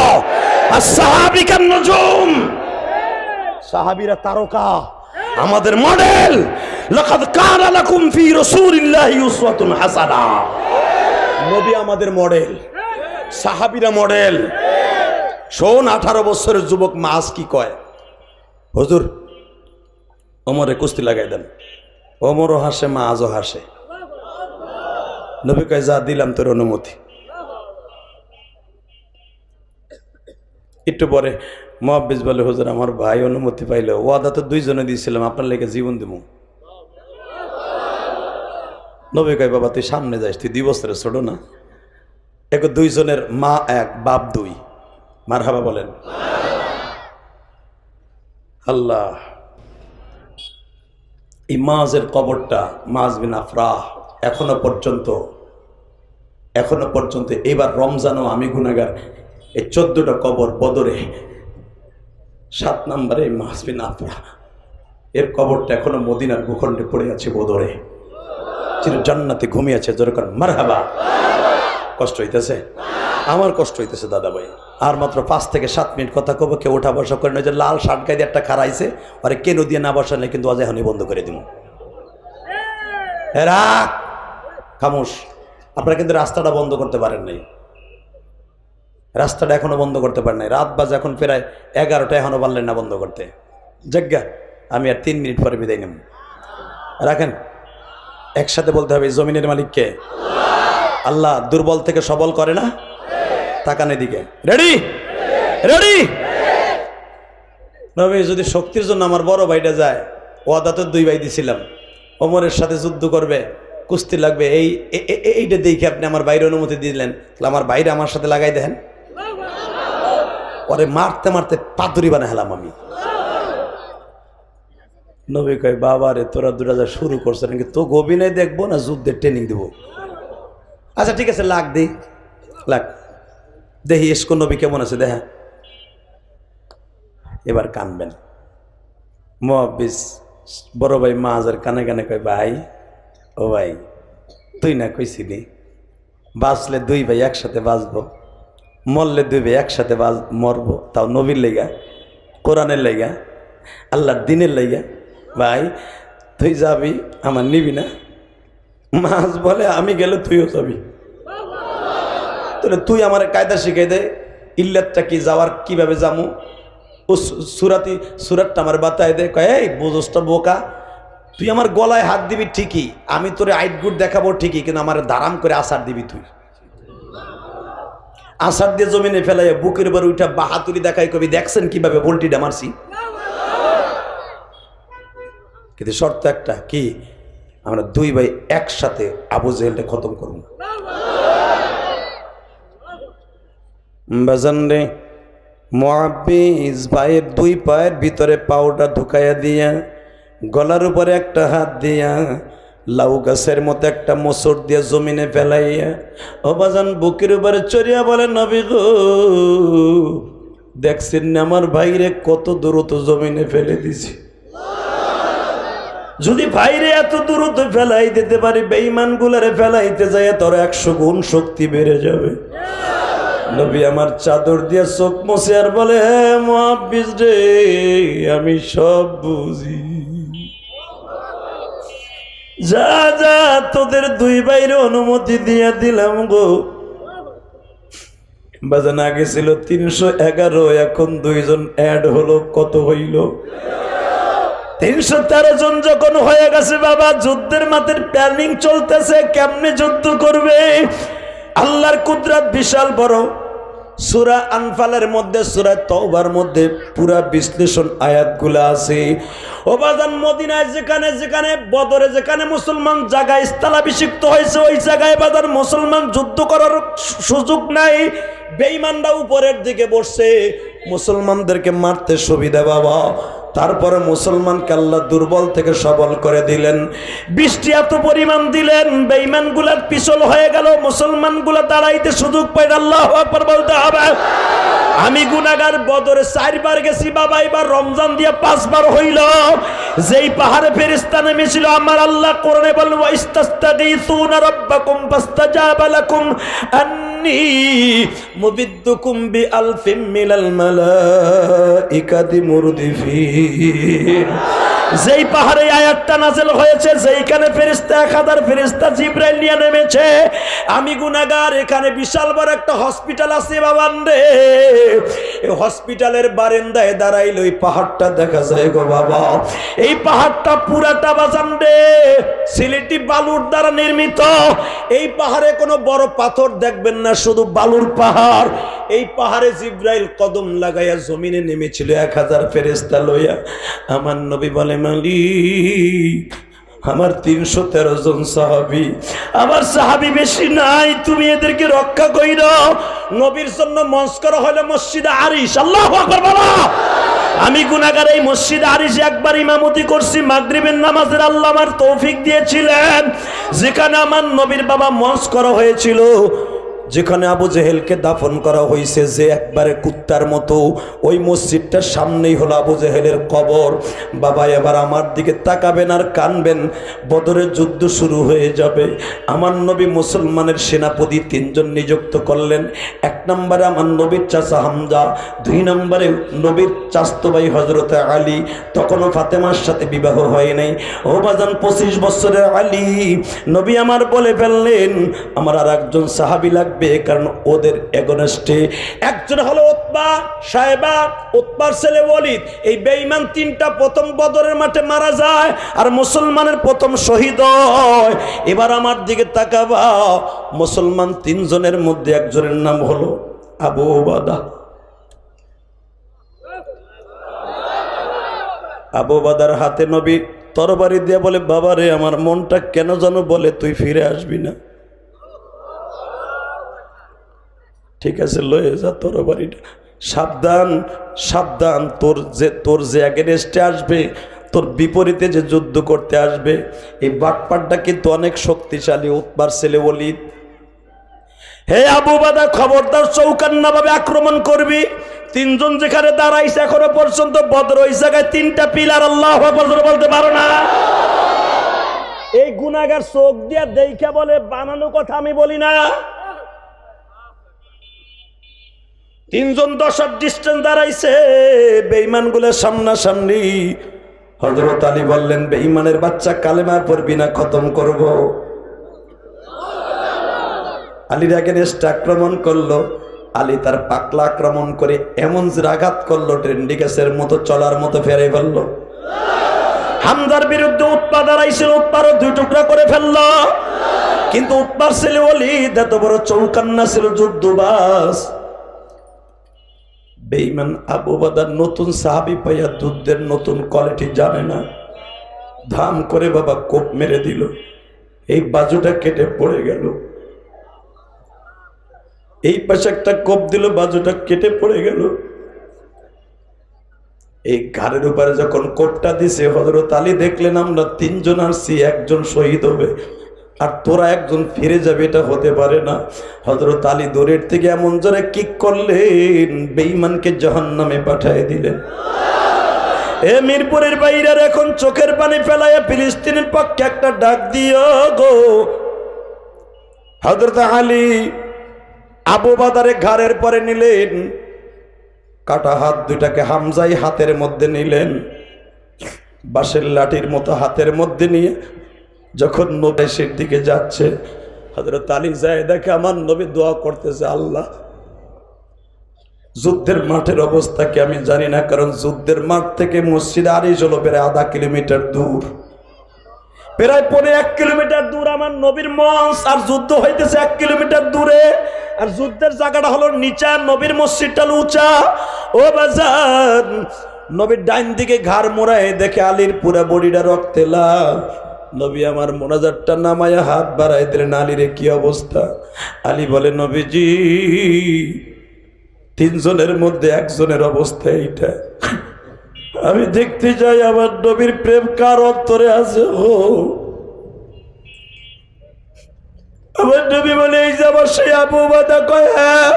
as-সাহাবী কান নুজুম, সাহাবীরা তারকা, আমাদের মডেল। লাকাদ কানা লাকুম ফি রাসূলিল্লাহি উসওয়াতুন হাসানা। নবী আমাদের মডেল, সাহাবীরা মডেল। শোন, 18 বছরের যুবক মাস কি কয়, হুজুর ওমরে কুস্তি লাগাই দেন। ওমরও হাসে, মাazও হাসে। নবী কয়, যা দিলাম তোর অনুমতি। একটু পরে মুআব্বিস বলে, হুজুর আমার ভাই অনুমতি পাইলে, ওয়াদা তো 2 জনে দিয়েছিলাম, আপনার লেগে জীবন দেব। নবী কয়, বাবা তুই সামনে যাস, তুই 2 বছরের ছোট না। 2 জনের মা 1, বাপ 2। মারহাবা বলেন। আল্লাহ, এই মাজের কবরটা, মাজ বিন আফরাহ, এখনো পর্যন্ত এখনো পর্যন্ত এবার রমজানও আমি গুনাহগার। এই 14টা কবর বদরে 7 নম্বরে মাহফিল আফরা, এর কবরটা এখনো মদিনার ভূখণ্ডে পড়ে আছে বদরে, চির জান্নাতে ঘুমিয়ে আছে। জোরে করেন মারহাবা। কষ্ট হইতেছে? আমার কষ্ট হইতেছে দাদা ভাই। আর মাত্র 5 থেকে 7 মিনিট কথা কব, কেউ ওঠা বসা করে না। যে লাল শার্ট গায়ে একটা খারাইছে, আরে কেন দিয়ে না বসালে কিন্তু আজ এখনই বন্ধ করে দিব। এরা খামোশ। আপনারা কিন্তু রাস্তাটা বন্ধ করতে পারেন নাই, রাস্তাটা এখনো বন্ধ করতে পারেন নাই। রাত বাজে এখন প্রায় 11টা, এখনো পারলেন না বন্ধ করতে। যজ্ঞা আমি আর 3 মিনিট পরে বিদায় নেব। রাখেন, একসাথে বলতে হবে জমিনের মালিককে আল্লাহ। দুর্বল থেকে সবল করে না? তাকান এদিকে। Ready ready. নবী যদি শক্তির জন্য আমার বড় ভাইটা যায়, ওয়াদা তো 2 ভাই দিছিলাম, ওমরের সাথে যুদ্ধ করবে, কুস্তি লাগবে, এইটা দেখে আপনি আমার বাইরে অনুমতি দিলেন, তাহলে আমার বাইরে আমার সাথে লাগাই দেন। পরে মারতে মারতে পাতুরি বানা হেলাম আমি। নবী কয় বাবা রে, তোরা দুটা যা শুরু করছে নাকি, তো অভিনয় দেখবো না যুদ্ধের ট্রেনিং দেবো? আচ্ছা ঠিক আছে, লাগ দিই, লাগ দেখি ইস্কো নবী কেমন আছে দেখা। এবার কানবেন। মুয়াব্বিস বড় ভাই মাহাজের কানে কানে কয় ভাই, ও ভাই তুই না কইছিলি বাঁচলে 2 ভাই একসাথে বাঁচবো, মরলে 2 ভাই একসাথে মরবো, তাও নবীর লেগা, কোরআনের লেগা, আল্লাহর দিনের লেগা। ভাই তুই যাবি, আমার নিবি না? মাছ বলে আমি গেলে তুইও যাবি। তাহলে তুই আমার কায়দা শিখাই দে, ইল্লাতটা কি, যাওয়ার কিভাবে যামু, ও সুরাতটা আমার বাতায় দে। কয় এই বোঝসটা বোকা, তুই আমার গলায় হাত দিবি ঠিকই, আমি তোরে আইটগুট দেখাবো ঠিকই, কিন্তু আমার দারাম করে আসার দিবি। তুই আসার দিয়ে জমিনে ফেলাই বুকের উপর উঠা বাহাতুরি দেখাই কবি, দেখছেন কিভাবে ভোল্টিটা মারছি। কিন্তু শর্ত একটা কি, আমরা 2 ভাই একসাথে আবু জেহেলকে খতম করব। বাজান রে, মুআব্বিস ভাইয়ের 2 পায়ের ভিতরে পাউডা ঢুকাইয়া দিয়া, গলার উপরে একটা হাত দিয়া, লাউ গাছের মতো একটা মোচড় দিয়ে জমিনে ফেলাইয়া, ও বাজান বুকের উপরে চড়িয়া বলে নবী গো, দেখছেন না আমার ভাইরে কত দ্রুত জমিনে ফেলে দিছি। যদি ভাইরে এত দ্রুত ফেলাই দিতে পারি, বেঈমান গুলারে ফেলাইতে যায় তোর 100 গুণ শক্তি বেড়ে যাবে। নবী আমার চাদর দিয়ে চোখ মুছে আর বলে, হে মুআব্বিস রে, আমি সব বুঝি। যা যা তোদের 2 ভাইরে অনুমতি দিয়ে দিলাম গো। বাজান আগে ছিল 311, এখন 2 জন অ্যাড হলো, কত হইল? 313 জন যখন হয়ে গেছে বাবা, যুদ্ধের মাঠের প্ল্যানিং চলতেছে, কেমনে যুদ্ধ করবে। আল্লাহর কুদরত বিশাল বড়। সূরা আনফালের মধ্যে, সূরা তাওবার মধ্যে পুরা বিশ্লেষণ আয়াতগুলো আছে। ও বাজান মদিনায় যেখানে যেখানে বদরে যেখানে মুসলমান জায়গায় স্থলাভিষিক্ত হয়েছে, ওই জায়গায় বাজার মুসলমান যুদ্ধ করার সুযোগ নাই। বেঈমানরা উপরের দিকে বসছে, মুসলমানদেরকে মারতে সুবিধা বাবা। তারপরে মুসলমানকে আল্লাহ দুর্বল থেকে সবল করে দিলেন, বৃষ্টি এত পরিমাণ দিলেন, বেঈমানগুলা পিছল হয়ে গেল, মুসলমানগুলা দাঁড়াইতে সুযোগ পায়। আল্লাহু আকবার বলতে হবে। আমি গুনাহগার, বদরে 4 বার গেছি বাবা, এবার রমজান দিয়ে 5 বার হইল। যেই পাহাড়ে ফেরেশতা নেমেছিল, আমার আল্লাহ কোরআনে বলেন, ওয়া ইস্তাস্তাগীসুনা রাব্বাকুম ফাস্তাজাবা লাকুম আন্নী মুবিদ্দুকুম বিআলফিম মিনাল মালাইকাতি মুরদিফিন। যেই পাহাড়ে আয়াতটা নাযিল হয়েছে, যেইখানে ফেরেশতা 1000 ফেরেশতা জিবরাইল নিয়ে নেমেছে, আমি গুনাহগার, এখানে বিশাল বড় একটা হসপিটাল আছে বাবান রে। এই হসপিটালের বারান্দায় দাঁড়াইলে ওই পাহাড়টা দেখা যায় গো বাবা। এই পাহাড়টা পুরাটা বাজান রে সিলেটি বালুর দ্বারা নির্মিত। এই পাহাড়ে কোনো বড় পাথর দেখবেন না, শুধু বালুর পাহাড়। এই পাহাড়ে জিবরাইল কদম লাগাইয়া জমিনে নেমেছিল 1000 ফেরেশতা লইয়া। আমার নবী বলে, মালিক আমার 313 জন সাহাবী, আমার সাহাবী বেশি নাই, তুমি এদেরকে রক্ষা কইরো। নবীর জন্য মঞ্চ করা হলো মসজিদে আরিশ। আল্লাহু আকবার বলো। আমি গুনাহগার এই মসজিদে আরিশে একবার ইমামতি করছি মাগরিবের নামাজের, আল্লাহ আমার তৌফিক দিয়েছিলেন। যেখানে আমার নবীর বাবা মঞ্চ করা হয়েছিল, যেখানে আবু জেহেলকে দাফন করা হয়েছে, যে একবারে কুত্তার মতো, ওই মসজিদটার সামনেই হলো আবু জেহেলের কবর। বাবা এবার আমার দিকে তাকাবেন আর কানবেন, বদরের যুদ্ধ শুরু হয়ে যাবে। আমার নবী মুসলমানের সেনাপতি 3 জন নিযুক্ত করলেন। 1 নম্বরে আমার নবীর চাচা হামজা, 2 নম্বরে নবীর চাচতো ভাই হযরত আলী, তখনও ফাতেমার সাথে বিবাহ হয় নাই। ও বাজান 25 বছরের আলী, নবী আমার বলে ফেললেন আমার আর একজন সাহাবী লাগবে, কারণ ওদের এগনেস্টে একজন হলো উতবা সাহেবা, উতবার ছেলে ওয়ালিদ। এই বেঈমান 3টা প্রথম বদরের মাঠে মারা যায় আর মুসলমানের প্রথম শহীদ হয়। এবার আমার দিকে তাকাবা, মুসলমান 3 জনের মধ্যে একজনের নাম হলো আবু ওবাদা। আবু ওবাদার হাতে নবী তরবারি দিয়ে বলে, বাবারে আমার মনটা কেন যেন বলে তুই ফিরে আসবি না। ঠিক আছে, লয়ে যা তরবারিটা, সাবধান সাবধান, তোর যে এগেনস্টে আসবে, তোর বিপরীতে যে যুদ্ধ করতে আসবে, এই বাটপাটটা কিন্তু অনেক শক্তিশালী, উতবার ছেলে ওয়ালিদ। হে আবু ওবাদা, খবরদার চৌকান্না ভাবে আক্রমণ করবি। 3 জন যেখানে দাঁড়াইছে এখনো পর্যন্ত বদর, ওই জায়গায় 3টা পিলার আল্লাহু আকবার বলতে পারো না? এই গুনাহগার চোখ দিয়া দেখা বলে বানানো কথা আমি বলি না। 3 জন 10 হাত ডিস্টেন্স দাঁড়াইছে বেঈমানগুলোর সামনাসামনি। হযরত আলী বললেন, বেঈমানের বাচ্চা কালেমা পড়বি না, খতম করব। আলীর এগেনস্টে আক্রমণ করলো। আলী তার পাকলা আক্রমণ করে এমন আঘাত করলো, ট্রেন্ডিকাসের মতো চলার মতো ফেরে ফেললো। হামজার বিরুদ্ধে উতবা দাঁড়াইছিল, উতবারও 2 টুকরা করে ফেললো। কিন্তু উতবার ছেলে ওয়ালিদ এত বড় চৌকান্না ছিল, যুদ্ধবাজ। বেঈমান আবু ওবাদার নতুন সাহাবী পাইয়া যুদ্ধের নতুন কোয়ালিটি জানে না, ধাম করে বাবা কোপ মেরে দিল। এই বাজুটা কেটে পড়ে গেল। এই পাশে একটা কোপ দিল, বাজুটা কেটে পড়ে গেল। এই ঘাড়ের উপরে যখন কোপটা দিছে, হযরত আলী দেখলেন আমরা 3 জন আসছি, একজন শহীদ হবে আর তোরা একজন ফিরে যাবে, এটা হতে পারে না। হযরত আলী দূরের থেকে এমন জোরে কিক করলেন, বেঈমানকে জাহান্নামে পাঠিয়ে দিলেন। এ মিরপুরের বাইরের এখন চোখের পানি ফেলাইয়া ফিলিস্তিনের পক্ষে একটা ডাক দিও গো। হযরত আলী আবু ওবাদারে ঘাড়ের পরে নিলেন, কাটা হাত দুইটাকে হামজাই হাতের মধ্যে নিলেন, বাঁশের লাঠির মতো হাতের মধ্যে নিয়ে যখন নবীর দিকে যাচ্ছে, হযরত আলী যায় দেখে আমার নবী দোয়া করতেছে, আল্লাহ যুদ্ধের মাঠের অবস্থা কি আমি জানি না, কারণ যুদ্ধের মাঠ থেকে মসজিদ আরিশ হলো প্রায় 0.5 কিলোমিটার দূর, প্রায় 1 কিলোমিটার দূর আমার নবীর মঞ্চ, আর যুদ্ধ হইতেছে 1 কিলোমিটার দূরে। আর যুদ্ধের জায়গাটা হলো নিচা, নবীর মসজিদটা উঁচা। ও বাজার, নবীর ডাইন দিকে ঘাড় মোড়ায় দেখে আলীর পুরা বডিটা রক্তে লাল। নবী আমার মোনাজাতটা নামায়া হাত বাড়াই দিলেন, আলীর কি অবস্থা? আলী বলে, নবীজি 3 জনের মধ্যে একজনের অবস্থা এইটা। আমি দেখতে যাই আমার নবীর প্রেম কার অন্তরে আছে। ও আমার নবী বলে, এই যে আমার সেই আবু ওবাদা। কয়, হ্যাঁ,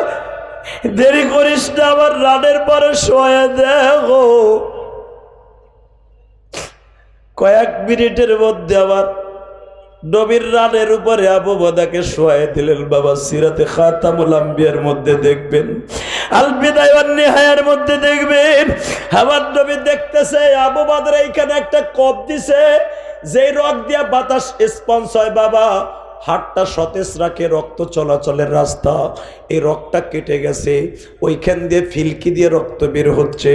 দেরি করিস না, আমার রানের পরে শোয়া দেখো। কয়েক মিনিটের মধ্যে আমার নবীর রানের উপরে আবু ওবাদাকে শোয়াই দিলেন। বাবা সিরাতে খাতামুল আম্বিয়ার মধ্যে দেখবেন, আল বিদায়া ওয়ান নিহায়ার মধ্যে দেখবেন, আমার নবী দেখতেছে আবু ওবাদার এইখানে একটা কপ দিছে, যেই রক দিয়া বাতাস স্পঞ্জ হয় বাবা, হাতটা সতেজ রাখে, রক্ত চলাচলের রাস্তা। এই রক্তটা কেটে গেছে, ওইখান দিয়ে ফিলকি দিয়ে রক্ত বের হচ্ছে।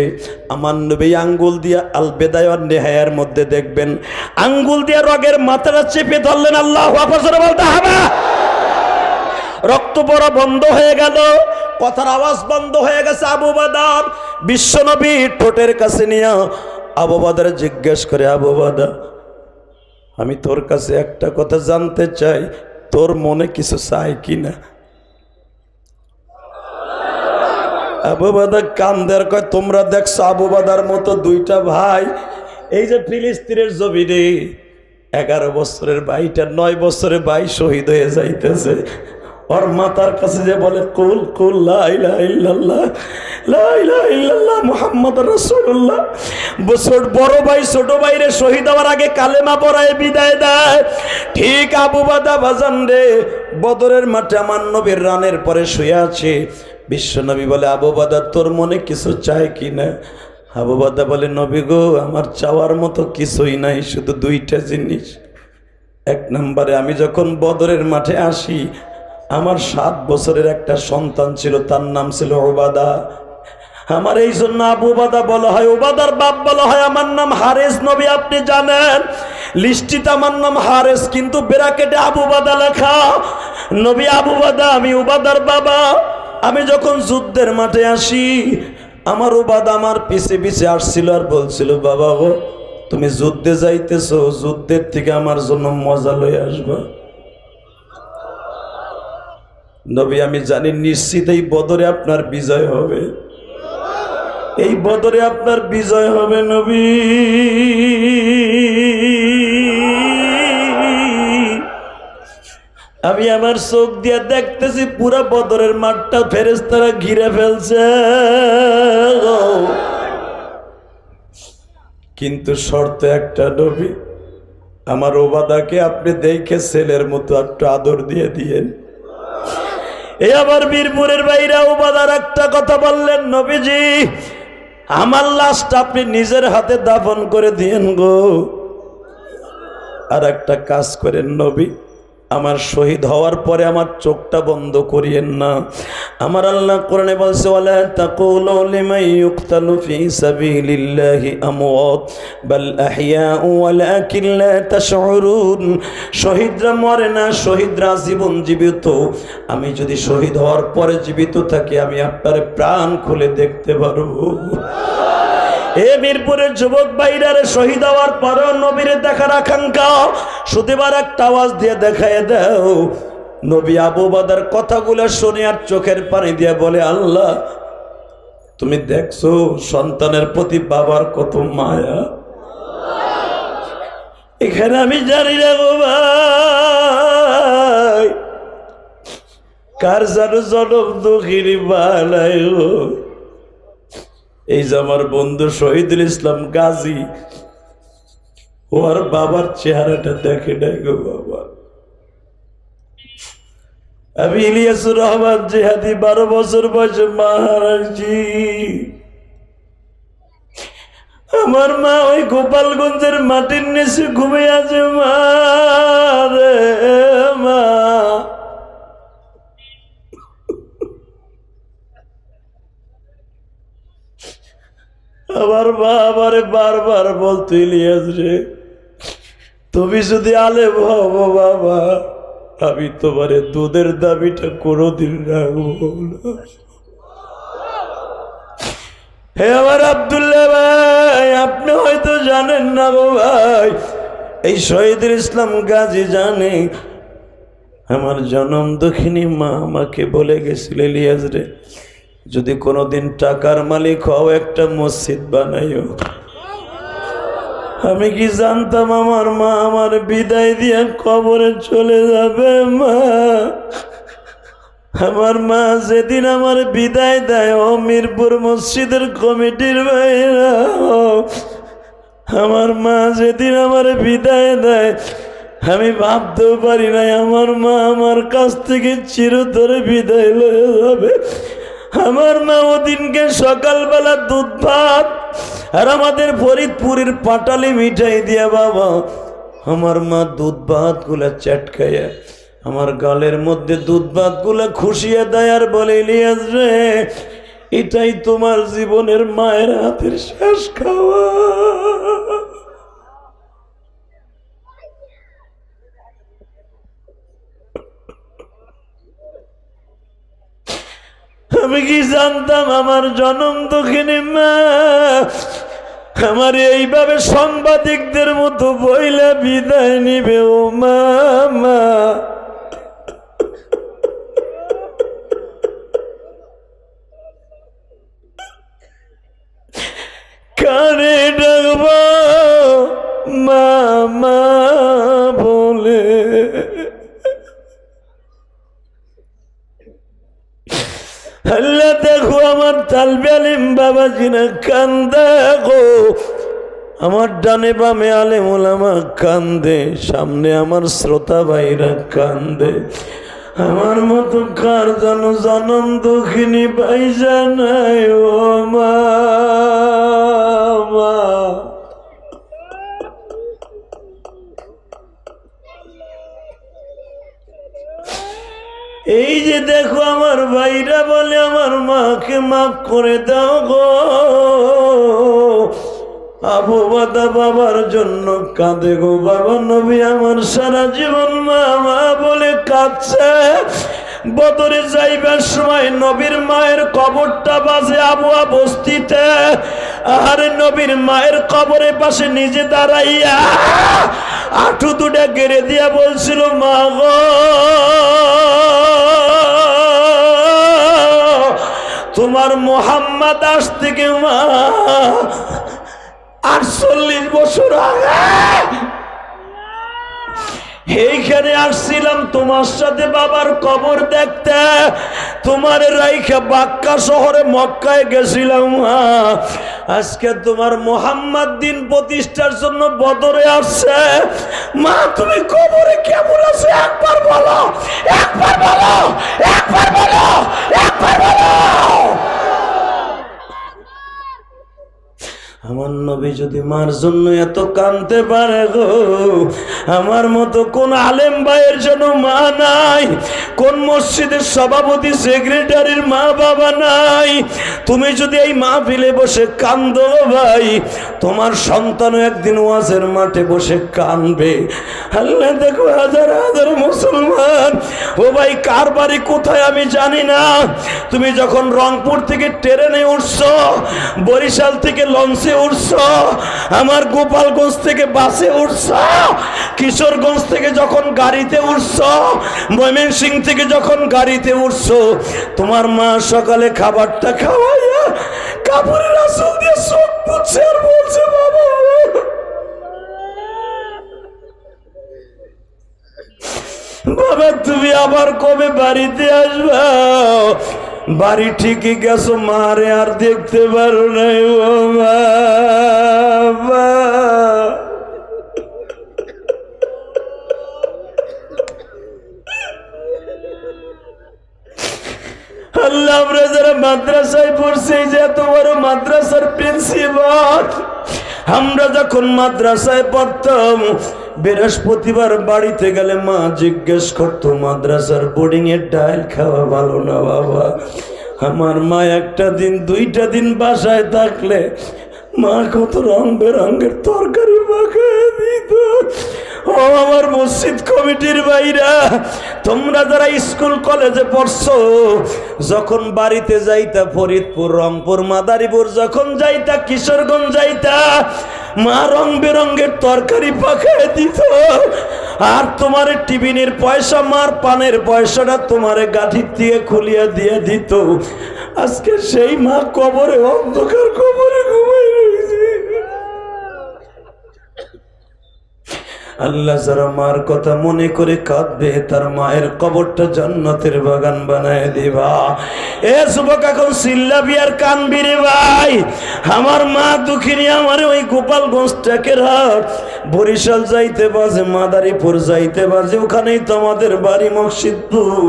আমার নবী আঙ্গুল দিয়ে আল বিদায়া ওয়ান নিহায়ার মধ্যে দেখবেন, আঙ্গুল দিয়ে রগের মাথাটা চেপে ধরলেন। আল্লাহু আকবার বলতে হবে। রক্ত পড়া বন্ধ হয়ে গেল, কথার আওয়াজ বন্ধ হয়ে গেছে। আবু ওবাদার বিশ্বনবী ঠোঁটের কাছে নিয়ে আবু ওবাদার জিজ্ঞেস করে, আবু ওবাদা, আমি তোর কাছে একটা কথা জানতে চাই, তোর মনে কিছু চাই কিনা? আবু বাদা কান্দের কয় তোমরা দেখছো আবু বাদার মতো দুইটা ভাই এই যে ফিলিস্তিনের জমিনে 11 বছরের ভাইটা 9 বছরের ভাই শহীদ হয়ে যাইতেছে, ওর মাতার কাছে যে বলে কুল কুল লা ইলাহা ইল্লাল্লাহ লা ইলাহা ইল্লাল্লাহ মুহাম্মাদুর রাসূলুল্লাহ, বড় ভাই ছোট ভাইরে শহীদ হওয়ার আগে কালেমা পড়ায় বিদায় দেয়। ঠিক আবু বাদা বাজান রে বদরের মাঠে আমার নবীর রানের পরে শুয়ে আছে। বিশ্বনবী বলে আবু বাদা তোর মনে কিছু চাই কিনা? আবু বাদা বলে নবী গো আমার চাওয়ার মতো কিছুই নাই, শুধু দুইটা জিনিস। এক নম্বরে আমি যখন বদরের মাঠে আসি আমার 7 বছরের একটা সন্তান ছিল, তার নাম ছিল ওবাদা। আমার এই জন্য আবু বাদা বলা হয়, ওবাদার বাপ বলা হয়। আমার নাম হারেস, নবী আপনি জানেন লিস্টিতে আমার নাম হারেস কিন্তু ব্র্যাকেটে আবু বাদা লেখা। নবী আবু বাদা, আমি ওবাদার বাবা। আমি যখন যুদ্ধের মাঠে আসি আমার ওবাদা আমার পিছে পিছে আসছিল আর বলছিল বাবা গো তুমি যুদ্ধে যাইতেছো, যুদ্ধের থেকে আমার জন্য মজা লয়ে আসবা। নবী আমি জানি নিশ্চিত এই বদরে আপনার বিজয় হবে, এই বদরে আপনার বিজয় হবে নবী। আমি আমার চোখ দিয়ে দেখতেছি পুরা বদরের মাঠটা ফেরেশতারা ঘিরে ফেলছে, কিন্তু শর্ত একটা নবী আমার ওবাদাকে আপনি দেখে ছেলের মতো একটু আদর দিয়ে দিয়েন। এই আবার বীরপুরের বাইরা ওবাদার একটা কথা বললেন নবীজি আমার লাশটা আপনি নিজের হাতে দাফন করে দিয়েন গো। আর একটা কাজ করেন নবী আমার শহীদ হওয়ার পরে আমার চোখটা বন্ধ করিয়েন না। আমার আল্লাহ কোরআনে বলছে ওয়ালা তাকুলু লিমান ইউকতালু ফি সাবিলিল্লাহি আমওয়াত বাল আহইয়াউ ওয়ালাকিন লা তাশউরুন। শহীদরা মরে না, শহীদরা জীবন জীবিত। আমি যদি শহীদ হওয়ার পরে জীবিত থাকি আমি আপনার প্রাণ খুলে দেখতে পারবো। এ মিরপুরের যুবক ভাইরারে শহীদ হওয়ার পরেও নবীরে দেখার আকাঙ্ক্ষা শুধুবার একটা আওয়াজ দিয়ে দেখায় দাও। নবী আবু বাদার কথাগুলো শুনে আর চোখের পানি দিয়ে বলে আল্লাহ তুমি দেখছো সন্তানের প্রতি বাবার কত মায়া। এখানে আমি জানি না গো ভাই কার জানো জনম দুঃখিনী বালাই গো। এই যে আমার বন্ধু শহীদুল ইসলাম গাজী ওর বাবার চেহারাটা দেখে নাই গো বাবা। আমি ইলিয়াসুর রহমান জিহাদি 12 বছর বয়সে মা হারাইছি। আমার মা ওই গোপালগঞ্জের মাটির নিচে ঘুমিয়ে আছে মা রে মা। আমার মা আমারে বারবার বলতো ইলিয়াস রে তুমি যদি আলেম হবো বাবা আমি তোমারে দুধের দাবিটা কোনোদিন রাখবো না। হে আমার আব্দুল্লাহ ভাই আপনি হয়তো জানেন না গো ভাই, এই শহীদুল ইসলাম গাজী জানে আমার জনম দক্ষিণী মা আমাকে বলে গেছিল ইলিয়াস রে যদি কোনোদিন টাকার মালিক হও একটা মসজিদ বানাইও। আমি কি জানতাম আমার মা আমার বিদায় দিয়ে কবরে চলে যাবে মা। আমার মা যেদিন আমার বিদায় দেয় ও মিরপুর মসজিদের কমিটির ভাইরা আমার মা যেদিন আমার বিদায় দেয় আমি ভাবতেও পারি নাই আমার মা আমার কাছ থেকে চিরতরে বিদায় লয়ে যাবে। আমার মা ওদিনকে সকালবেলা দুধ ভাত আর আমাদের ফরিদপুরের পাটালি মিঠাই দিয়া বাবা আমার মা দুধ ভাত গুলা চাটকাইয়া আমার গালের মধ্যে দুধ ভাত গুলা খুশিয়ে দেয় আর বলে ইলিয়াস রে এটাই তোমার জীবনের মায়ের হাতের শেষ খাওয়া। আমি কি জানতাম আমার জনম দক্ষিণী মা আমার এইভাবে সাংবাদিকদের মতো বইলা বিদায় নিবে ও মা। কালবে আলিম বাবাজিরা কান্দে গো, আমার ডানে বামে আলেম ওলামা কান্দে, সামনে আমার শ্রোতা ভাইরা কান্দে। আমার মতো কার যেন জনম দুঃখিনী পাইজা নাই ও মা। এই যে দেখো আমার ভাইরা বলে আমার মাকে মাফ করে দাও গো, আবু বাদা বাবার জন্য কাঁদে গো, বাবা নবী আমার সারা জীবন মা মা বলে কাঁদছে। বদরে যাইবার সময় নবীর মায়ের কবরটা বাজে আবুয়া বস্তিতে, আর নবীর মায়ের কবরের পাশে নিজে দাঁড়াইয়া আঁঠু দুটা গেড়ে দিয়া বলছিল, মা গো তোমার মোহাম্মদ আজ থেকে মা 48 বছর আগে এইখানে আসছিলাম তোমার সাথে বাবার কবর দেখতে, তোমার রাইখা বাক্কা শহরে মক্কায় গেছিলাম মা, আজকে তোমার মোহাম্মদ দিন প্রতিষ্ঠার জন্য বদরে আসছে মা, তুমি কবরে কেমন আছো একবার বলো, একবার বলো, একবার বলো, একবার বলো। আমার নবী যদি মার জন্য এত কাঁদতে পারে গো, আমার মতো কোন আলেম ভাইয়ের জন্য মা নাই, কোন মসজিদের সভাপতি সেক্রেটারির মা বাবা নাই। তুমি যদি এই মাহফিলে বসে কাঁদো ভাই, তোমার সন্তানও একদিন ওয়াজের মাঠে বসে কাঁদবে। আল্লাহ দেখো হাজার হাজার মুসলমান, ও ভাই কার বাড়ি কোথায় আমি জানি না, তুমি যখন রংপুর থেকে ট্রেনে উঠছো, বরিশাল থেকে লঞ্চে উঠছো, আমার গোপালগঞ্জ থেকে বাসে উঠছো, কিশোরগঞ্জ থেকে যখন গাড়িতে উঠছো, ময়মনসিংহ থেকে যখন গাড়িতে উঠছো, তোমার মা সকালে খাবারটা খাওয়াইয়া কাপড়ের আঁচল দিয়ে চোখ মুছছে আর বলছে, বাবা বাবা তুমি আবার কবে বাড়িতে আসবা? বাড়ি ঠিকই গেছো, মারে আর দেখতে পারো নাই ও মা। আল্লাহ আমরা যারা মাদ্রাসায় পড়ছি, যে তোমার মাদ্রাসার প্রিন্সিপাল, আমরা যখন মাদ্রাসায় পড়তাম বৃহস্পতিবার বাড়িতে গেলে মা জিজ্ঞেস করতো, মাদ্রাসার বোর্ডিং এর ডাল খাওয়া ভালো না বাবা? আমার মা একটা দিন দুইটা দিন বাসায় থাকলে মা কত রং বেরঙের তরকারি মাখায় দিত। ও আমার মসজিদ কমিটির ভাইরা, তোমরা যারা স্কুল কলেজে পড়ছো, যখন বাড়িতে যাইতা ফরিদপুর, রংপুর, মাদারীপুর যখন যাইতা, কিশোরগঞ্জ যাইতা, মা রং বেরঙের তরকারি পাকায় দিত। আর তোমার টিফিনের পয়সা, মার পানের পয়সাটা তোমার গাঠির দিয়ে খুলিয়া দিয়ে দিত। আজকে সেই মা কবরে, অন্ধকার কবরে ঘুমাই রয়েছে। আল্লাহ যারা মার কথা মনে করে কাঁদবে, তার মায়ের কবরটা জান্নাতের বাগান বানায় দিবা। এ যুবক এখন চিল্লাবি আর কানবি রে ভাই, আমার মা দুঃখিনী, আমার ওই গোপালগঞ্জ টেকের হাট, বরিশাল যাইতে বাজে, মাদারীপুর যাইতে বাজে, ওখানেই তো আমাদের বাড়ি মসজিদপুর।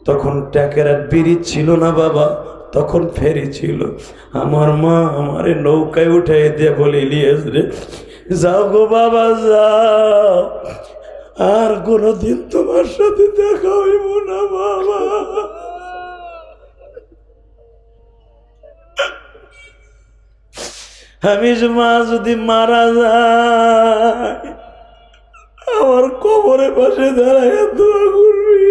তখন টেকের আর ব্রিজ ছিল না বাবা, তখন ফেরি ছিল। আমার মা আমারে নৌকায় উঠাই দিয়ে বলে, ইলিয়াস রে যাও গো বাবা যাও, আর কোনদিন তোমার সাথে দেখা হইব না বাবা। আমি মা যদি মারা যায়, আমার কবরের পাশে দাঁড়ায় দোয়া করবি।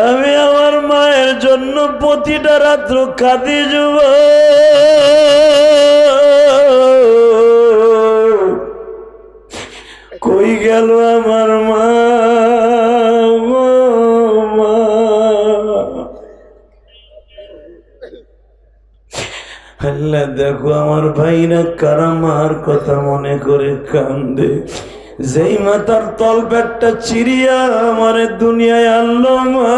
আমি আমার মায়ের জন্য প্রতিটা রাত্র কাঁদি যাব। কই গেল আমার মা? আল্লাহ দেখো আমার ভাইরা কারা মার কথা মনে করে কান্দে। যেই মাথার তল পেটটা চিরিয়া আমারে দুনিয়ায় আনলো মা,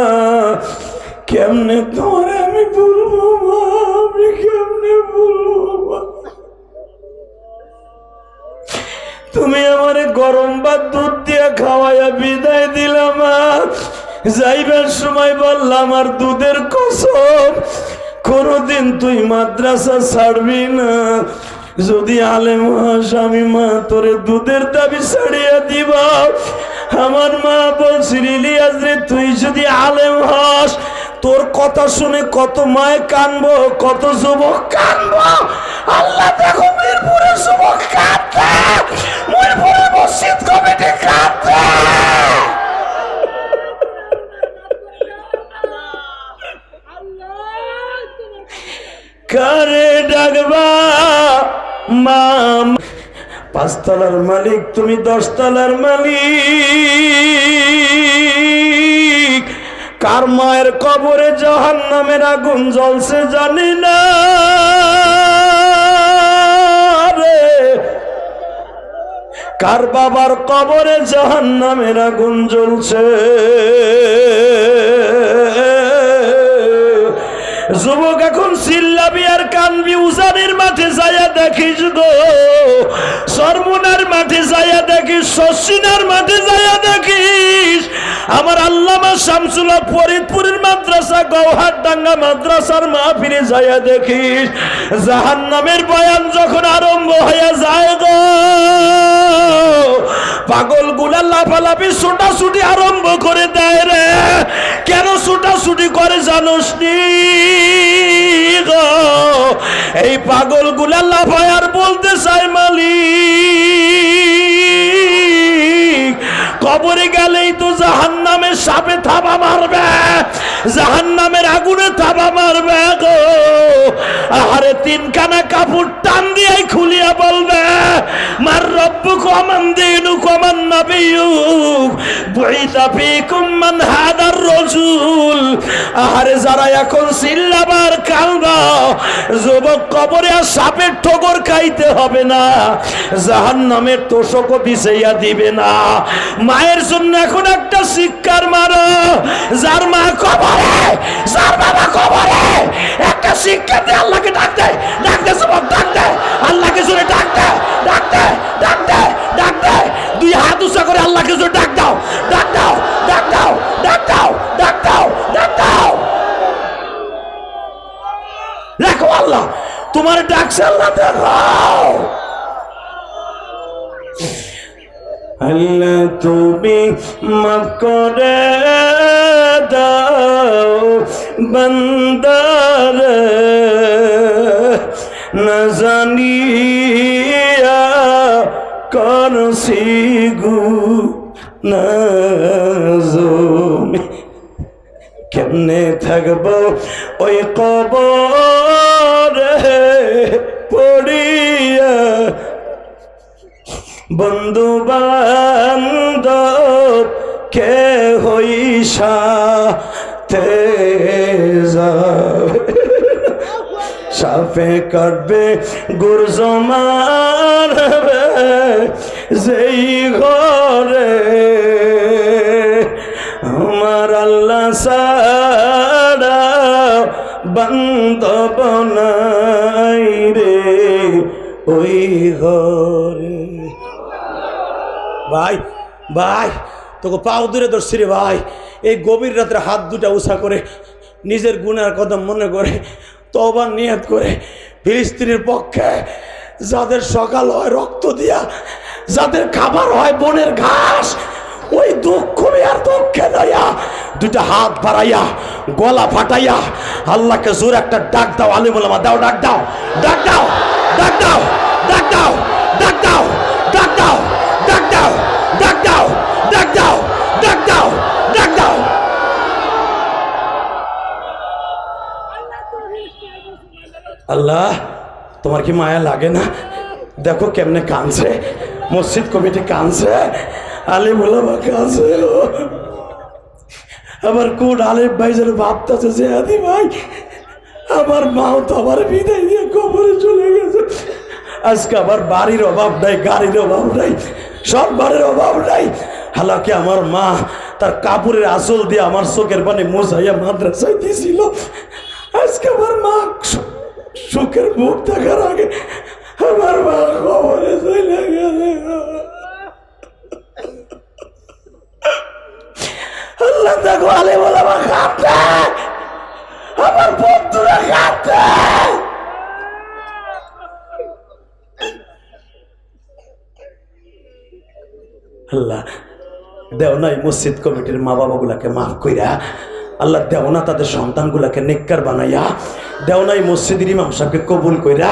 কেমনে তোমারে আমি বলবো মা, আমি কেমনে বলবো মা? তুমি আমারে গরম ভাত দুধ দিয়া খাওয়াইয়া বিদায় দিলাম মা। যাইবার সময় বললাম আর দুধের কসম কোনদিন তুই মাদ্রাসা ছাড়বি না, যদি আলেম হস আমি মা তোরে দুধের দাবি ছাড়িয়া দিব। আমার মা বলছিল ইলিয়াস রে তুই যদি আলেম হস তোর কথা শুনে কত মায় কানবো, কত যুবক কানবো। আল্লাহ দেখো মিরপুরের যুবক কাঁদছে, মিরপুরের মসজিদ কমিটি কাঁদছে। কারে ডাকবা মা? 5 তলার মালিক তুমি 10 তলার মালিক। কার মায়ের কবরে জাহান্নামের আগুন জ্বলছে জানি না রে, কার বাবার কবরে জাহান্নামের আগুন জ্বলছে। যুবক এখন চিল্লাবি আর কানবি, উজানের মাঠে যাইয়া দেখিস গো, সরমুনার মাঠে যাইয়া দেখিস, শশিনার মাঠে যাইয়া দেখিস। আমার আল্লামা শামসুল্লাহ ফরিদপুরের মাদ্রাসা গৌহারডাঙ্গা মাদ্রাসার মাহফিলে যাইয়া দেখিস। জাহান্নামের বয়ান যখন আরম্ভ হইয়া যায় গো, পাগল গুলা লাফালাফি ছোটাছুটি আরম্ভ করে দেয় রে। কেন ছোটাছুটি করে জানোস নি গো? এই পাগল গুলা লাফায় আর বলতে চাই মালিক কবরে গেলেই তো জাহান্নামের সাপে থাবা মারবে, জাহান্নামের আগুনে থাবা মারবে গো। আহারে 3 কানা কাপড় টান দিয়ে খুলিয়া বলবে মার রব্বুক ওয়া মান দীনুক ওয়া মান নাবিয়ুক বুইসা ফীকুম মান হাদার রাসূল। আহারে যারা এখন চিল্লাবার কালবা, যুবক কবরে আর সাপের ঠোকর খাইতে হবে না, জাহান্নামের তোষকও বিছাইয়া দিবে না। মায়ের জন্য এখন একটা শিক্ষার মারো, যার মা কবরে, যার বাবা কবরে, একটা শিক্ষা দিয়ে আল্লাহকে ডাক দেয়, ডাক দে যুবক, ডাক দে আল্লাহকে জোরে, ডাক দে, ডাক দে, ডাক দে, ডাক দে। 2 হাত উঁচা করে আল্লাহকে জোরে ডাক দাও, ডাক দাও, ডাক দাও, ডাক দাও, ডাক দাও, ডাক দাও। দেখো আল্লাহ তোমার ডাকছে, আল্লাহ দেখো। আল্লাহ তুমি মাফ করে দাও বান্দার, না জানিয়া করছি গুনাহ। কেমনে থাকবো ওই কবরে পড়িয়া, বন্ধু বান্ধব কে হইসা তে সাপে কাটবে গুরজ মারবে যেই ঘরে আমার আল্লাহ সারা বান্ধব নাই রে ওই ঘরে। ভাই ভাই তোকে পাও দূরে ধরছি রে ভাই। এই গভীর রাত্রে হাত দুটা উঁচা করে নিজের গুনার কথা মনে করে তওবা নিয়ত করে ফিলিস্তিনের পক্ষে, যাদের সকাল হয় রক্ত দিয়া, যাদের খাবার হয় বনের ঘাস, ওই দুঃখ আর দুঃখে দয়া 2টা হাত বাড়াইয়া গলা ফাটাইয়া আল্লাহকে জোর একটা ডাক দাও। আলিম ওলামা দাও, ডাক দাও, ডাক দাও, ডাক দাও, ডাক দাও, ডাক দাও, ডাক দাও, ডাক দাও, ডাক দাও, ডাক দাও, ডাক দাও, ডাক দাও। আল্লাহ তোমার কি মায়া লাগে না? দেখো কেমনে কাঁদছে, মসজিদ কমিটি কাঁদছে, আলিম ওলামা কাঁদছে। আমার কোন আলিম ভাই যেন ভাবতেছে যে আদি ভাই আমার মাও তো আমার বিদায় দিয়ে কবরে চলে গেছে, আজকে আমার বাড়ির অভাব নাই, গাড়ির অভাব নাই, সরবারের অভাব নাই। হালাকি আমার মা তার কাপড়ের আঁচল দিয়ে আমার চোখের পানি মোছাইয়া মাদ্রাসায় দিয়েছিল। আজকে আমার মা সুখের মুখ দেখার আগে আমার মা খবরে চলে গেছে। আল্লাহ দেখো আলে বলে আমার কাঁদতে, আমার বন্ধুরা কাঁদতে। আল্লাহ দেও না এই মসজিদ কমিটির মা বাবাগুলাকে মাফ কইরা, আল্লাহ দেও না তাদের সন্তানগুলাকে নেককার বানাইয়া, দেও না এই মসজিদের ইমাম সাহেবকে কবুল কইরা।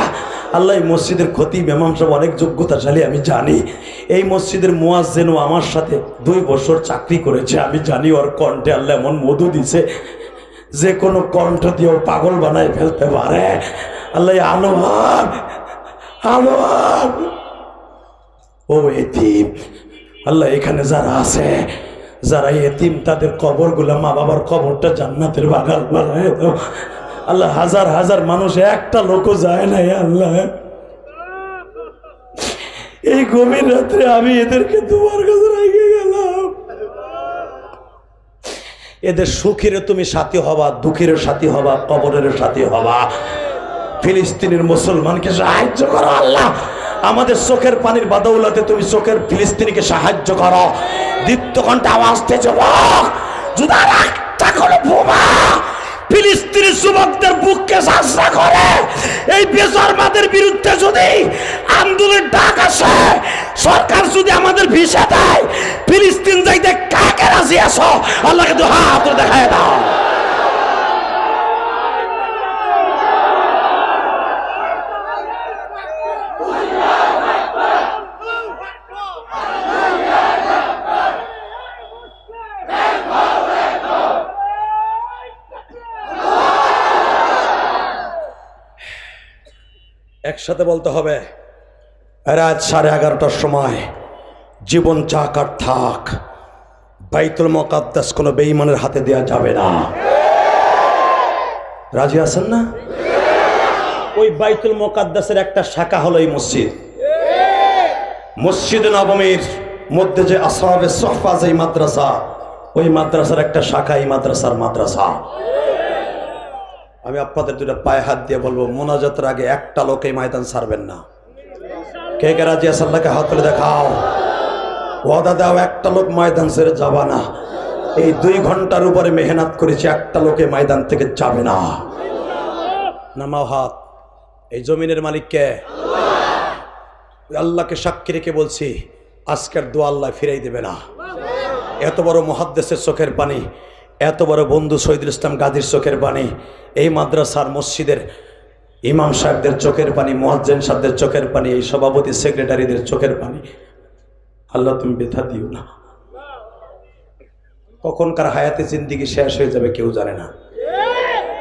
আল্লাহ এই মসজিদের খতিব ইমাম সাহেব অনেক যোগ্যতাশালী আমি জানি। এই মসজিদের মুয়াজ্জিনও আমার সাথে 2 বছর চাকরি করেছে, আমি জানি ওর কণ্ঠে আল্লাহ এমন মধু দিছে যে কোনো কণ্ঠ দিয়েও পাগল বানায় ফেলতে পারে। আল্লাহ আনোয়ার আনোয়ার ও এতিম, আল্লাহ এখানে যারা আছে, যারা এতিম, তাদের কবরগুলা, মা বাবার কবরটা জান্নাতের বাগান বানায় দাও। আল্লাহ হাজার হাজার মানুষ, একটা লোকও যায় না। আল্লাহ এই গভীর রাত্রে আমি এদেরকে তোমার কাছে রেখে গেলাম। এদের সুখের তুমি সাথী হবা, দুঃখের সাথী হবা, কবরের সাথী হবা। ফিলিস্তিনের মুসলমানকে সাহায্য করো আল্লাহ। আমাদের চোখের পানির বাদৌলাতে তুমি চোখের ফিলিস্তিনিকে সাহায্য করো। দীপ্ত কণ্ঠে আওয়াজ দিয়ে যুবক, জুদার একটা করে বোমা ফিলিস্তিনি যুবকদের বুককে শাসা করে। এই বেজন্মাদের বিরুদ্ধে যদি আন্দোলনের ডাক আসে, সরকার যদি আমাদের ভিসা দেয়, ফিলিস্তিন যাইতে কাকে রাজি আছো? আল্লাহকে তো হাত দেখায় দাও। একসাথে বলতে হবে, রাত 11:30টার সময় জীবন যাক আর থাক, বাইতুল মুকাদ্দাস কোনো বেঈমানের হাতে দেয়া যাবে না। রাজি আছেন না? ওই বাইতুল মুকাদ্দাসের একটা শাখা হলো এই মসজিদ। মসজিদ নববীর মধ্যে যে আসহাবে সুফফা যে মাদ্রাসা, ওই মাদ্রাসার একটা শাখা এই মাদ্রাসার মাদ্রাসা। আমি আপনাদের 2টা পায়ে হাত দিয়ে বলবো, মোনাজাতের আগে একটা লোক এই ময়দান ছাড়বেন না। কে কে রাজি আছেন? আল্লাহকে হাত তুলে দেখাও, ওয়াদা দাও একটা লোক ময়দান ছেড়ে যাবা না। এই 2 ঘন্টার উপরে মেহনত করেছি, একটা লোকে ময়দান থেকে যাবে না। নামাও হাত। এই জমিনের মালিক কে? আল্লাহকে সাক্ষী রেখে বলছি, আজকের দোয়া আল্লাহ ফিরাই দেবে না। এত বড় মুহাদ্দিসের চোখের পানি, এত বড় বন্ধু শহীদুল ইসলাম গাজীর চোখের পানি, এই মাদ্রাসার মসজিদের ইমাম সাহেবদের চোখের পানি, মুয়াজ্জিন সাহেবদের চোখের পানি, এই সভাপতি সেক্রেটারিদের চোখের পানি, আল্লাহ তুমি ব্যথা দিও না। কখনকার হায়াতে জিন্দিগি শেষ হয়ে যাবে কেউ জানে না।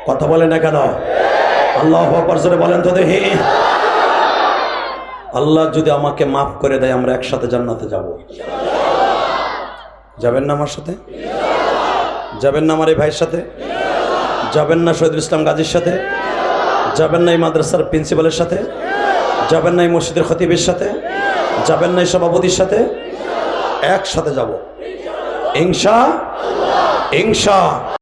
কথা বলে না কেন? আল্লাহু আকবার জোরে বলেন তো দেখি। আল্লাহ যদি আমাকে মাফ করে দেয়, আমরা একসাথে জান্নাতে যাব। যাবেন না আমার সাথে? যাবেন না আমার এই ভাইয়ের সাথে? যাবেন না শহীদুল ইসলাম গাজীর সাথে? যাবেন না এই মাদ্রাসার প্রিন্সিপালের সাথে? যাবেন না এই মসজিদের খতিবের সাথে? যাবেন না এই সভাপতির সাথে? একসাথে যাব ইনশাআল্লাহ।